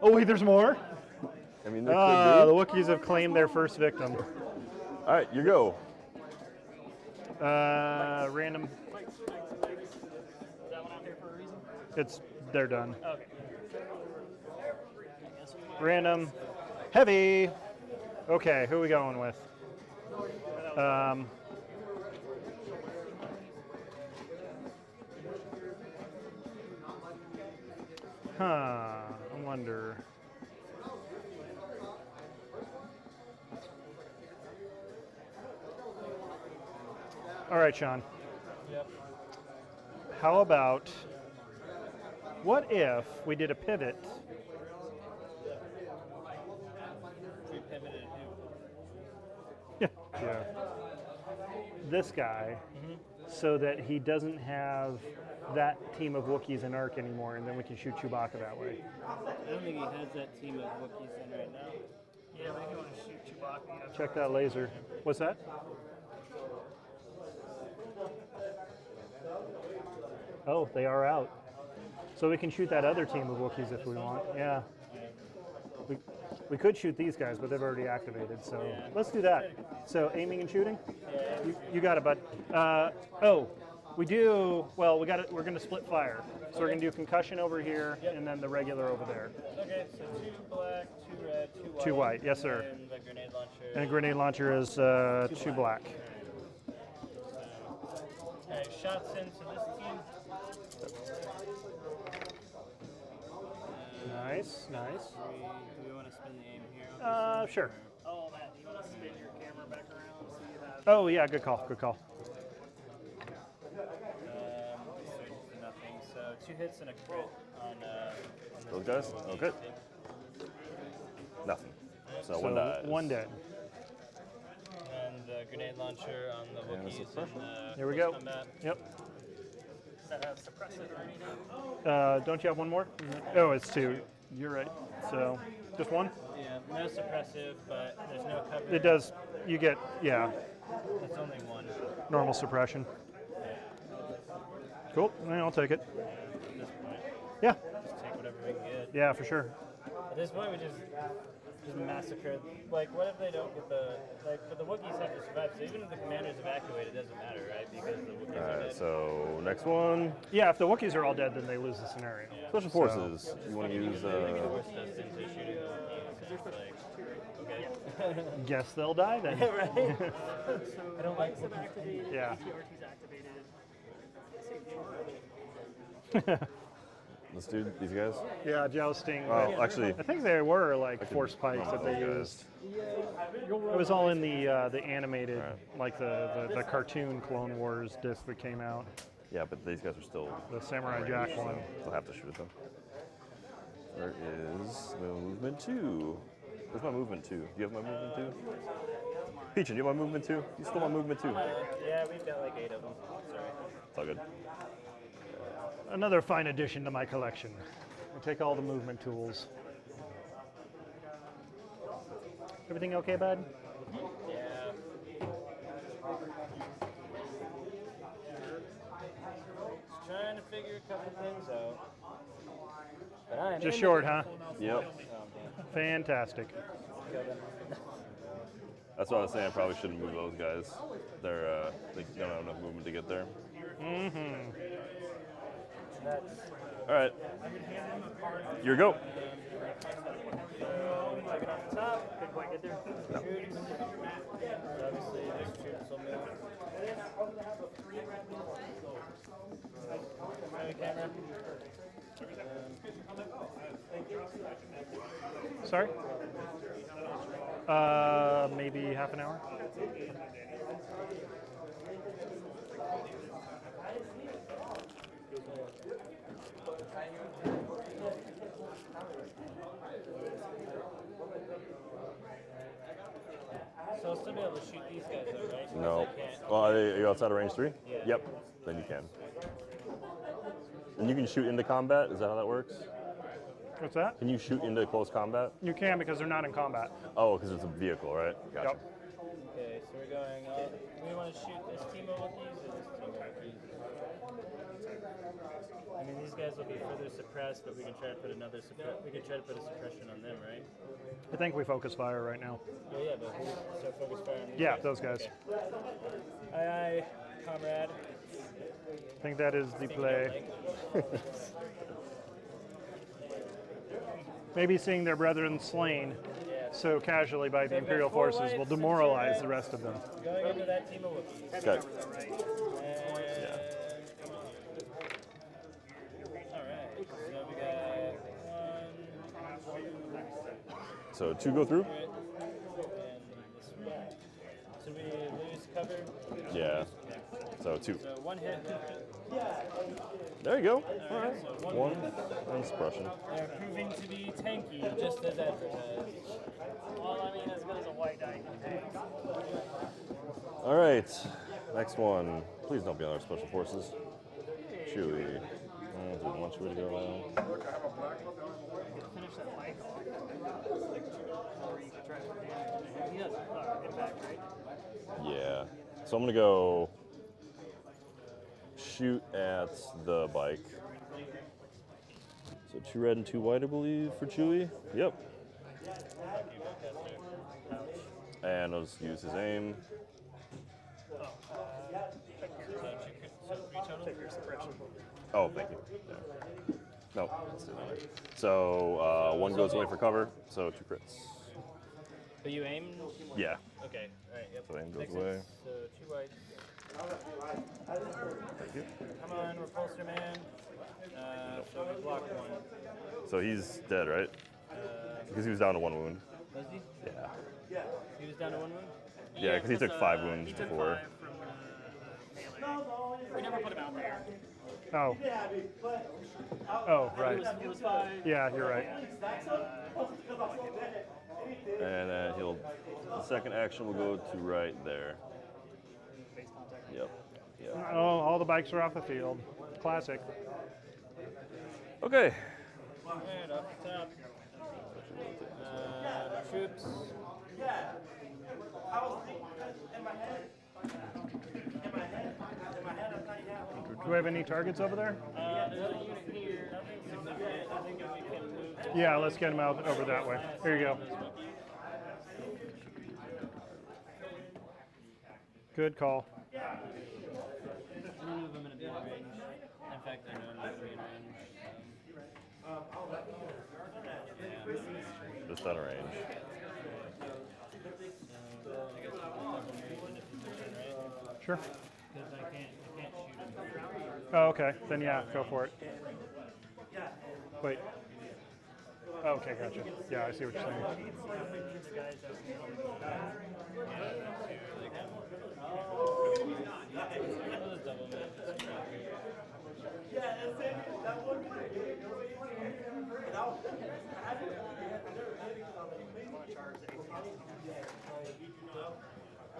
Oh wait, there's more? I mean, there The could Wookiees have claimed their first victim. be. All right, you go. Random. Is that one out there for a reason? They're done. Okay. I guess Random. Heavy. Okay, who are we going with? I wonder. All right, Shaun. Yep. How about, what if we did a pivot? We pivoted him. Yeah. This guy, so that he doesn't have that team of Wookiees in Arc anymore, and then we can shoot Chewbacca that way. I don't think he has that team of Wookiees in right now. Yeah, but if you want to shoot Chewbacca, you have to Check that laser. What's that? Oh, they are out. So we can shoot that other team of Wookiees if we want. Yeah. We could shoot these guys, but they've already activated. So let's do that. So aiming and shooting. You got it, bud. We do. Well, we got it. We're going to split fire. So we're going to do concussion over here, and then the regular over there. Okay, so 2 black, 2 red, 2 white. 2 white, yes, sir. And the grenade launcher. And grenade launcher is 2 black. Alright, shots into this team. Nice, nice. Do we want to spin the aim here? Sure. Oh, Matt, do you want to spin your camera back around so you have... Oh, yeah, good call, good call. Switch to nothing. So 2 hits and a crit on Those guys? Okay. Nothing. So, So 1 dies. 1 dead. And the grenade launcher on the And Wookiees. suppression. Here we go. Combat. Yep. Does that have suppressive or anything? Don't you have one more? Oh, it's 2. You're right. So just 1? Yeah, no suppressive, but there's no cover. It does. You get, yeah, It's only 1. normal suppression. Cool. I'll take it. At this point, Yeah. just take whatever we can get. Yeah, for sure. At this point, we just massacre. Like, what if they don't get the but the Wookiees have to survive. So even if the commanders evacuate, it doesn't matter, right? Because the Wookiees are Alright, dead. so next one. Yeah, if the Wookiees are all dead, then they lose the scenario. Special forces. You want to use Forced us into shooting the like, okay. Guess they'll die then. Right? I don't like them activated. Yeah. ATRT's activated. Let's do these guys. Yeah, jousting. Oh, actually, I think they were like force pikes that they used. It was all in the animated, like the cartoon Clone Wars disc that came out. yeah, but these guys are still. The Samurai Jack one. We'll have to shoot them. There is movement 2. Where's my movement 2? Do you have my movement 2? Peachin, do you have my movement 2? You stole my movement 2. Yeah, we've got like 8 of them. Sorry. It's all good. Another fine addition to my collection. I take all the movement tools. Everything okay, bud? Yeah. Just trying to figure a couple things out. But I am Just in short, it. huh? Yep. Oh, damn. Fantastic. Kill them. That's what I was saying. I probably shouldn't move those guys. They don't have enough movement to get there. That's All right. Your go. checking off the top. Couldn't quite get there. Troops. Obviously, there's troops on there. Camera. Sorry? Maybe half an hour. So I'll still be able to shoot these guys though, right? No. I can't. Well, are you outside of range 3? Yeah. Yep. Then you can. And you can shoot into combat. Is that how that works? What's that? Can you shoot into close combat? You can because they're not in combat. Oh, because it's a vehicle, right? Gotcha. Yep. Okay, so we're going. Do we want to shoot this team of Wookiees or this team of Wookiees? I mean, these guys will be further suppressed, but we can try to put another we can try to put a suppression on them, right? I think we focus fire right now. Well, yeah, but so focus fire on these Yeah, guys. those guys. Okay. Aye, aye, comrade. I think that is the Think you play. don't like maybe seeing their brethren slain so casually by the Imperial Forces will demoralize the rest of them. Going into that team of Wookiees. Okay. Alright, so we got one, So 2 go through? and this one. So we lose cover. Yeah. So 2. So 1 hit, 2 crit. There you go. All right, so 1 and suppression. They're proving to be tanky, just as advertised. Well, I mean, as good as a white die can take. All right. Next one. Please don't be on our special forces. Chewie. There's one Chewie to go now. Finish that mic off. Or you could try to damage. He has impact, right? Yeah. So I'm going to go shoot at the bike. So 2 red and 2 white, I believe, for Chewie. Yep. And I'll just use his aim. Oh, thank you. Yeah. No, let's do that. So 1 goes away for cover, so 2 crits. But you aim? Yeah. Okay, alright, yep. So aim goes Makes away. sense. So 2 whites. Thank you. Come on, repulsor man. So we block 1. So he's dead, right? Because he was down to 1 wound. Was he? Yeah. He was down to 1 wound? Yeah, because he took 5 wounds He took before. 5 from melee. We never put him out there. Oh. Oh, right. It was 5. Yeah, you're right. And then the second action will go to right there. Yep. Yep. Oh, all the bikes are off the field. Classic. Okay. Alright, off the top. Troops. Do we have any targets over there? There's a unit here. Nothing significant. I think if we can move this Yeah, let's get them out over that way. Here you go. Good call. none of them in a range. In fact, I know I'm not in range. Just out of range. I guess we'll have them moved into position, right? Sure. Because I can't shoot them. Oh, okay. Then yeah, go for it. Wait. Oh, okay, gotcha. Yeah, I see what you're saying.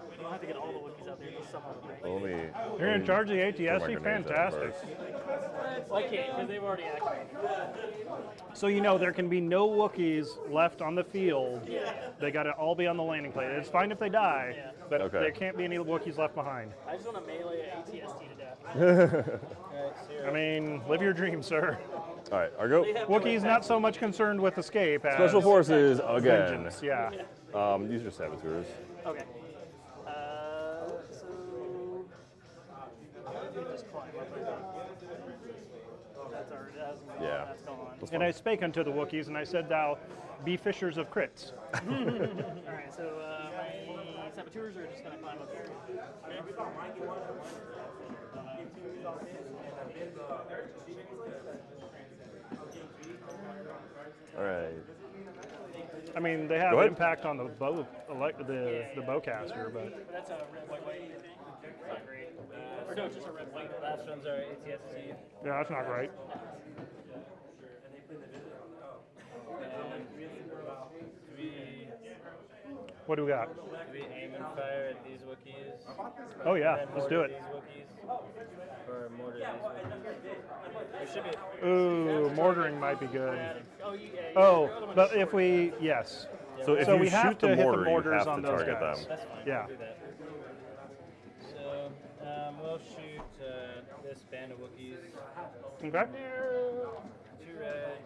We don't have to get all the Wookiees out there, just some of them. Right? Only. You're in charge of the Put my ATSC? grenades out Fantastic. first. I can't, because they've already activated. So you know there can be no Wookiees left on the field. They got to all be on the landing plate. It's fine if they die, but Okay. there can't be any Wookiees left behind. I just want to melee ATST to death. I mean, live your dream, sir. All right, our go. Wookiees not so much concerned with escape as Special forces again. vengeance. Yeah. These are saboteurs. Okay. So you can just climb up. That's already Yeah. that's gone. That's And fine. I spake unto the Wookiees, and I said, "Thou be fishers of crits." All right. So my saboteurs are just gonna climb up here. Okay. All right. I mean, they have Go ahead. impact on the bow, the bowcaster, but That's a red white white. It's not great. Or no, it's just a red white. Last one's our ATST. yeah, that's not right. Do we What do we got? aim and fire at these Wookiees? Oh yeah, And then let's do mortar it. These Wookiees? Or mortar these Wookiees? There should be. Ooh, mortaring might be good. Oh, yeah. Oh, but if we yes, So if So you we have shoot to the hit the mortar, you mortars have on to those target guys. them. That's fine. Yeah. We'll do that. So we'll shoot this band of Wookiees. okay. 2 red,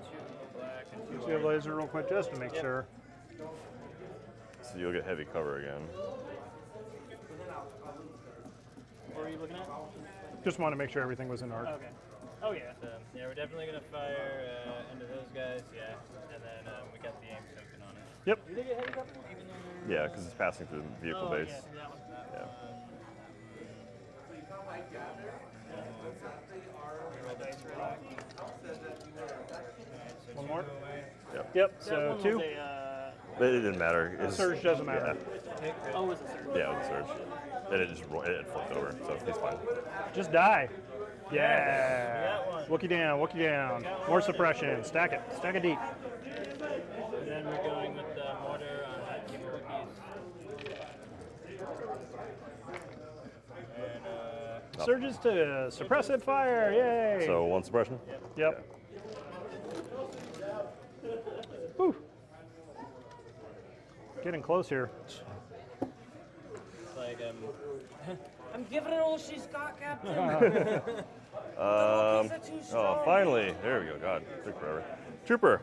2 black, and 2 See a white. laser real quick just to make sure. So you'll get heavy cover again. What are you looking at? Just want to make sure everything was in arc. Okay. Oh yeah. So, yeah, we're definitely going to fire into those guys, yeah. And then we got the aim token on it. Yep. Do they get helicopter? Even though they're... Yeah, because it's passing through the vehicle Oh, base. yeah, so that one. Yeah. One more. Yep. Yep. That So one was 2. a, It didn't matter. It's, Surge doesn't matter. oh, was it surge? Yeah, it was a surge. And it flipped over, so he's fine. Just die. We Yeah. got one. Wookie down. Wookie down. More suppression. Stack it. Stack it deep. And then we're going with the mortar on that team of Wookies. And Surges to suppressive fire. Yay. So 1 suppression? Yep. Whew. Getting close here. it's like I'm giving it all she's got, Captain. Oh, finally. There we go. God, took forever. Trooper.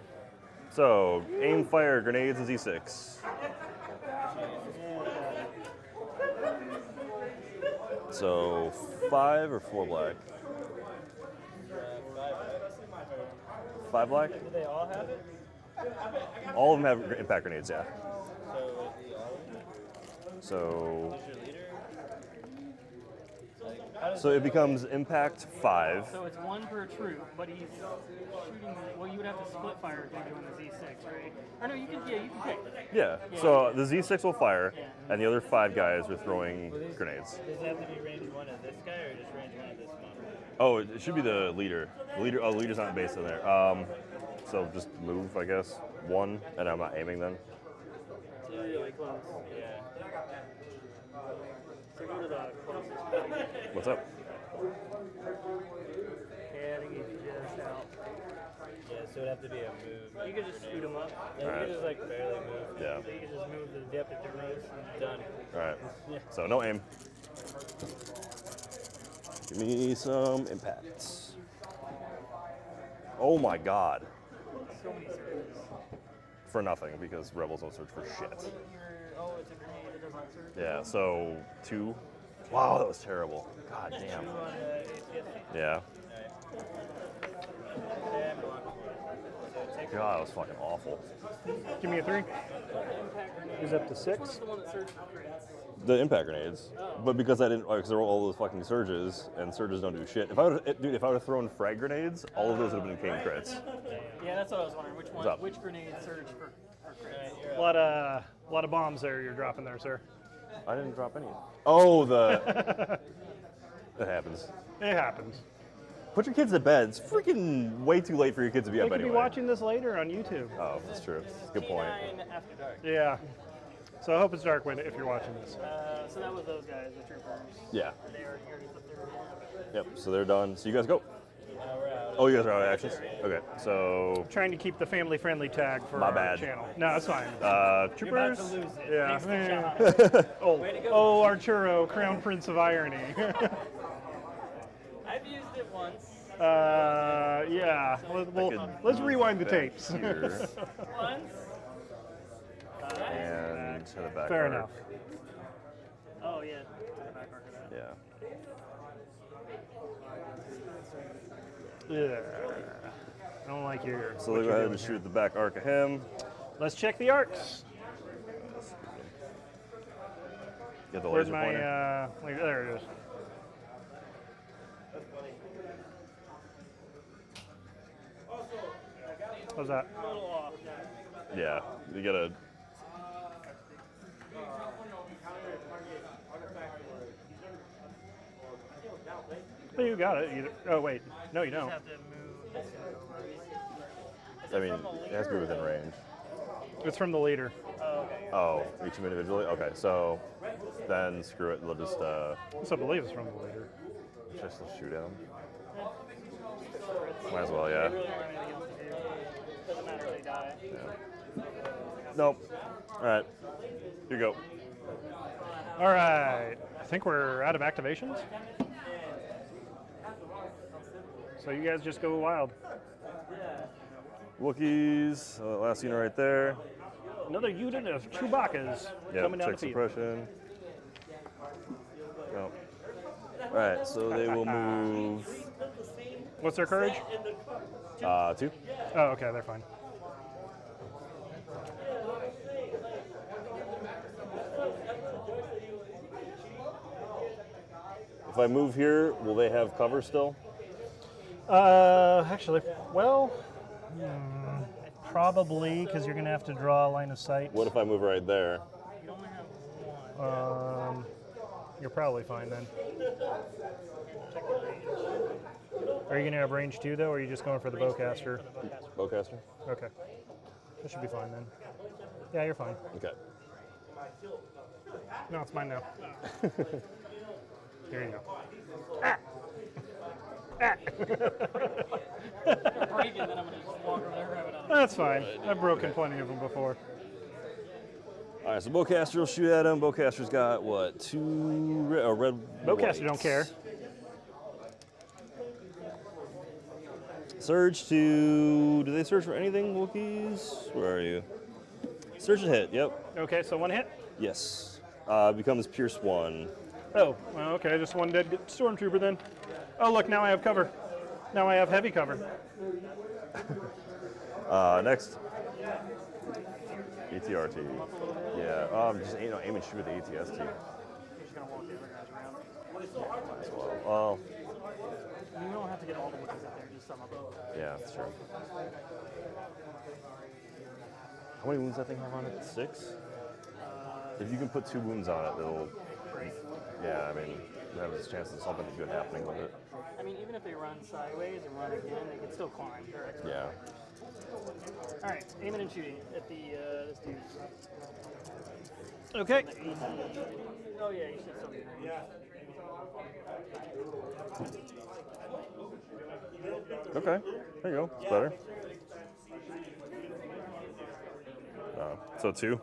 So, aim, fire, grenades, and Z6. So, 5 or 4 black? 5 black? Do they all have it? All of them have impact grenades, yeah. So is the all of them? So, Who's your leader? Like, how does so it becomes impact 5. So it's 1 per troop, but he's shooting. Well, you would have to split fire if you're doing the Z6, right? Or no, you can. Yeah, you can pick. Yeah. So the Z6 will fire, and the other 5 guys are throwing grenades. does it have to be range 1 of this guy or just range 1 of this model? Oh, it should be the leader. The leader. Oh, the leader's not based in there. So just move, I guess. 1, and I'm not aiming then. Really close. Yeah. So go to the closest. What's up? Yeah, I think he's just out. Yeah, so it'd have to be a move. You could just shoot him up. Yeah, you could just like barely move. Yeah. So you could just move to the depth of difference. Done. All right. So no aim. Give me some impacts. Oh my God. So many surges. For nothing, because rebels don't search for shit. Oh, it's a grenade. It does not surge. Yeah. So 2. Wow, that was terrible. God damn. Two on the APS. Yeah. And block. So take God, that was fucking awful. Give me a 3. He's up to 6. What's the one that surged for crits? The impact grenades, but because I didn't, because there were all those fucking surges, and surges don't do shit. If I would, dude, if I would have thrown frag grenades, all of those would have been king crits. Yeah, that's what I was wondering. Which What's up? one? Which grenade surged for crits? A lot of bombs there you're dropping there, sir. I didn't drop any. Oh, the that happens. It happens. Put your kids to bed. It's freaking way too late for your kids to be They up could anyway. be watching this later on YouTube. Oh, that's true. Good point. T9 after dark. Yeah. So I hope it's dark when if you're watching this. So that was those guys, the troopers. Yeah. They already put their. Yep. So they're done. So you guys go. We're out. Oh, you guys are out of actions. Okay. So Trying to keep the family-friendly tag for My our bad. channel. No, it's fine. Troopers. to lose it. Yeah. Thanks to Oh, Arturo, Crown Prince of Irony. I've used it once. Yeah. Let's rewind the tapes. here Once. and to the back. Fair arc. enough. Oh yeah. To the back arc of that. Yeah. Yeah. I don't like your. So what they go you're ahead doing and here. shoot the back arc of him. Let's check the arcs. Get the Where's laser my? pointer. There it is. How's that? A little off. Yeah, you gotta. Oh, you got it. Oh wait, no, you You don't. have to move this guy over. I mean, it has to be within range. It's from the leader. Oh, okay. Oh, each of them individually. Okay, so then screw it. They'll just I believe it's from the leader. just shoot at him. Might as well, yeah. They really don't have anything else to do. Doesn't matter if they die. Nope. All right, here you go. All right. I think we're out of activations. So you guys just go wild. Wookiees, last unit right there. Another unit of Chewbaccas Yeah, coming down check the field. suppression. Go. All right, so they will move. What's their courage? 2. Oh, okay, they're fine. If I move here, will they have cover still? Actually, well, probably, because you're going to have to draw a line of sight. What if I move right there? You only have one. You're probably fine then. Are you going to have range too, though, or are you just going for the bowcaster? Bowcaster? Okay. That should be fine then. Yeah, you're fine. Okay. No, it's mine now. There you go. Ah! Ah! Break it, then I'm gonna just walk over there and grab it out. That's fine. I've broken plenty of them before. All right, so bowcaster will shoot at him. Bowcaster's got what? 2 red. Bowcaster whites. don't care. Surge to. Do they search for anything, Wookiees? Where are you? Search and hit. Yep. Okay, so one hit. Yes. Becomes Pierce 1. Oh, well, okay, just one dead stormtrooper then. Oh, look, now I have cover. Now I have heavy cover. Next. ATRT. Yeah. Just aim and shoot with the ATST. You're just gonna walk the other guys around. Might as well. You don't have to get all the Wookiees up there, just some of them. Yeah, that's true. How many wounds does that thing have on it? 6? If you can put 2 wounds on it, it'll. Yeah, I mean, you have a chance of something good happening with it. I mean, even if they run sideways and run again, they can still climb. Correct? Yeah. All right, aiming and shooting at the this dude. Okay. Oh yeah, you should still be there. Okay. There you go. It's better. So 2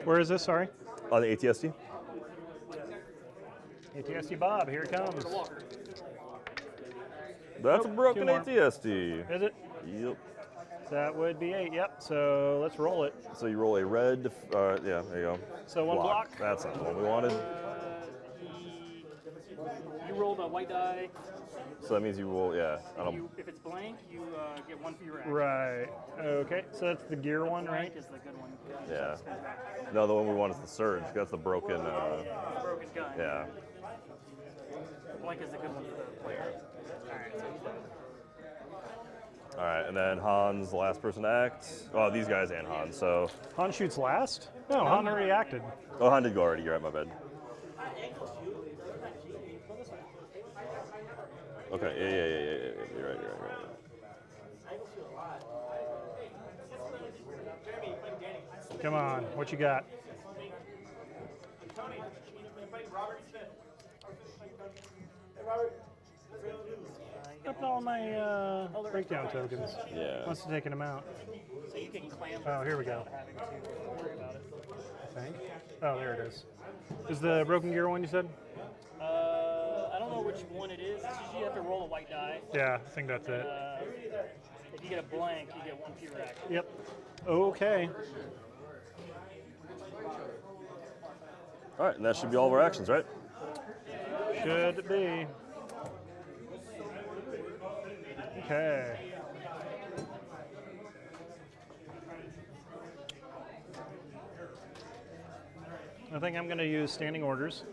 Where is this? Sorry. on the ATST. ATST Bob, here it comes. That's a Nope, broken 2 more. ATST. Is it? Yep. That would be 8, yep. So let's roll it. So you roll a red. Yeah, there you go. So one block. That's not the one we wanted. You rolled a white die. So that means you roll. Yeah. I don't. If it's blank, you get 1 for your action. Right. Okay, so that's the gear one, right? Blank is the good one. Yeah. No, the one we want is the surge. That's the broken. Broken gun. Yeah. Blank is the good one for the player. Alright, so he's done. All right, and then Han's the last person to act. Oh, these guys and Han. So. Han shoots last? No, Han already acted. Oh, Han did go already. You're right. My bad. Okay. Yeah. You're right. Come on, what you got? Up all my breakdown tokens. Yeah. Must have taken them out. So you can clamp. Oh, here we go. Having to worry about it. I think. Oh, there it is. Is the broken gear one you said? I don't know which one it is. It's usually you have to roll a white die. Yeah, I think that's it. If you get a blank, you get 1 fewer action. Yep. Okay. All right, and that should be all of our actions, right? Should be. Okay. I think I'm going to use standing orders.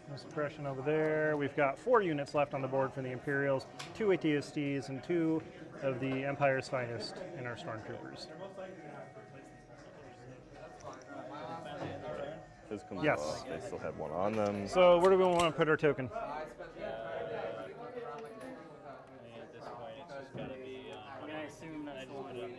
No suppression over there. We've got 4 units left on the board for the Imperials, 2 ATSTs, and 2 of the Empire's finest in our Stormtroopers. His comes Yes. off. They still have 1 on them. So where do we want to put our token? I mean, at this point, it's just gotta be. I'm going to assume that I just put it on the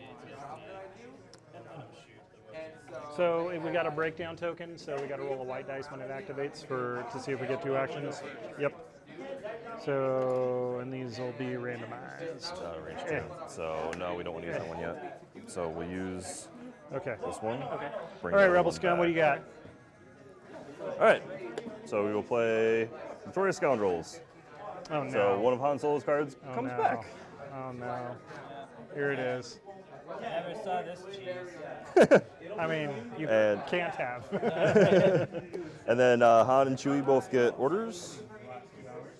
And let him shoot. So if we got a breakdown token, so we got to roll a white dice when it activates to see if we get 2 actions. Yep. So, and these will be randomized. Range 2. So no, we don't want to use that one yet. So we'll use Okay. this one. Okay. Bring All right, the other Rebel one Scum, what do you back. got? All right. So we will play Victorious Scoundrels. Oh no. So one of Han Solo's cards Oh, comes no. back. Oh no. Here it is. Never saw this cheese. I mean, you And- can't have. And then Han and Chewie both get orders.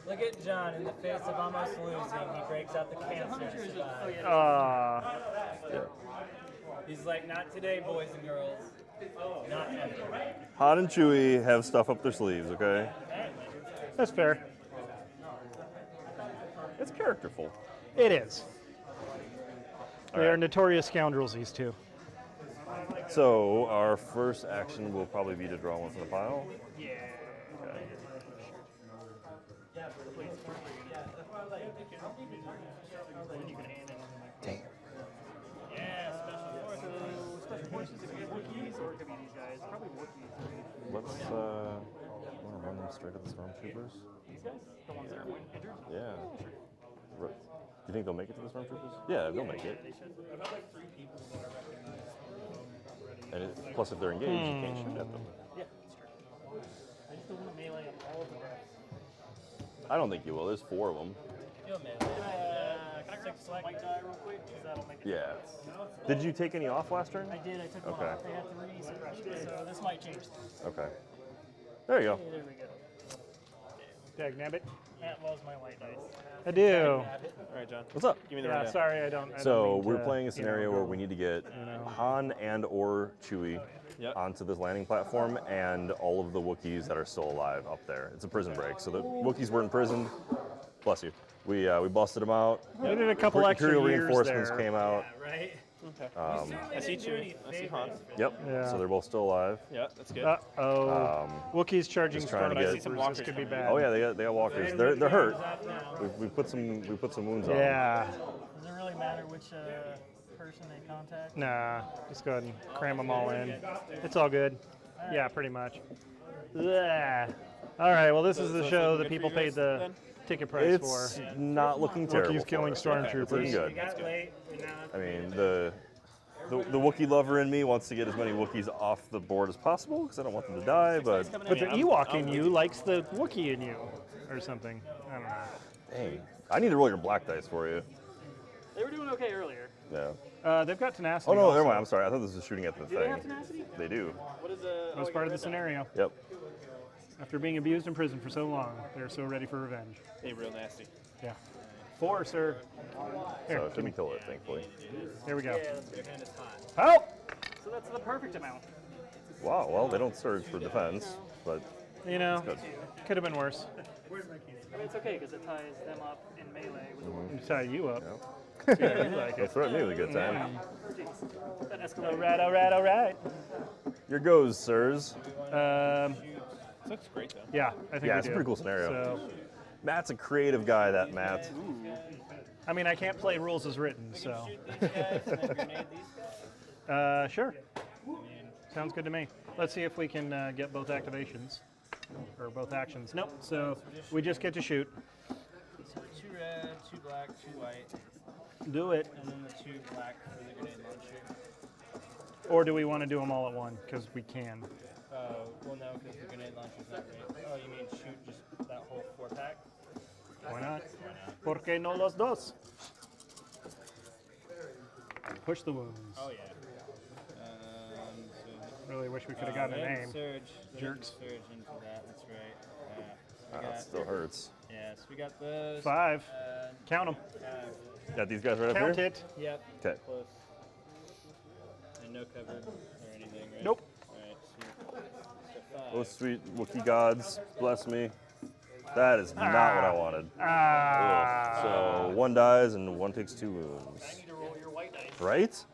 Look at John in the face of almost losing. He breaks out the cancer to survive. Yeah. He's like, not today, boys and girls. Not ever. Han and Chewie have stuff up their sleeves, okay? That's fair. It's characterful. It is. All They are right. notorious scoundrels, these two. So our first action will probably be to draw one from the pile. Yeah. Okay. Damn. Yeah, special forces. It could be Wookiees or it could be these guys. Probably Wookiees. Let's wanna run them straight at the stormtroopers. These guys? The ones that are injured? Yeah. Do you think they'll make it to the stormtroopers? Yeah, they'll make it. They should. I've had like 3 people that I recognize. And plus, if they're engaged, you can't shoot at them. Yeah, that's true. I just don't want to melee them all to death. I don't think you will. There's 4 of them. You'll manage. Can I grab some white die real quick? Because that'll make it. Yeah. Did you take any off last turn? I did. I took one Okay. off. They had 3 suppressions, so this might change things. Okay. There you go. Hey, there we go. Dag nabbit. That was my white dice. I do. Have it. All right, John. What's up? Give me the Yeah, rundown. sorry, I don't So mean we're to, playing a you know, scenario where go- we need to get know. Han and or Chewie Yep. onto this landing platform and all of the Wookiees that are still alive up there. It's a prison break. So the Wookiees were imprisoned. Bless you. We busted them out. We did a couple extra Imperial years reinforcements there. came out. Right? Okay. I see Chewie. I see Han. Yep. Yeah. So they're both still alive. Yeah, that's good. Uh-oh. Wookiees charging just trying to get- stormtroopers. I see some This walkers could be coming in. bad. Oh yeah, they got walkers. They're hurt. We put some wounds on them. Yeah. Does it really matter which person they contact? Nah. Just go ahead and cram them all in. It's all good. Yeah, pretty much. Yeah. All right. Well, this is the so it's show looking that good people for you paid guys the then? ticket price It's for. not looking terrible. Wookiees killing for us. stormtroopers. It's looking good. Got late. And now I mean, the Wookiee lover in me wants to get as many Wookiees off the board as possible because I don't want them to die. But But the Ewok in you likes the Wookiee in you, or something. I don't know. dang, I need to roll your black dice for you. They were doing okay earlier. Yeah. They've got tenacity. Oh no, also. never mind. I'm sorry. I thought this was shooting at the Do they thing. have tenacity? They do. What is the? That was part of the scenario. Yep. After being abused in prison for so long, they're so ready for revenge. They real nasty. Yeah. 4, sir. Here, So it shouldn't kill it, thankfully. here we go. yeah, that's your hand is hot. Help! So that's the perfect amount. Wow. Well, they don't surge for defense, but You know, good. could have been worse. I mean, it's okay because it ties them up in melee with the To tie you up. Yeah. Yeah, you like Don't it. threaten me with a good time. that escalated. All right, all right, all right. Your goes, sirs. This looks great though. Yeah, I think Yeah, we it's a do. pretty cool scenario. So, Matt's a creative guy. That Matt. I mean, I can't play rules as written, so. These guys and grenade these guys. Sure. Sounds good to me. Let's see if we can get both activations. Or both actions. Nope, so we just get to shoot. So 2 red, 2 black, 2 white, Do it. and then the 2 black for the grenade launcher. Or do we want to do them all at one? Because we can. Well, no, because the grenade launcher's not great. Oh, you mean shoot just that whole 4-pack? Why not? ¿Por qué no los dos? Push the wounds. Oh, yeah. Really wish we could have gotten a name. Surge. Jerks. Surge into that, that's right. Yeah. We Ah, got, it still hurts. yeah, so we got those. 5. Count them. Got these guys right up Count here. it. Yep. Okay. Close. And no cover or anything, right? Nope. Alright, so 5. Oh, sweet Wookiee gods, bless me. That is not what I wanted. Ah. So 1 dies and 1 takes 2 wounds. You need to roll your white dice. Right?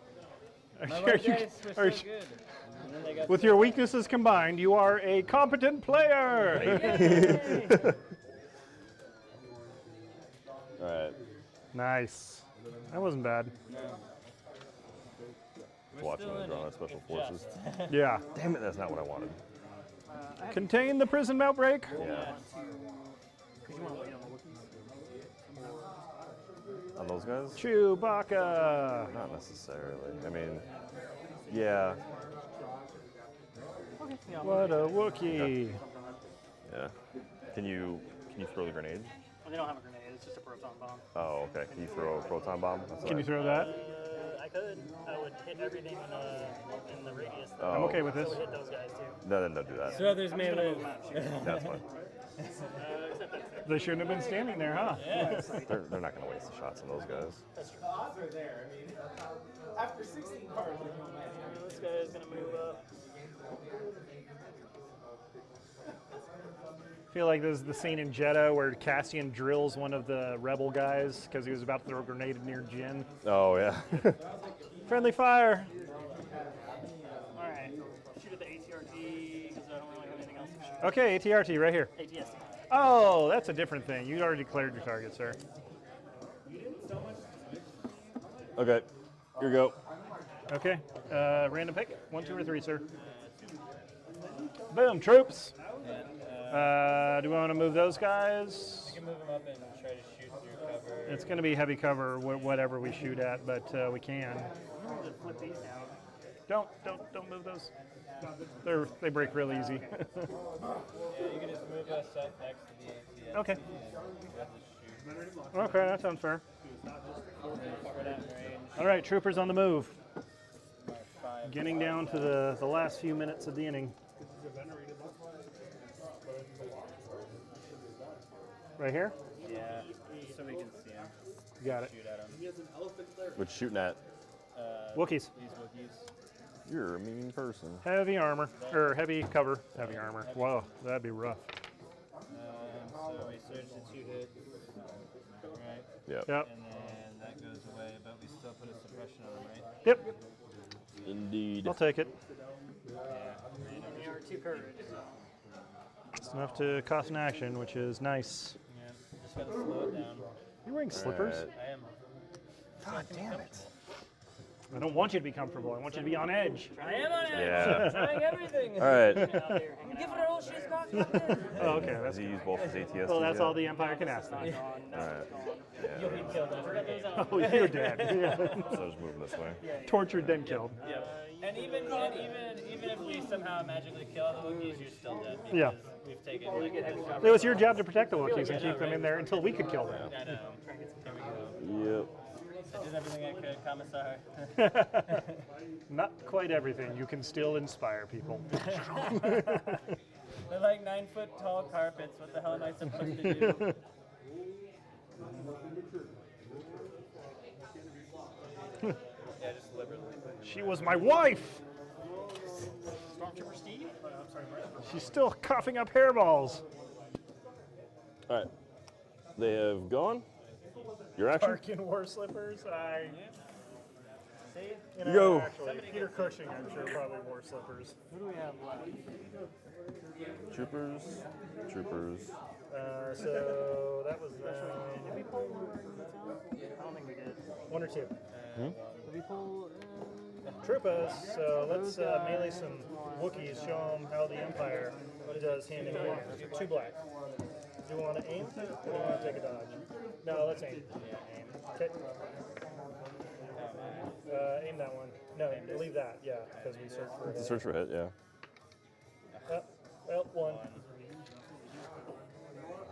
My Are white you- dice were are so you- good. And then they got With your weaknesses combined, you are a competent player. All right. Nice. That wasn't bad. Watch still when I in draw it. on special forces. Yeah. Damn it, that's not what I wanted. Contain the prison outbreak. Yeah. On those guys? Chewbacca. Not necessarily. I mean, yeah. What a Wookiee. Yeah. Can you throw the grenade? Well, they don't have a grenade. It's just a proton bomb. Oh, okay. Can you throw a proton bomb? That's Can you all right. throw that? I could. I would hit everything in the radius. Oh, I'm okay with I this. would hit those guys too. No, then don't do that. So others may live. That's fine. They shouldn't have been standing there, huh? Yeah. They're not going to waste the shots on those guys. The odds are there. I mean, after 16 cards, there's no magic. This guy is going to move up. I feel like this is the scene in Jeddah where Cassian drills one of the rebel guys because he was about to throw a grenade near Jin. Oh, yeah. Friendly fire. All right. Shoot at the ATRT because I don't really have anything else to shoot. Okay, ATRT right here. ATST. Oh, that's a different thing. You already declared your target, sir. Okay, here we go. Okay, random pick. 1, 2, or 3, sir. Boom, troops. Do we want to move those guys? You can move them up and try to shoot through cover. It's going to be heavy cover, whatever we shoot at, but we can. I'm going to flip these down. Don't move those. They break real easy. Yeah, you can just move us up next to the ATS. Okay. We'll just shoot. Okay, that sounds fair. We're out in range. All right, troopers on the move. Mark 5. Getting down to the last few minutes of the inning. Right here? Yeah, just so we can see him. Got it. Shoot at him. What you shooting at? Wookiees. These Wookiees. You're a mean person. Heavy armor, or heavy cover. Heavy armor. Whoa, that'd be rough. So we surge to 2 hits. Right? Yep. Yep. And then that goes away, but we still put a suppression on him, right? Yep. Indeed. I'll take it. They are 2 courage. It's enough to cost an action, which is nice. Yeah. Just gotta slow it down. You're wearing slippers? Alright. I am. God damn it. I don't want you to be comfortable. I want you to be on edge. I am on it. Yeah. Trying everything. All right. Out there hanging Give out. it a roll, she's got Captain. Oh, okay. Does That's he use both his ATS? well, that's all the Empire can ask. Then. All right. You'll be killed over the game. Oh, you're dead. Yeah. So just moving this way. Tortured, then killed. Yep. And even if we somehow magically kill the Wookiees, you're still dead. Because Yeah. We've taken like a heavy cover. It was your job to protect the Wookiees and keep them in there until we could kill them. I know. Here we go. Yep. I did everything I could, Commissar. Not quite everything. You can still inspire people. They're like 9-foot tall carpets. What the hell am I supposed to do? Yeah, just liberally. She was my wife. Stormtrooper Steve? I'm sorry, She's still coughing up hairballs. All right. They have gone. Your action. Tarkin wore slippers. See? You Go. Actually, Peter Cushing, I'm sure, probably wore slippers. Who do we have left? Troopers. Troopers. So that was Did we pull I don't think we did. 1 or 2. Did we pull? Troopers. So let's melee some Wookiees. Show them how the Empire does hand in hand. 2 black. Do you want to aim? Or do you want to take a dodge? No, let's aim. Okay. Aim that one. No, leave that. Yeah, because we search for a hit. Search for hit, yeah. Well, 1.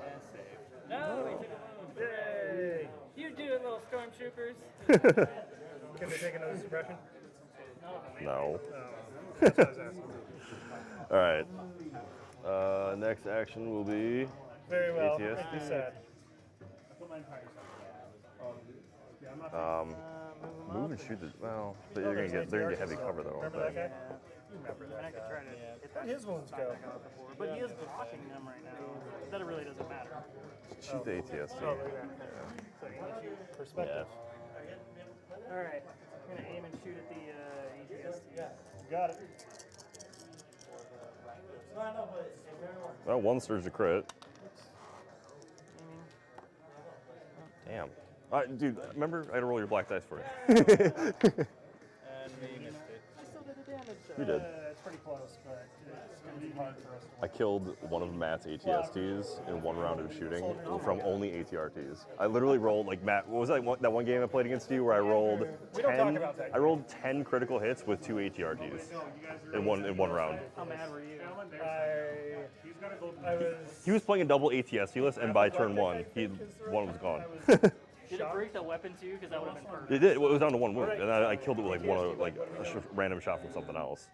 And saved. No, we took a wound. Yay! You do it, little stormtroopers. Can they take another suppression? No. That's what I was asking. All right. Next action will be. Very well. ATS. Make me sad. Move and shoot the. Well, but they're gonna get heavy cover though. Remember that guy? You remember I that could guy. try to hit Where'd that his wounds guy go? back off before. But he is blocking them right now. That really doesn't matter. Shoot the ATS. Oh, look at that. So English perspective. All right. I'm going to aim and shoot at the ATST. Got it. Well, 1 surge to crit. Damn. Dude, remember I had to roll your black dice for you. And we missed it. I still did the damage. You did. It's pretty close, but it's going to be hard for us. I killed one of Matt's ATSTs in 1 round of shooting from only ATRTs. I literally rolled like Matt. What was that one game I played against you where I rolled We don't talk 10? about that. I rolled 10 critical hits with 2 ATRTs in one round. How mad were you? I was. He was playing a double ATST list, and by turn 1, one was gone. Did it break the weapon too? Because that would have been perfect. It did. It was down to 1 wound, and I killed it with like a random shot from something else.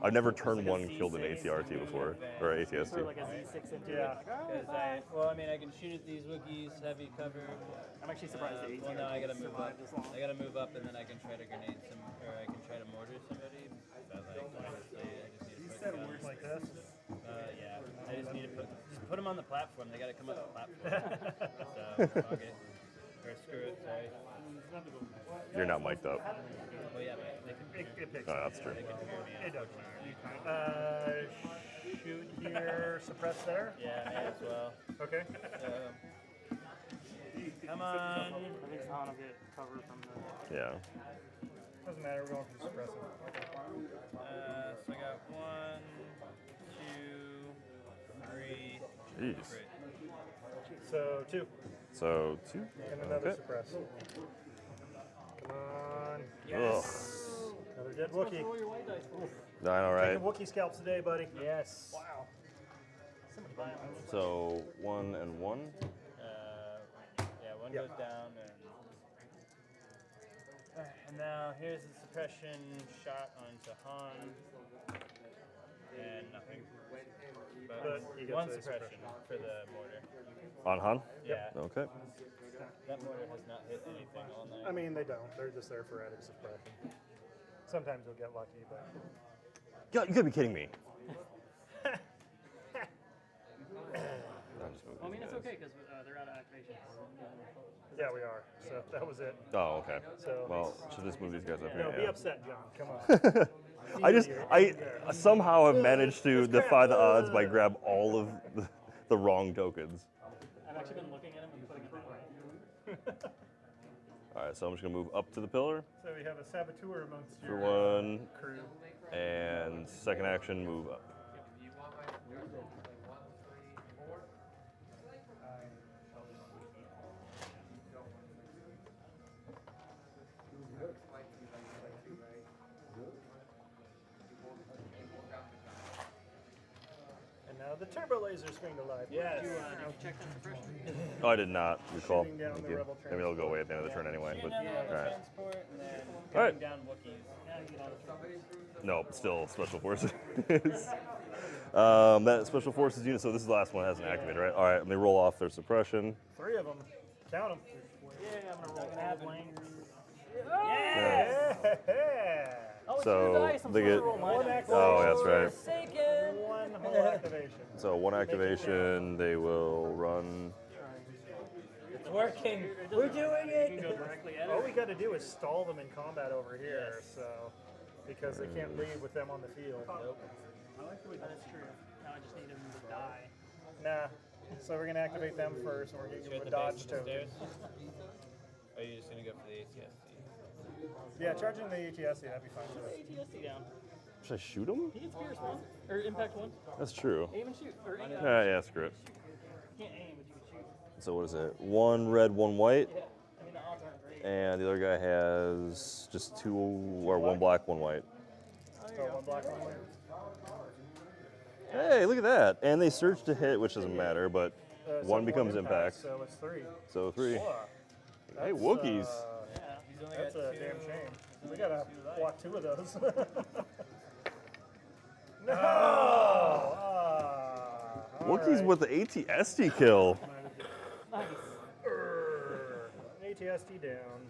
I've never turned one killed an ATRT before, or ATST. Throw like a Z6 into Yeah. it. Because I mean, I can shoot at these Wookiees, heavy cover. I'm actually surprised the Well, no, I gotta move up. survived this long. I gotta move up, and then I can try to grenade some, or I can try to mortar somebody. But like, honestly, I just need to put guns. Like this. Yeah, I just need to put them on the platform. They gotta come up the platform. So fuck it, or screw it. Sorry. You're not mic'd up. Well, yeah, but they can. It picks Oh, up. that's true. They can hear me. It doesn't matter. Shoot here, suppress there. Yeah, may as well. Okay. So, come on. I think Shaun will get cover from the. Yeah. Doesn't matter. We're going for suppressive. So I got 1, 2, 3. Jeez. Great. So 2 So 2. and another Okay. suppress. Come on. Yes. Another dead Wookiee. Roll your white dice. Oof. I know, right? Taking Wookiee scalps today, buddy. Yes. Wow. So much violence. So 1 and 1. Yeah, one Yep. goes down, and now here's the suppression shot onto Han, and nothing. But he gets one a suppression for the mortar. On Han? Yeah, Okay. that mortar has not hit anything all night. I mean, they don't. They're just there for added suppression. Sometimes you'll get lucky, but You gotta be kidding me. I'm just moving Well, I mean, these it's guys. okay because they're out of activation. yeah, we are. So that was it. Oh, okay. So Well, should just move these guys up here. no, be Yeah. upset, John. Come on. I somehow have managed to defy the odds by grab all of the wrong tokens. I've actually been looking at them and putting them that way. All right, so I'm just gonna move up to the pillar So we have a saboteur amongst for your one, crew. and second action, move up. And now the turbo laser's going to live. Yes. Did you check that suppression? Oh, I did not recall. Shooting down Thank the you. rebel Maybe it'll go away at the end of the turn anyway. But Shooting down the all right. transport, and then All right. cutting down Wookiees. Yeah, you get out of it. No, still Special Forces. That Special Forces unit, so this is the last one that hasn't activated, right? All right, let me roll off their suppression. 3 of them. Count them. Yeah, I'm gonna roll half lane. Yeah. Oh, it's So, your dice. I'm they supposed get- to roll mine. One Oh, that's right. Forsaken. One whole activation. So one activation, they will run. It's working. We're doing You can it. go directly at All it. we got to do is stall them in combat over here, Yes. so because they can't leave with them on the field. Nope. That is true. Now I just need him to die. Nah. So we're gonna activate them first, and we're gonna Shoot give at them a the dodge base of the token. stairs. Or are you just gonna go for the ATSC? Yeah, charging the ATSC, that'd be fine too. ATSD down. Should I shoot him? He gets Pierce 1. Or Impact 1. That's true. Aim and shoot. Or aim. Yeah, screw it. You can't aim, but you can shoot. So what is it? 1 red, 1 white, Yeah. I mean, the odds aren't great. and the other guy has just 2 or 1 black, 1 white. Oh, there So you go. one black, one white. Hey, look at that! And they surge to hit, which doesn't matter, but So 1 becomes impact. So it's 3. So 3. Wow. Hey, That's, Wookiees! Yeah. He's only That's got a 2. damn shame. He's We only gotta got 2 life. block 2 of those. No! Ah, Wookiees alright. with the ATST kill. Nice. ATST down.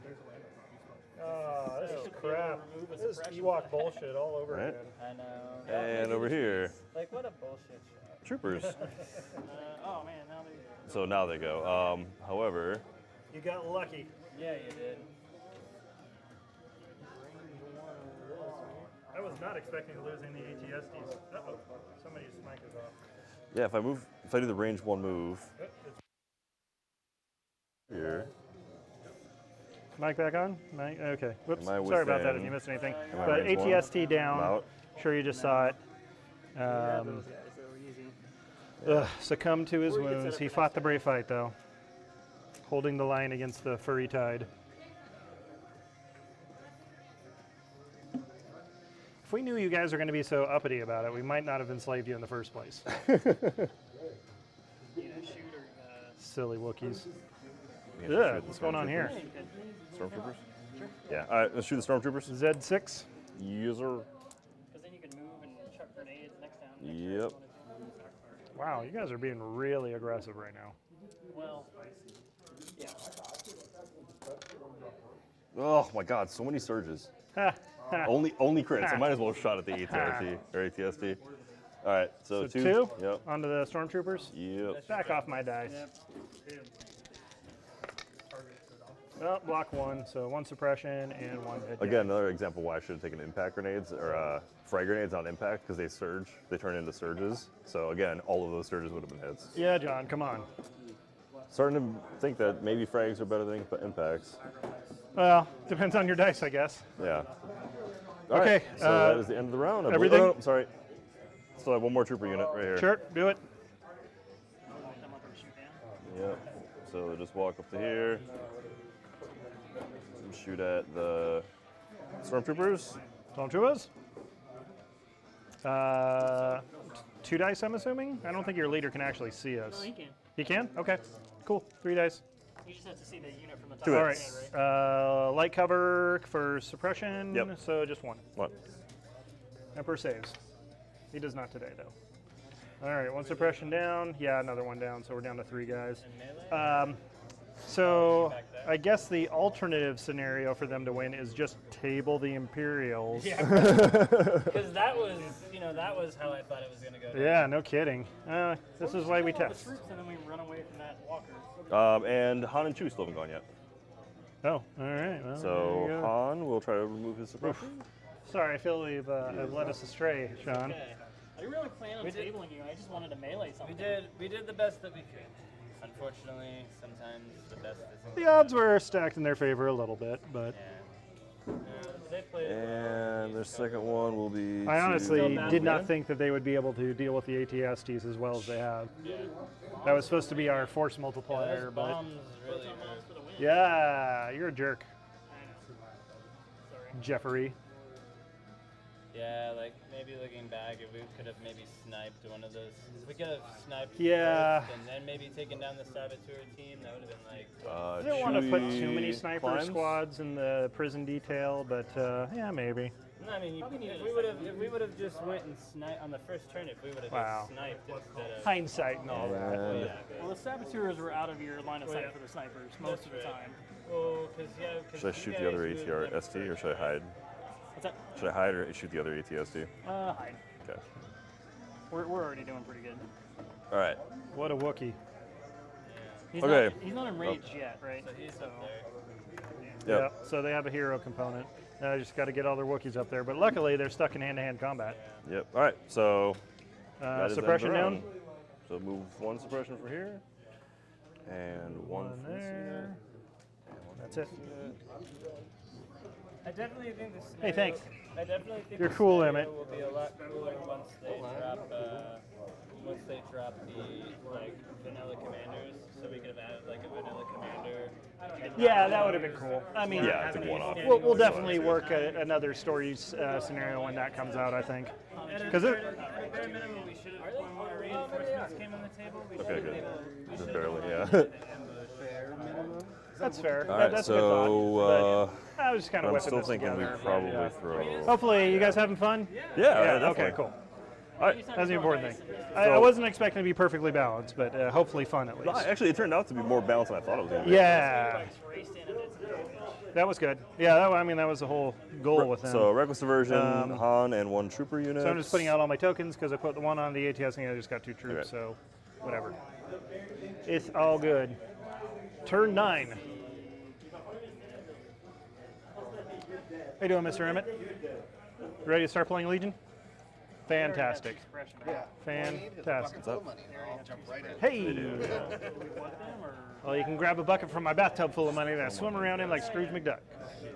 Ah, this is crap. remove a This is suppression Ewok flag. bullshit all over Right. again. I know. And over here, Like, what a bullshit shot. troopers. Oh, man. Now they. So now they go. However, You got lucky. Yeah, you did. I was not expecting to lose any ATSTs. Uh-oh. Somebody's mic is off. yeah, if I do the range 1 move Yep, it's here, mic back on? Mic? Okay. Whoops. Am I Sorry about that if within- you missed anything. Am I But range 1? ATST I'm down. out. Sure you just saw it. Those guys, they were easy. Succumbed to his Or you could set wounds. up He your fought next the brave fight, though. Holding the line against the furry tide. If we knew you guys were going to be so uppity about it, we might not have enslaved you in the first place. You know, shoot or. Silly Wookiees. We have to Yeah, shoot the what's going on here? Yeah, you could. Stormtroopers? Yeah, all right, let's shoot the Stormtroopers. Z6. User. Because then you can move and Yep. Wow, you guys are being really aggressive right now. Well, yeah. Oh my God, so many surges. Ha, ha. Only crits. I might as well have shot at the ATRT or ATSD. All right, so, So two Yep. onto the stormtroopers. Yep. Back off my dice. Oh, block one, so one suppression and one hit. Again, another example why I should have taken impact grenades or frag grenades on impact because they surge. They turn into surges. So again, all of those surges would have been hits. Yeah, John, come on. Starting to think that maybe frags are better than impacts. Well, depends on your dice, I guess. Yeah. All Okay, right, so that is the end of the round. I believe- everything- Oh, sorry. Still have one more trooper unit right here. Sure, do it. Yep. So just walk up to here. And shoot at the stormtroopers. Stormtroopers. 2 dice, I'm assuming? I don't think your leader can actually see us. No, he can. He can? Okay, cool. 3 dice. You just have to see the unit from the top. Two All hits. right. Light cover for suppression. Yep. So just one. What? Emperor saves. He does not today, though. All right, one suppression down. Yeah, another one down. So we're down to 3 guys. So I guess the alternative scenario for them to win is just table the Imperials. Yeah. Because that was how I thought it was going to go. Yeah, no kidding. This is why we Kill all the test. troops and then we run away from that walker. And Han and Chewie still haven't gone yet. Oh, all right. Well, So there you go. Han will try to remove his suppression. Sorry, I feel we've have led us astray, Sean. Okay. I didn't really plan on tabling you. I just wanted to melee something. We did the best that we could. Unfortunately, sometimes the best isn't. The odds were stacked in their favor a little bit, but They played. And their second one will be. I honestly Still did bad. not think that they would be able to deal with the ATSTs as well as they have. That was supposed to be our force multiplier, Those but bombs really hurt. yeah, you're a jerk, Jeffrey. Yeah, like maybe looking back, if we could have maybe sniped one of those. If we could have sniped Yeah. first and then maybe taken down the saboteur team, that would have been like. I don't want to put too many Chewie sniper climbs. squads in the prison detail, but yeah, maybe. No, I mean, if we would have just went and sniped on the first turn, if we would have Wow. just sniped instead of. Hindsight and all that. And Well, the saboteurs were out of your line of sight for the snipers most of the time. Well, because yeah. 'cause should I you shoot guys the other moved ATR up ST or should I hide? What's that? Should I hide or shoot the other ATSD? Hide. Okay. We're already doing pretty good. All right. What a Wookiee. He's Okay. Not, he's not enraged yet, right? So he's up there. Yep. Yeah, so they have a hero component. I just got to get all their Wookiees up there, but luckily they're stuck in hand-to-hand combat. Yep. All right. So that is the end of the Suppression down. round. So move one suppression for here, and one for this there. unit. That's it. I definitely think this. Hey, thanks. I definitely think You're the cool, scenario Emmett. will be a lot cooler once they drop the like vanilla commanders. So we could have added like a vanilla commander. Yeah, that would have been cool. I mean, Yeah, I think one-off. we'll definitely work another story scenario when that comes out, I think. Because At a bare minimum, we should have when more reinforcements came on the table. We should Okay, have good. been able. We Just should barely, have yeah. that's fair. All right. That's a good thought. So But I was just kind of I'm whipping still this thinking we together. probably Yeah. throw. Hopefully, you guys having fun? Yeah. Okay, definitely. cool. All right. That's the important thing. I wasn't expecting to be perfectly balanced, but hopefully fun at No, least. actually, it turned out to be more balanced than I thought it was going to be. Yeah, that was good. Yeah, that was the whole goal with them. So reckless diversion, Han, and one trooper unit. So I'm just putting out all my tokens because I put the one on the ATS and I just got 2 troops, Okay. so whatever. It's all good. Turn 9. How you doing, Mr. Emmett? Ready to start playing Legion? Fantastic. Fantastic. What's up? Hey! Well, you can grab a bucket from my bathtub full of money and I swim around in like Scrooge McDuck.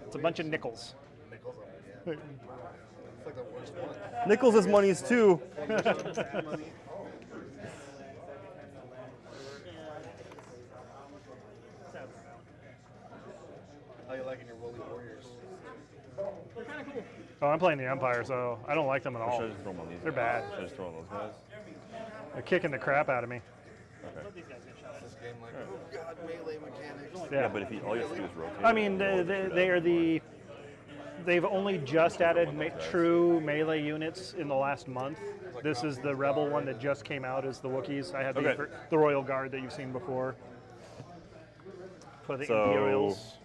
It's a bunch of nickels. Nickels is monies too. How you liking your Wookie Warriors? Oh, I'm playing the Empire, so I don't like them at all. Should I just throw them on these? They're bad. Should I just throw on those guys? They're kicking the crap out of me. This game like, oh god, melee mechanics. Yeah, but if all you have to do is rotate. I mean, they are they've only just added true melee units in the last month, This is the Rebel one that just came out as the Wookiees. I had Okay. the Royal Guard that you've seen before. For the So- Imperials.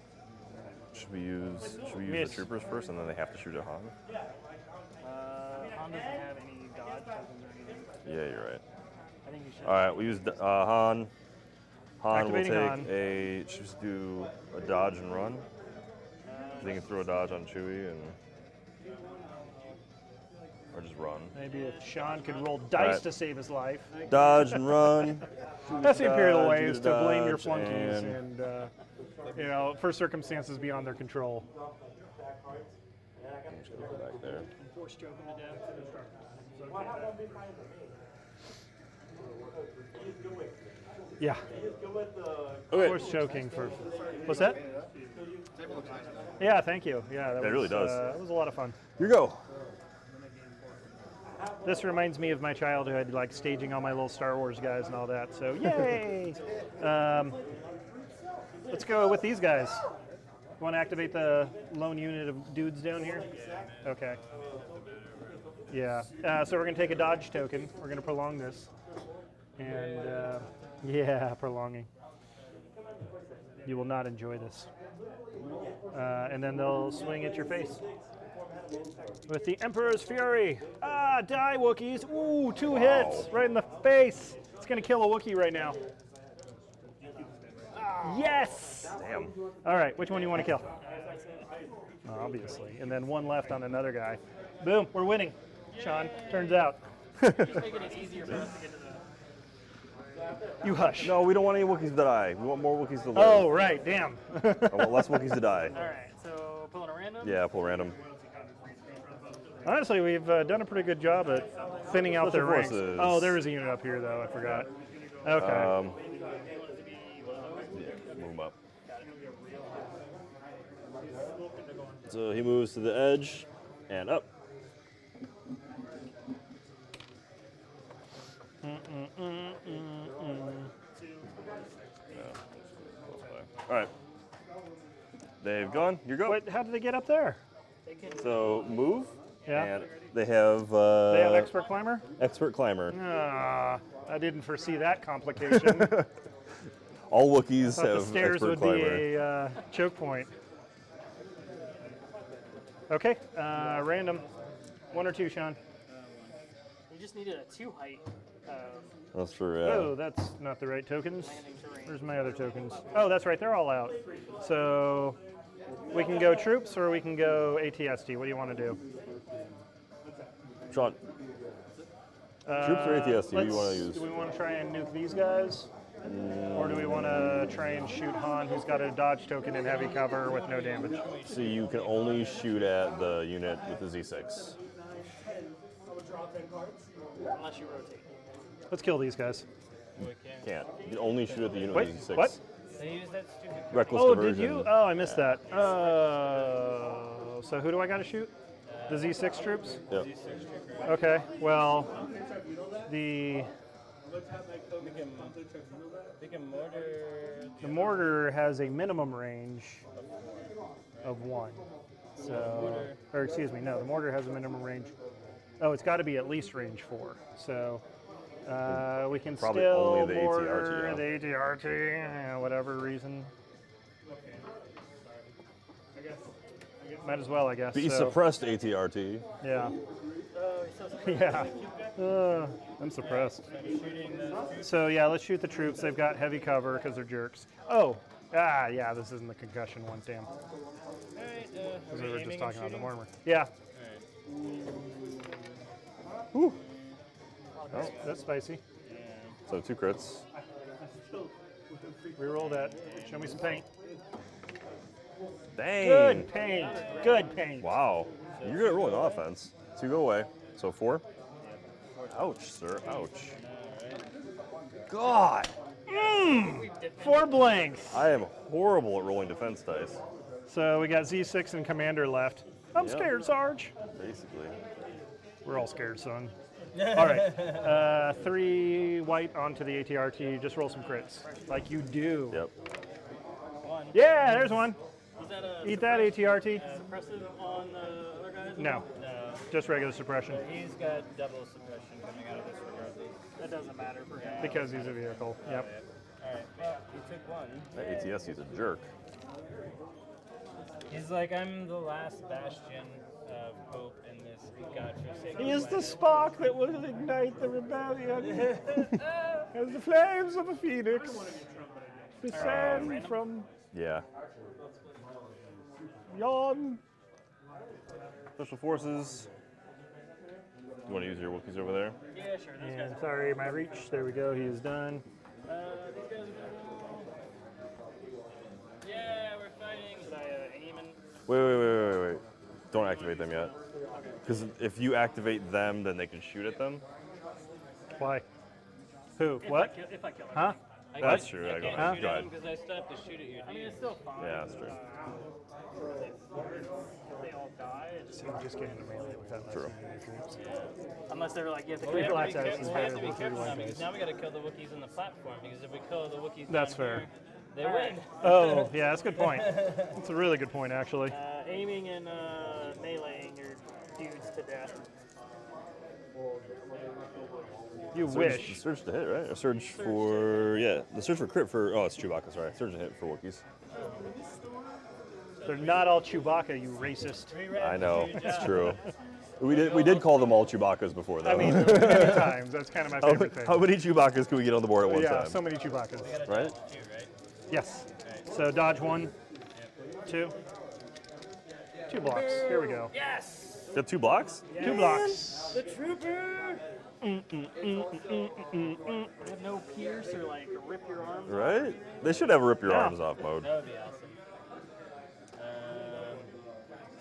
Should we use Yes. the troopers first, and then they have to shoot at Han? Han doesn't have any dodge tokens or anything. Yeah, you're right. I think you should. All right, we used Han. Han will Activating take Han. should just do a dodge and run. They can throw a dodge on Chewie or just run. Maybe if Shaun could roll dice Alright. to save his life. Dodge and run. That's the Imperial Dodge, way, you is get to a blame your dodge, flunkies and- and, for circumstances beyond their control. I'm just gonna go back there. Force choke him to death. Yeah. Okay. Force choking for. What's that? Yeah, thank you. Yeah, that It really does. That was a lot of fun. Here you go. This reminds me of my childhood, like staging all my little Star Wars guys and all that. So yay! Let's go with these guys. Want to activate the lone unit of dudes down here? Okay. Yeah. So we're gonna take a dodge token. We're gonna prolong this, and yeah, prolonging. You will not enjoy this. And then they'll swing at your face. With the Emperor's Fury. Ah, die, Wookiees. Ooh, 2 hits right in the face. It's going to kill a Wookiee right now. Yes! Damn. All right, which one do you want to kill? Obviously. And then 1 left on another guy. Boom, we're winning. Shaun, turns out. Just making it easier for us to get to the. You hush. No, we don't want any Wookiees to die. We want more Wookiees to live. Oh, right, damn. I want less Wookiees to die. All right, so pulling a random. Yeah, pull random. Honestly, we've done a pretty good job at thinning out their Special ranks. forces. Oh, there is a unit up here, though. I forgot. Okay. Move him up. So he moves to the edge and up. All right. They've gone. You're go. Wait, how did they get up there? So move. Yeah. And they have. They have expert climber? Expert climber. Ah, I didn't foresee that complication. All Wookiees Thought the have stairs expert would climber. be a choke point. Okay, random. 1 or 2, Shaun. We just needed a 2 height That's for. Oh, that's not the right tokens. landing terrain. Where's my other tokens? Oh, that's right, they're all out. So we can go troops or we can go ATST. What do you want to do? Shaun. Troops or ATST? What do you want to use? Do we want to try and nuke these guys? Or do we want to try and shoot Han, who's got a dodge token and heavy cover with no damage? So you can only shoot at the unit with the Z6. Unless you rotate. Let's kill these guys. Can't. You can only shoot at the unit Wait, with the Z6. what? They use that stupid. Reckless Oh, diversion. did you? Oh, I missed that. So who do I got to shoot? The Z6 troops? Yep. Okay, well, the mortar has a minimum range of 1. So, or excuse me, no, the mortar has a minimum range. Oh, it's got to be at least range 4. So we can Probably still only the mortar ATRT, the ATRT, whatever reason. Might as well, I guess. Be So, suppressed ATRT. yeah. Yeah. I'm suppressed. So yeah, let's shoot the troops. They've got heavy cover because they're jerks. Oh, yeah, this isn't the concussion one, damn. Because we were just talking about the murmur. Yeah. Whew. Oh, that's spicy. So 2 crits. Reroll that. Show me some paint. Dang. Good paint. Good paint. Wow. You're good at rolling offense. 2 go away. So 4. Ouch, sir. Ouch. God. 4 blanks. I am horrible at rolling defense dice. So we got Z6 and Commander left. I'm Yep. scared, Sarge. Basically. We're all scared, son. All right. 3 white onto the ATRT. Just roll some crits. Like you do. Yep. Yeah, there's one. Was that a Eat that, ATRT. suppressive on the other guys? No. No. Just regular suppression. But he's got double suppression coming out of this regardless. That doesn't matter for him. Because he's a vehicle. Yep. Alright, well, he took one. That ATS, he's a jerk. He's like, I'm the last bastion of hope in this godforsaken He is the planet. spark that will ignite the rebellion. As the flames of a phoenix descend from Yeah. yon. Special Forces. You want to use your Wookiees over there? Yeah, sure. Those guys And sorry, my reach. There we go. He is done. these guys are gonna go. Yeah, we're fighting. Should I aim and? Wait. Don't activate them yet. Because if you activate them, then they can shoot at them. Why? Who? What? If I kill him. Huh? That's true. I go Huh? ahead. Go ahead. Because I still have to shoot at you. I mean, it's still fine. Yeah, that's true. If they all die, it just, So just getting the melee without True. unless they're like, you have to Well, we kill have to Black be Ops careful, is we have better to be than careful now 31 because days. now we got to kill the Wookiees on the platform because if we kill the Wookiees That's down fair. here, they win. Oh, yeah, that's a good point. That's a really good point, actually. aiming and meleeing your dudes to death. You The wish. surge to hit, right? Or surge for, yeah, the surge for crit for, oh, it's Chewbacca, sorry. Surge to hit for Wookiees. They're not all Chewbacca, you racist. I know, it's true. We did call them all Chewbaccas before, though. I mean, many times. That's kind of my favorite thing. how many Chewbaccas can we get on the board at one Yeah, time? so many Chewbaccas. Right? Yes. So dodge 1, 2. 2 blocks. Here we go. Yes! Got 2 blocks? 2 blocks. The trooper! You have no pierce or like rip your arms off. Right? They should have a rip your Yeah. arms off mode. That would be awesome.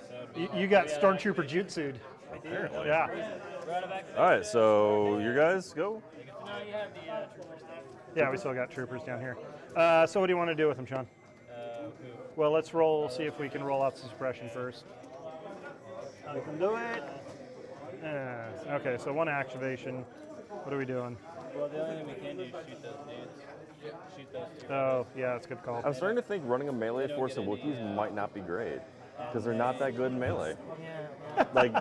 So it'd be You got Stormtrooper jutsu'd. Apparently. Yeah. right back. All right, so your guys go. No, you have the troopers there. Yeah, we still got troopers down here. So what do you want to do with them, Shaun? Who? Well, let's roll, see if we can roll out the suppression first. We can do it. Okay, so 1 activation. What are we doing? Well, the only thing we can do is shoot those dudes. Shoot those two. Oh, yeah, that's a good call. I'm starting to think running a melee force of Wookiees might not be great because they're not that good in melee. Yeah. Like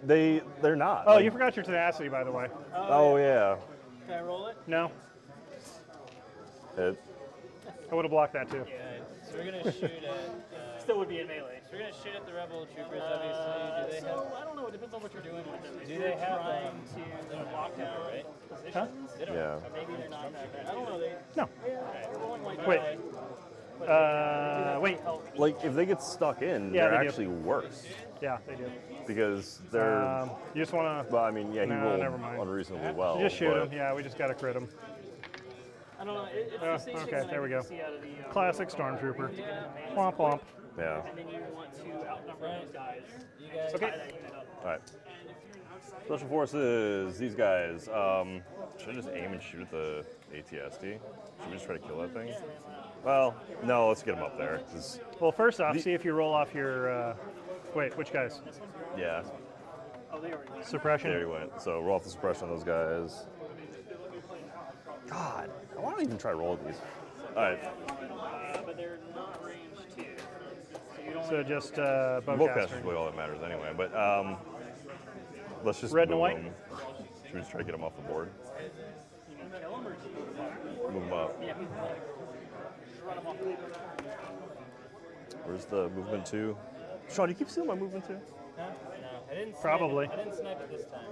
they're not. Oh, Like, you forgot your tenacity, by the way. Oh yeah. Can I roll it? No, Hit. I would have blocked that too. Yeah. So we're gonna shoot at. Still would be in melee. So we're gonna shoot at the rebel troopers. Obviously, do they have? So I don't know. It depends on what you're doing with them. Do they have? Trying to lock down Right? positions? They don't. Yeah. Or maybe they're not that bad. I don't know. They, No. they're rolling like Wait. that. Wait. Like if they get stuck in, Yeah, they're they do. actually worse Yeah, they do. because they're. You just want to well, I mean, yeah, he no, rolled never mind. unreasonably well. just shoot but- him. Yeah, we just got to crit him. I don't know. It's the same okay, thing that there I we go. see out of the Classic Stormtrooper. to get in the melee Womp womp. Yeah. and then you want to outnumber those guys. You guys. Okay. Tie that unit up. All right. Special Forces, these guys. Should I just aim and shoot at the ATSD? Should we just try to kill that thing? Well, no, let's get them up there. 'Cause- Well, first off, see if you roll off your. Wait, which guys? yeah, Oh, they already went. Suppression. there he went. So roll off the suppression on those guys. God, I want to even try to roll these. All right, But they're not range 2. So you don't So just Bowcaster bowcaster. is really all that matters anyway. But let's just Red and move white? them. Should we just try to get them off the board? kill them or do you Move them up. yeah, run them off the board. Where's the movement 2? Shaun, do you keep stealing my movement 2? Huh? No, I didn't. Snipe Probably. It. I didn't snipe it this time.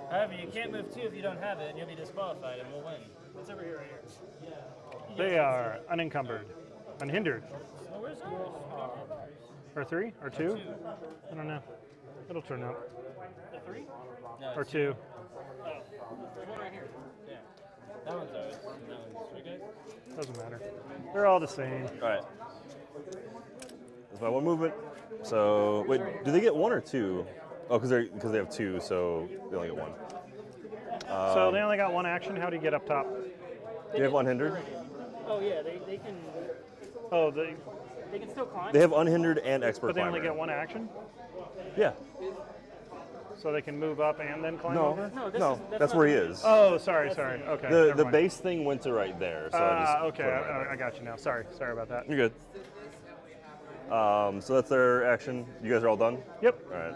However, you can't move 2 if you don't have it, and you'll be disqualified, and we'll win. What's over here, right here? They are unencumbered, unhindered. Oh, where's yours? Or 3? Or 2? I don't know. It'll turn out. The 3? No, Or it's 2. Oh, there's one right here. Yeah. That one's ours. And that one's your guys. Doesn't matter. They're all the same. All right. That's my 1 movement. So wait, do they get 1 or 2? Oh, because they have 2, so they only get 1. So they only got 1 action. How do you get up top? Do you have unhindered? Oh yeah, they can Oh, they can still climb. They have unhindered and expert but they only climber. get 1 action? Yeah. So they can move up and then climb No, over? No, that's not where he the- is. Oh, sorry. Okay. the never mind. base thing went to right there, so I just Okay, put it right I got you now. Sorry about that. there. You're good. So that's their action. You guys are all done? Yep. All right.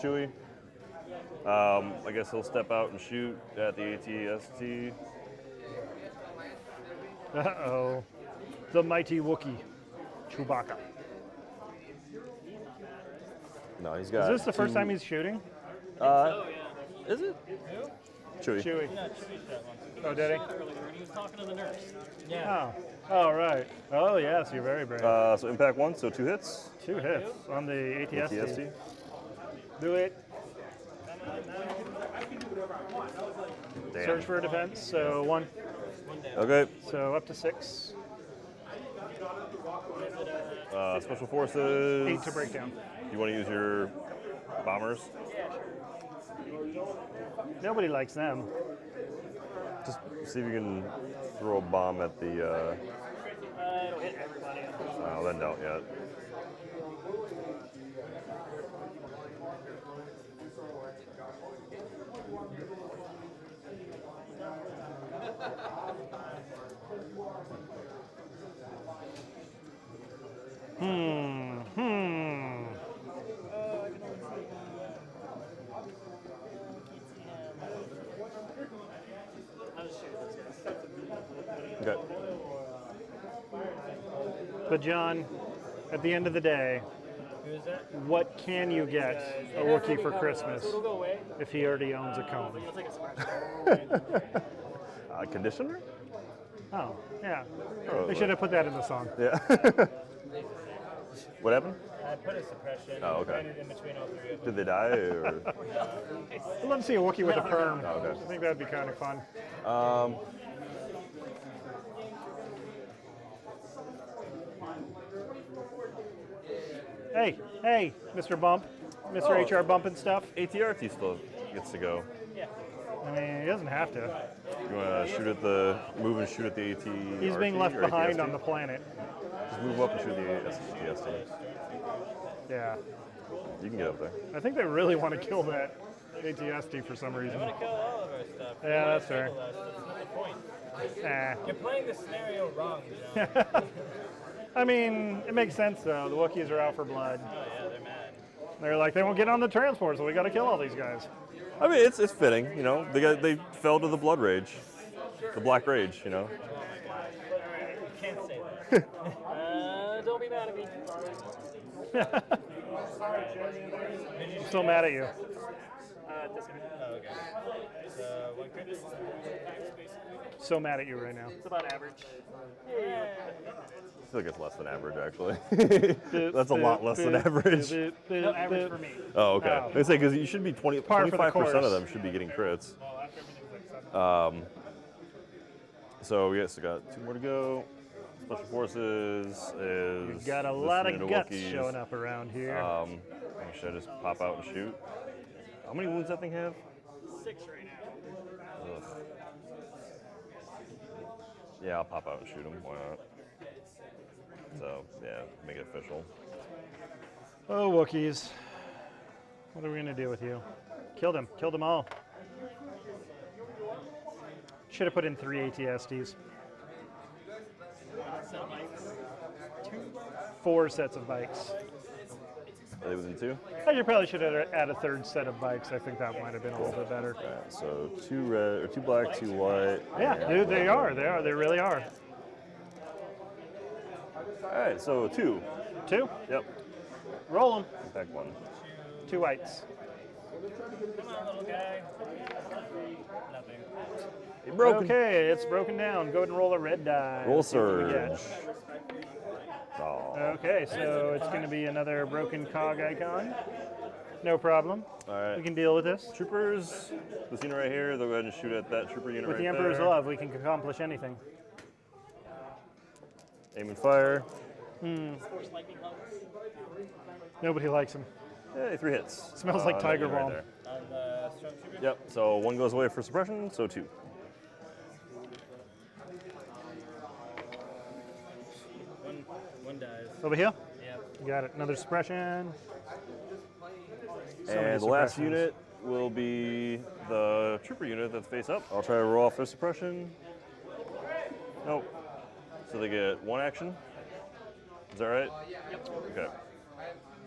Chewie. I guess he'll step out and shoot at the AT-ST. Uh-oh. The mighty Wookie Chewbacca. No, he's Is got. this the first two- time he's shooting? Is it? Chewie. Chewie. Yeah, Chewie shot once. Oh, did he? Earlier, and he was talking to the nurse. Yeah. Oh. Oh, right. Oh, yes, you're very brave. So impact 1, so 2 hits. 2 hits on the AT-ST. AT-ST. Do it. Damn. Search for a defense. So 1. Okay. So up to 6. Special Forces. 8 to break down. You want to use your bombers? Nobody likes them. Just see if you can throw a bomb at the. It'll hit everybody. Oh, then don't yet. Okay. But John, at the end of the day, Who is that? what can you get a Wookiee for Christmas It'll go away. if he already owns a cone? You'll take a scratch. Conditioner? Oh, yeah. Oh, They should have put that in the song. Yeah. What happened? I put a suppression. Oh, okay. Planted in between all 3 of them. Did they die or? I'd love to see a Wookiee with a perm. Oh, okay. I think that'd be kind of fun. Hey, Mr. Bump. Mr. Oh. HR Bump and stuff. ATRT still gets to go. I mean, he doesn't have to. You want to shoot at the move and shoot at the AT? He's being left behind on the planet. Just move up and shoot the AT-ST. Yeah. You can get up there. I think they really want to kill that AT-ST for some reason. I want to kill all of our stuff. Yeah, You wanna that's fair. table us, that's not the point. Eh. You're playing the scenario wrong, John. I mean, it makes sense though. The Wookiees are out for blood. Oh yeah, they're mad. They're like, they won't get on the transport, so we got to kill all these guys. I mean, it's fitting, you know. They fell to the blood rage, the black rage, you know. Alright, you can't say that. Don't be mad at me. I'm still mad at you. This guy. Oh, okay. So, 1 crit. So mad at you right now. It's about average. I feel like it's less than average, actually. That's a lot less than average. No average for me. Oh, okay. Oh. I say because you should be 20, Par for the 25% course. of them should be getting crits. Well, after everything's like 7. So yes, we got 2 more to go. Special Forces is. You've got a this lot unit of guts Wookiees. showing up around here. Should I just pop out and shoot? How many wounds that thing have? 6 right now. Ugh. Yeah, I'll pop out and shoot him. Why not? So yeah, make it official. Oh, Wookiees. What are we going to do with you? Killed him. Killed them all. Should have put in 3 AT-STs. 4 sets of bikes. Are they within 2? You probably should have add a 3rd set of bikes. I think that might have been a little bit better. Alright, so 2 red or 2 black, 2 white. Yeah, and dude, they one are. red. They are. They really are. Alright, so 2. 2. Yep. Roll them. Impact 1. 2 whites. Come on, little guy. Nothing. It broke. Okay, it's broken down. Go ahead and roll a red die. Roll See what we surge. get. Oh. Okay, so it's going to be another broken cog icon. No problem. Alright. We can deal with this. Troopers, this unit right here, they'll go ahead and shoot at that trooper unit With right the Emperor's there. love, we can accomplish anything. Aim and fire. Force lightning helps. Nobody likes him. Hey, 3 hits. Smells like that Tiger unit Balm. there. On the stormtrooper? Yep, so 1 goes away for suppression, so 2. One dies. Over here. Yep. You got it. Another suppression. So many And the last suppressions. unit will be the trooper unit that's face up. I'll try to roll off their suppression. Nope. So they get 1 action. Is that right? Yep. Okay.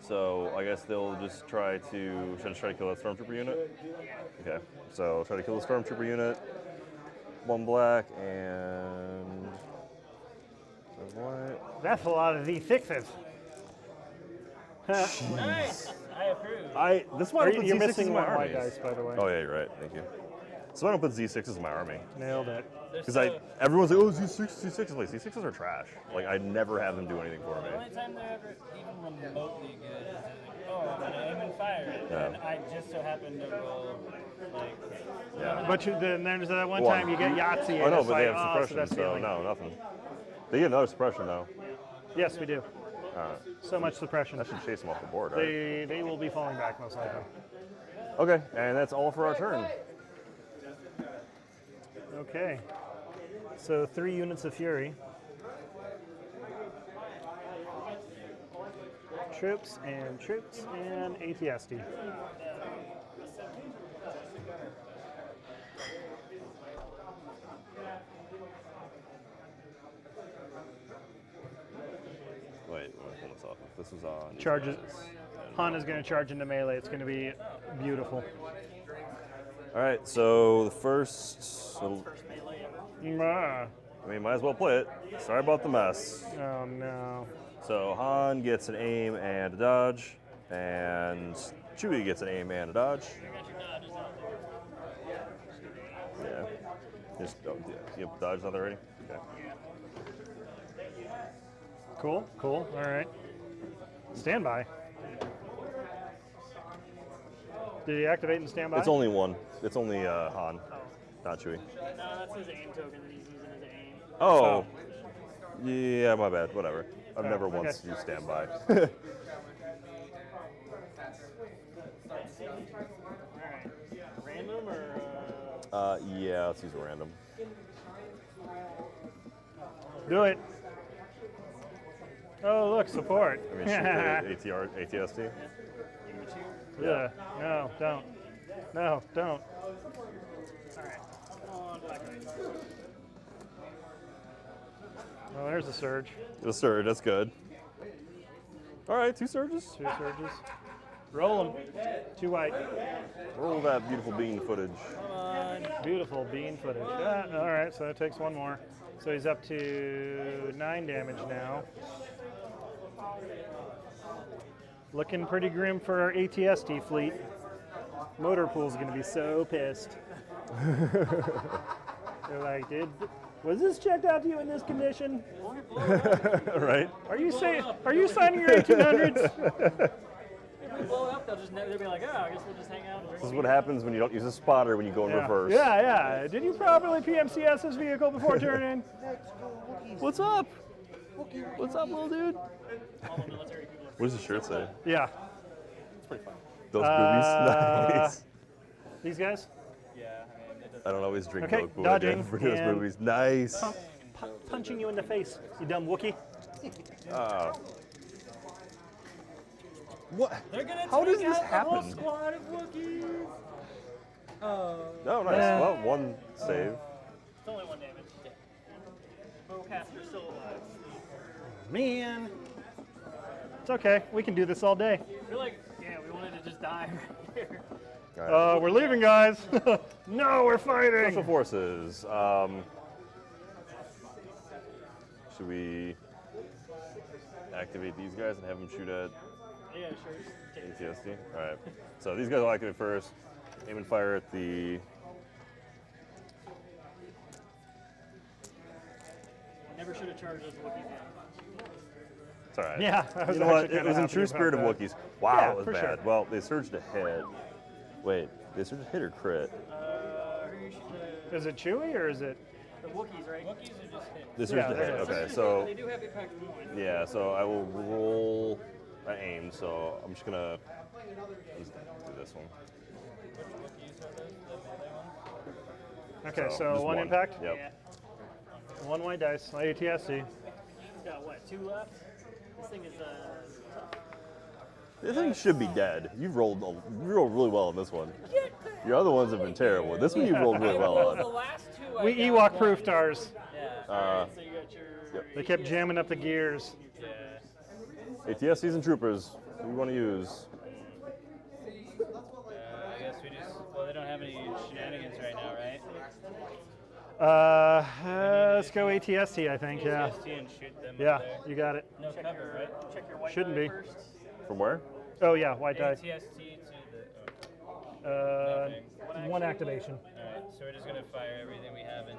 So I guess they'll just try to kill that stormtrooper unit. Okay, so try to kill the stormtrooper unit. 1 black and 1 white. That's a lot of Z6s. Nice. I approve. This might put You're Z6s missing in my one white armies. dice, by the way. Oh yeah, you're right. Thank you. So I don't put Z6s in my army. Nailed it. Because everyone's like, oh, Z6s. Like, Z6s are trash. Like, I never have them do anything for The me. only time they're ever even remotely good is like, oh, I'm gonna aim and fire it. Yeah. And I just so happen to roll like. Yeah. But then there's that one time you get Yahtzee. Oh and no, it's but like, they have oh, suppression, that's so feeling. no, nothing. They get another suppression though. Yes, we do. So much suppression. I should chase them off the board, right? They will be falling back most likely. Okay, and that's all for our turn. Okay. So 3 units of Fury. Troops and ATSD. Wait, let me pull this off. If this was on. Charges. Han is going to charge into melee. It's going to be beautiful. All right, so the first. Ah. I mean, might as well play it. Sorry about the mess. Oh no. So Han gets an aim and a dodge, and Chewie gets an aim and a dodge. Yeah. Just you have dodge out there already? Okay. Cool. All right. Stand by. Did he activate and stand by? It's only one. It's only Han, not Chewie. No, that's his aim token that he's using as aim. Oh. Yeah, my bad. Whatever. I've Oh, never okay. once used standby. Alright. Random or Yeah, let's use a random. Do it. Oh, look, support. I mean, shoot, ATSD. Yeah. No, don't. No, don't. Alright. On black dice. Oh, there's a surge. The surge, that's good. All right, 2 surges. 2 surges. Roll them. 2 white. Roll that beautiful bean footage. Beautiful bean footage. All right, so that takes 1 more. So he's up to 9 damage now. Looking pretty grim for our ATSD fleet. Motor pool's gonna be so pissed. They're like, dude, was this checked out to you in this condition? Right? Are you signing your 1800s? If we blow it up, they'll be like, oh, I guess we'll just hang out and drink. This is what happens when you don't use a spotter when you go in reverse. Yeah. Did you properly PMCS this vehicle before turning? What's up? What's up, little dude? All the military people are What does the shirt say? Yeah. Those boobies. Nice. These guys? Yeah, I mean, it doesn't. I don't always drink Okay, milk, but I dodging did for those and- boobies. Nice. Punching you in the face, you dumb Wookie. What? They're gonna How does take this out the whole happen? squad of Wookiees. Oh. Oh, nice. Yeah. Well, 1 save. It's only 1 damage. Bowcaster's still alive. Man. It's okay. We can do this all day. We're like, yeah, we wanted to just die right here. All right. We're leaving, guys. No, we're Special fighting. Forces. Should we activate these guys and have them shoot at Yeah, sure. ATSD? All right. So these guys will activate first. Aim and fire at the. Never should have charged those Wookiees. It's all right. Yeah, I was You know what? actually It kinda was in happy true about spirit of that. Wookiees. Wow, Yeah, it was for bad. sure. Well, they surged ahead. Wait, they surged hit or crit? Who you should Is it Chewie or is it? the Wookiees, right? Wookiees are just hit. They surged Yeah, ahead. they Okay, They so do have impact one. yeah, so I will roll my aim. So I'm just gonna just do this one. Which Wookiees are those? The melee ones? Okay, So, so just 1 one. impact, Yep. Yeah. 1 white dice, ATSD. He's got what, 2 left? This thing is tough. This thing should be dead. You rolled really well on this one. Your other ones have been terrible. This one you rolled really well Well, the on. last 2 I We got Ewok proofed ours. Yeah. So you got your. Yep. They kept jamming up the gears. Yeah. ATSDs and troopers. What do you want to use? I guess we just. Well, they don't have any shenanigans right now, right? Let's go ATST, I think. Yeah. ATST and shoot them. Yeah, Up there. you got it. No cover, right? Check your white Shouldn't die be. first. From where? Oh yeah, white die. ATST to the. Nothing. One activation. Alright, so we're just gonna fire everything we have in.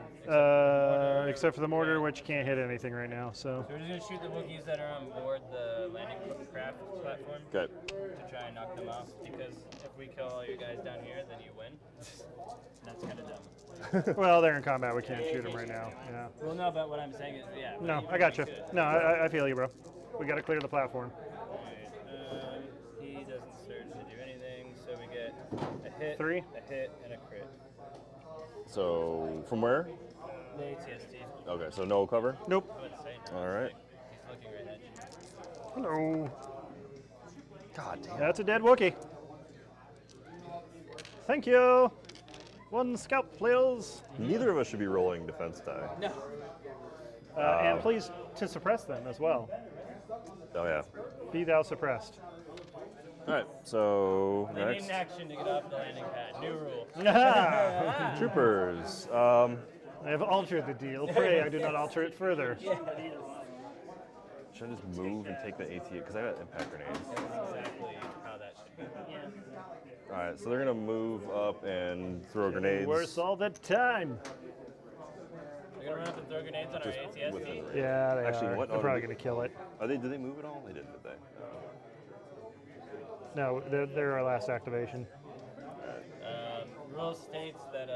Except for the mortar, which can't hit anything right now. So. So we're just gonna shoot the Wookiees that are on board the landing craft platform. Okay. To try and knock them off, because if we kill all you guys down here, then you win. That's kind of dumb. Well, they're in combat. We can't shoot them right now. Yeah. Well, no, but what I'm saying is, yeah. No, I got you. No, I feel you, bro. We got to clear the platform. Alright, he doesn't certainly do anything, so we get a hit, 3. a hit, and a crit. So, from where? The ATST. Okay, so no cover? Nope. I would say no. All right. He's looking right at you. Hello. God damn. That's a dead Wookiee. Thank you. 1 scout, please. Neither of us should be rolling defense die. No. And please to suppress them as well. Oh, yeah. Be thou suppressed. All right, so They need next. an action to get off the landing pad. New rule. I Troopers. have altered the deal. Pray I do not alter it further. Should I just move and take the AT? Because I got impact grenades. That's exactly how that should be. All right, so they're going to move up and throw grenades. Worse all the time. We're gonna run up and throw grenades on our ATST. within range. Yeah, they Actually, are. what? They're Oh, probably did going to kill it. Did they move at all? They didn't, did they? No, they're our last activation. Rule states that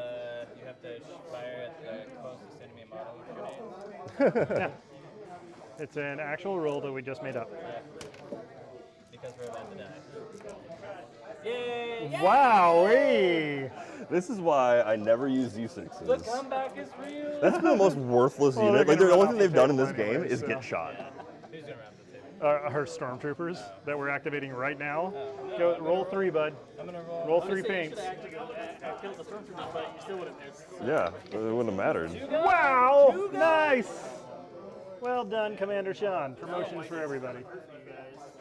you have to fire at the closest enemy model with grenades. Yeah. It's an actual rule that we just made up. Because we're about to die. Yay! Wowee! This is why I never use Z6s. The comeback is real! That's been the most worthless Well, unit. they're Like, the gonna only run thing off they've the done in this table game anyway, is so. get shot. Who's gonna wrap the table? Her stormtroopers that we're activating right now. Go roll 3, bud. I'm gonna roll. Roll 3 paints. Killed the stormtroopers, but you still would have missed. Yeah, it wouldn't have mattered. Wow! Nice! Well done, Commander Shaun. Promotions for everybody.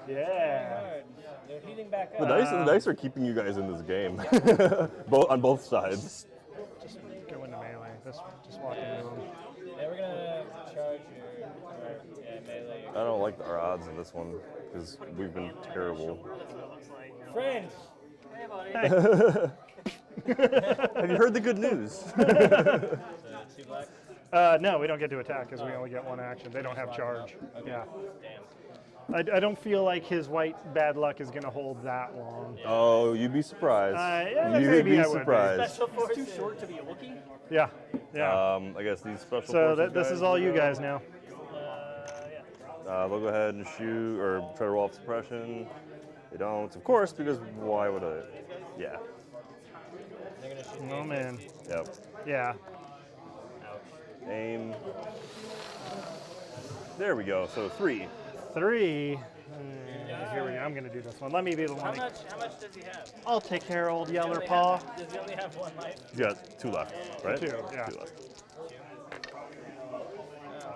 Yeah. They're heating back up. The dice are keeping you guys in this game, on both sides. Just go into melee. Just walk into them. Yeah, we're gonna charge your melee. I don't like our odds in this one because we've been terrible. Friends! Hey, buddy. Have you heard the good news? 2 black. No, we don't get to attack because we only get 1 action. They don't have charge. Yeah. Damn. I don't feel like his white bad luck is going to hold that long. Oh, you'd be surprised. Yeah, You'd maybe be I would be. surprised. Special It's too forces. short to be a Wookiee. Yeah. Yeah. I guess these special So forces this guys is all you will go. guys now. They'll go ahead and shoot or try to roll off suppression. They don't, of course, because why would I? Yeah. They're gonna shoot Oh, man. Yep. Yeah. Aim. There we go. So 3. 3. Here we go. I'm going to do this one. Let me be the How one. much does he have? I'll take care of old Yeller Does he Paw. Does he only have 1 life? You got 2 left, right? 2, yeah. 2 left.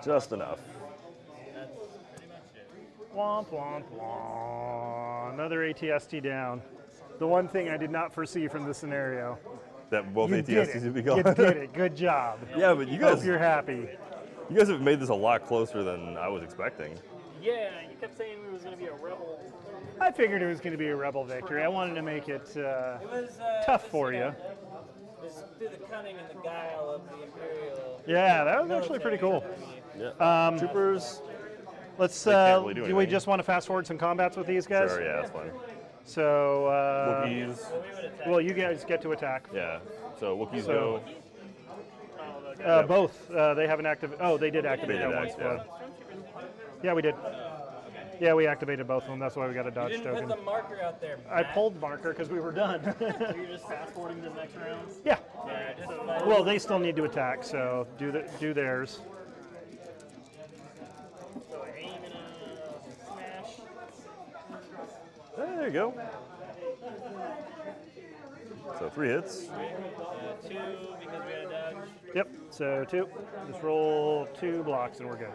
Just enough. That's pretty much it. Womp, womp, womp. Another ATST down. The one thing I did not foresee from this scenario. That both You did ATSTs it. would be You gone. did it. Good job. Yeah, but you Hope guys, you're happy. you guys have made this a lot closer than I was expecting. Yeah, you kept saying it was going to be a rebel. I figured it was going to be a rebel victory. I wanted to make it It was tough for you. Just through the cunning and the guile of the Imperial. Yeah, that was actually pretty cool. Yeah. Troopers. Let's. can't really do Do we anything. just want to fast forward some combats with these guys? Sure, yeah, that's fine. So, Wookiees. well, you guys get to attack. Yeah. So Wookiees So- go. Both. They have an active. Oh, they did activate They that did one act, squad. Yeah, we did. Yeah, we activated both of them. That's why we got a You dodge didn't token. put the marker out there, I Matt. pulled marker because we were done. So you're just fast forwarding to the next round. Yeah. Yeah, just Well, they still need to attack, so do theirs. So aim and a smash. There you go. So 3 hits. 2 because we had a dodge. Yep. So 2. Just roll 2 blocks and we're good.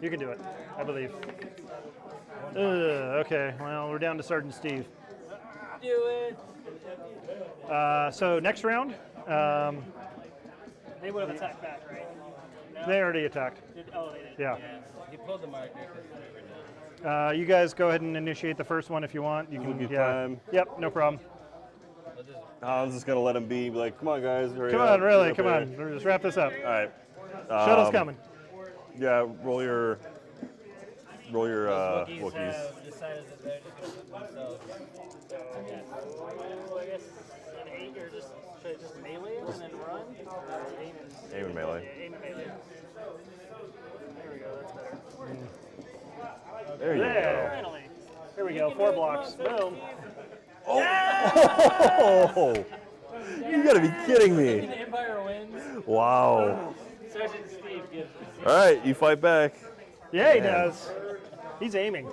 You can do it. I believe. Okay, well, we're down to Sergeant Steve. Do it. So next round, They would have attacked back, right? No? they already attacked. They did. Yeah. He pulled the marker because we were done. You guys go ahead and initiate the first one if you want. You can. Wookiee Yeah. time. Yep, no problem. Hans is gonna let him be like, come on, guys. Hurry Come up, on, really, get come up on. Just wrap this up. here." All right. Shuttle's coming. Yeah, roll your Wookiees Wookiees. have decided that they're just going to put themselves. I guess an 8 or just should I just melee it and then run? Or aim and Aim and melee. Yeah, aim and melee. There we go. That's better. There you There. Finally. Here we go. 4 blocks. Boom. go. Oh! You gotta be kidding me. The Empire wins. Wow. Sergeant Steve gives. All right, you fight back. Yeah, he Man. does. He's aiming.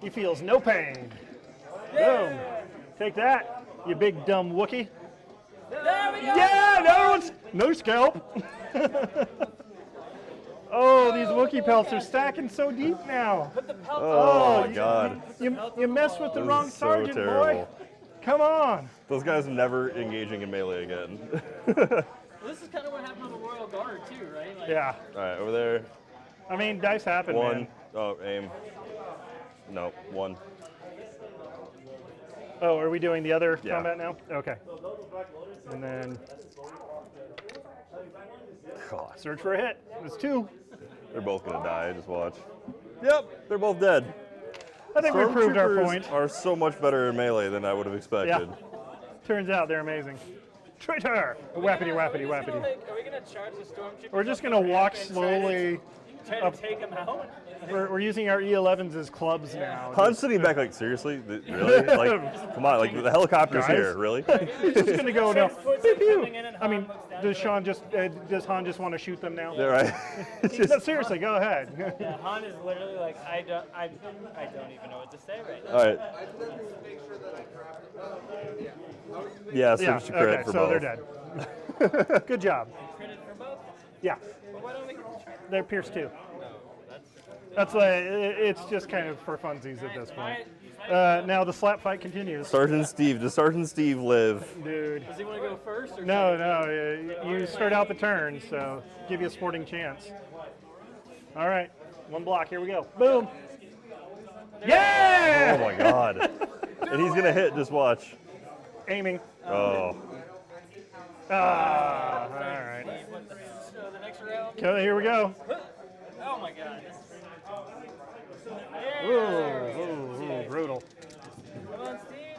he feels no pain. Boom. Take that, you big dumb Wookiee. There we go. Yeah, no scalp. Oh, these Wookiee pelts are stacking so deep now. Put the pelt Oh, my you- God. You messed with the This wrong is so sergeant, boy. terrible. Come on. Those guys are never engaging in melee again. This is kind of what happened on the Royal Guard too, right? Like, Yeah. All right, over there. I mean, dice happen, One. man. Oh, aim. No, one. Oh, are we doing the other Yeah. combat now? Okay. And then God, search for a hit. It's 2. they're both gonna die. Just watch. Yep, they're both dead. I think we proved our Stormtroopers point. are so much better in melee than I would have expected. Turns out they're amazing. Traitor! Wappity, wappity, wappity. Are we going to charge the stormtroopers? We're just going to walk slowly. Try to take them out? We're using our E11s as clubs now. Han's sitting back like, seriously? Really? Like, come on, like the helicopter's Guys. here, really? He's just going to go now. Transports Pew, are pew. coming in and I mean, Han looks down does at Shaun just does Han just want to shoot them now? Yeah, right. It's just, No, seriously, go ahead. Yeah, Han is literally like, I don't even know what to say right now. all right. Yeah, so Yeah. just a crit Okay, for so both. they're dead. Good job. Credit for both? Yeah, Well, why don't we charge? they're pierced too. No, that's That's like it's just kind of for funsies at this point. Now the slap fight continues. Sergeant Steve, does Sergeant Steve live? Dude. Does he want to go first? Or No, you start out the turn, so give you a sporting chance. All right, 1 block, here we go. Boom. Oh Yeah! my God. And he's gonna hit, just watch. Aiming. Oh. Ah, all right. So the next round. Okay, here we go. Oh my God. Ooh, brutal. Come on, Steve.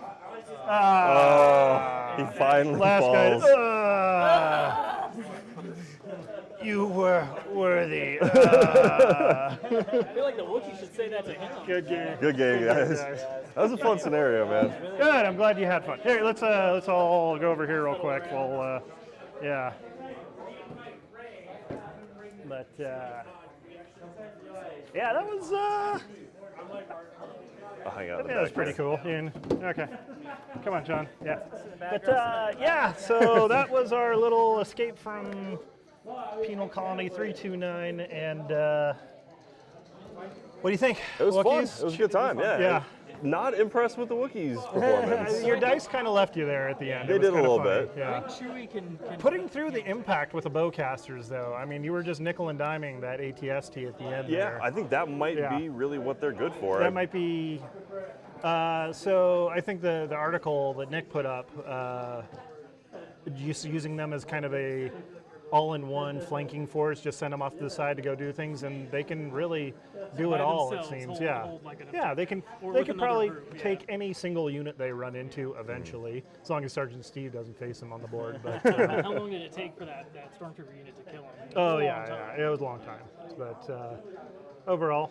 Ah, He finally last falls. guy. You were worthy. I feel like the Wookiee should say that to him. Good game. Good game, guys. That was a fun scenario, man. Good. I'm glad you had fun. Here, let's all go over here real quick. We'll yeah. But yeah, that was I'll hang out in the that was back pretty there. cool. Ian. Okay. Come on, John. Yeah. But yeah, so that was our little escape from Penal Colony 329, and what do you think? It was fun. Wookiees? It was a good time, yeah. Yeah. Not impressed with the Wookiees' performance. Your dice kind of left you there at the end. They It was did a kinda little funny. bit. Yeah. Chewie can Putting through the impact with the bowcasters, though. I mean, you were just nickel and diming that ATST at the end. Yeah, there. I think that might Yeah. be really what they're good for. That might be. So I think the article that Nick put up, using them as kind of a all-in-one flanking force, just send them off to the side to go do things, and they can really do it By all. It themselves, seems, hold- yeah, hold like an yeah. They can or they with can another probably group, yeah. take any single unit they run into eventually, as long as Sergeant Steve doesn't face them on the board. But How long did it take for that stormtrooper unit to kill him? It was oh a long yeah, time. yeah, it was a long time. But overall,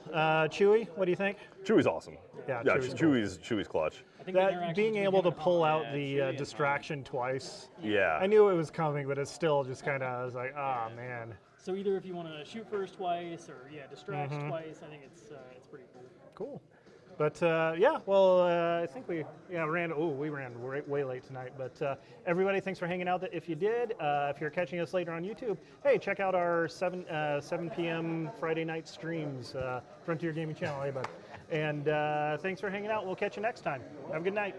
Chewie, what do you think? Chewie's awesome. Yeah, yeah, Chewie's Chewie's clutch. I think the That interactions being between able him to and Han pull were out bad. the Chewie and Han. distraction twice. Yeah. I knew it was coming, but it's still just kind of, I was like, ah, man. So either if you want to shoot first twice or distract Mm-hmm. twice, I think it's pretty cool. Cool. But yeah, well, I think we ran. Oh, we ran way late tonight. But everybody, thanks for hanging out. If you did, if you're catching us later on YouTube, hey, check out our 7 p.m. Friday night streams, Frontier Gaming Channel. Hey, bud. And thanks for hanging out. We'll catch you next time. Have a good night.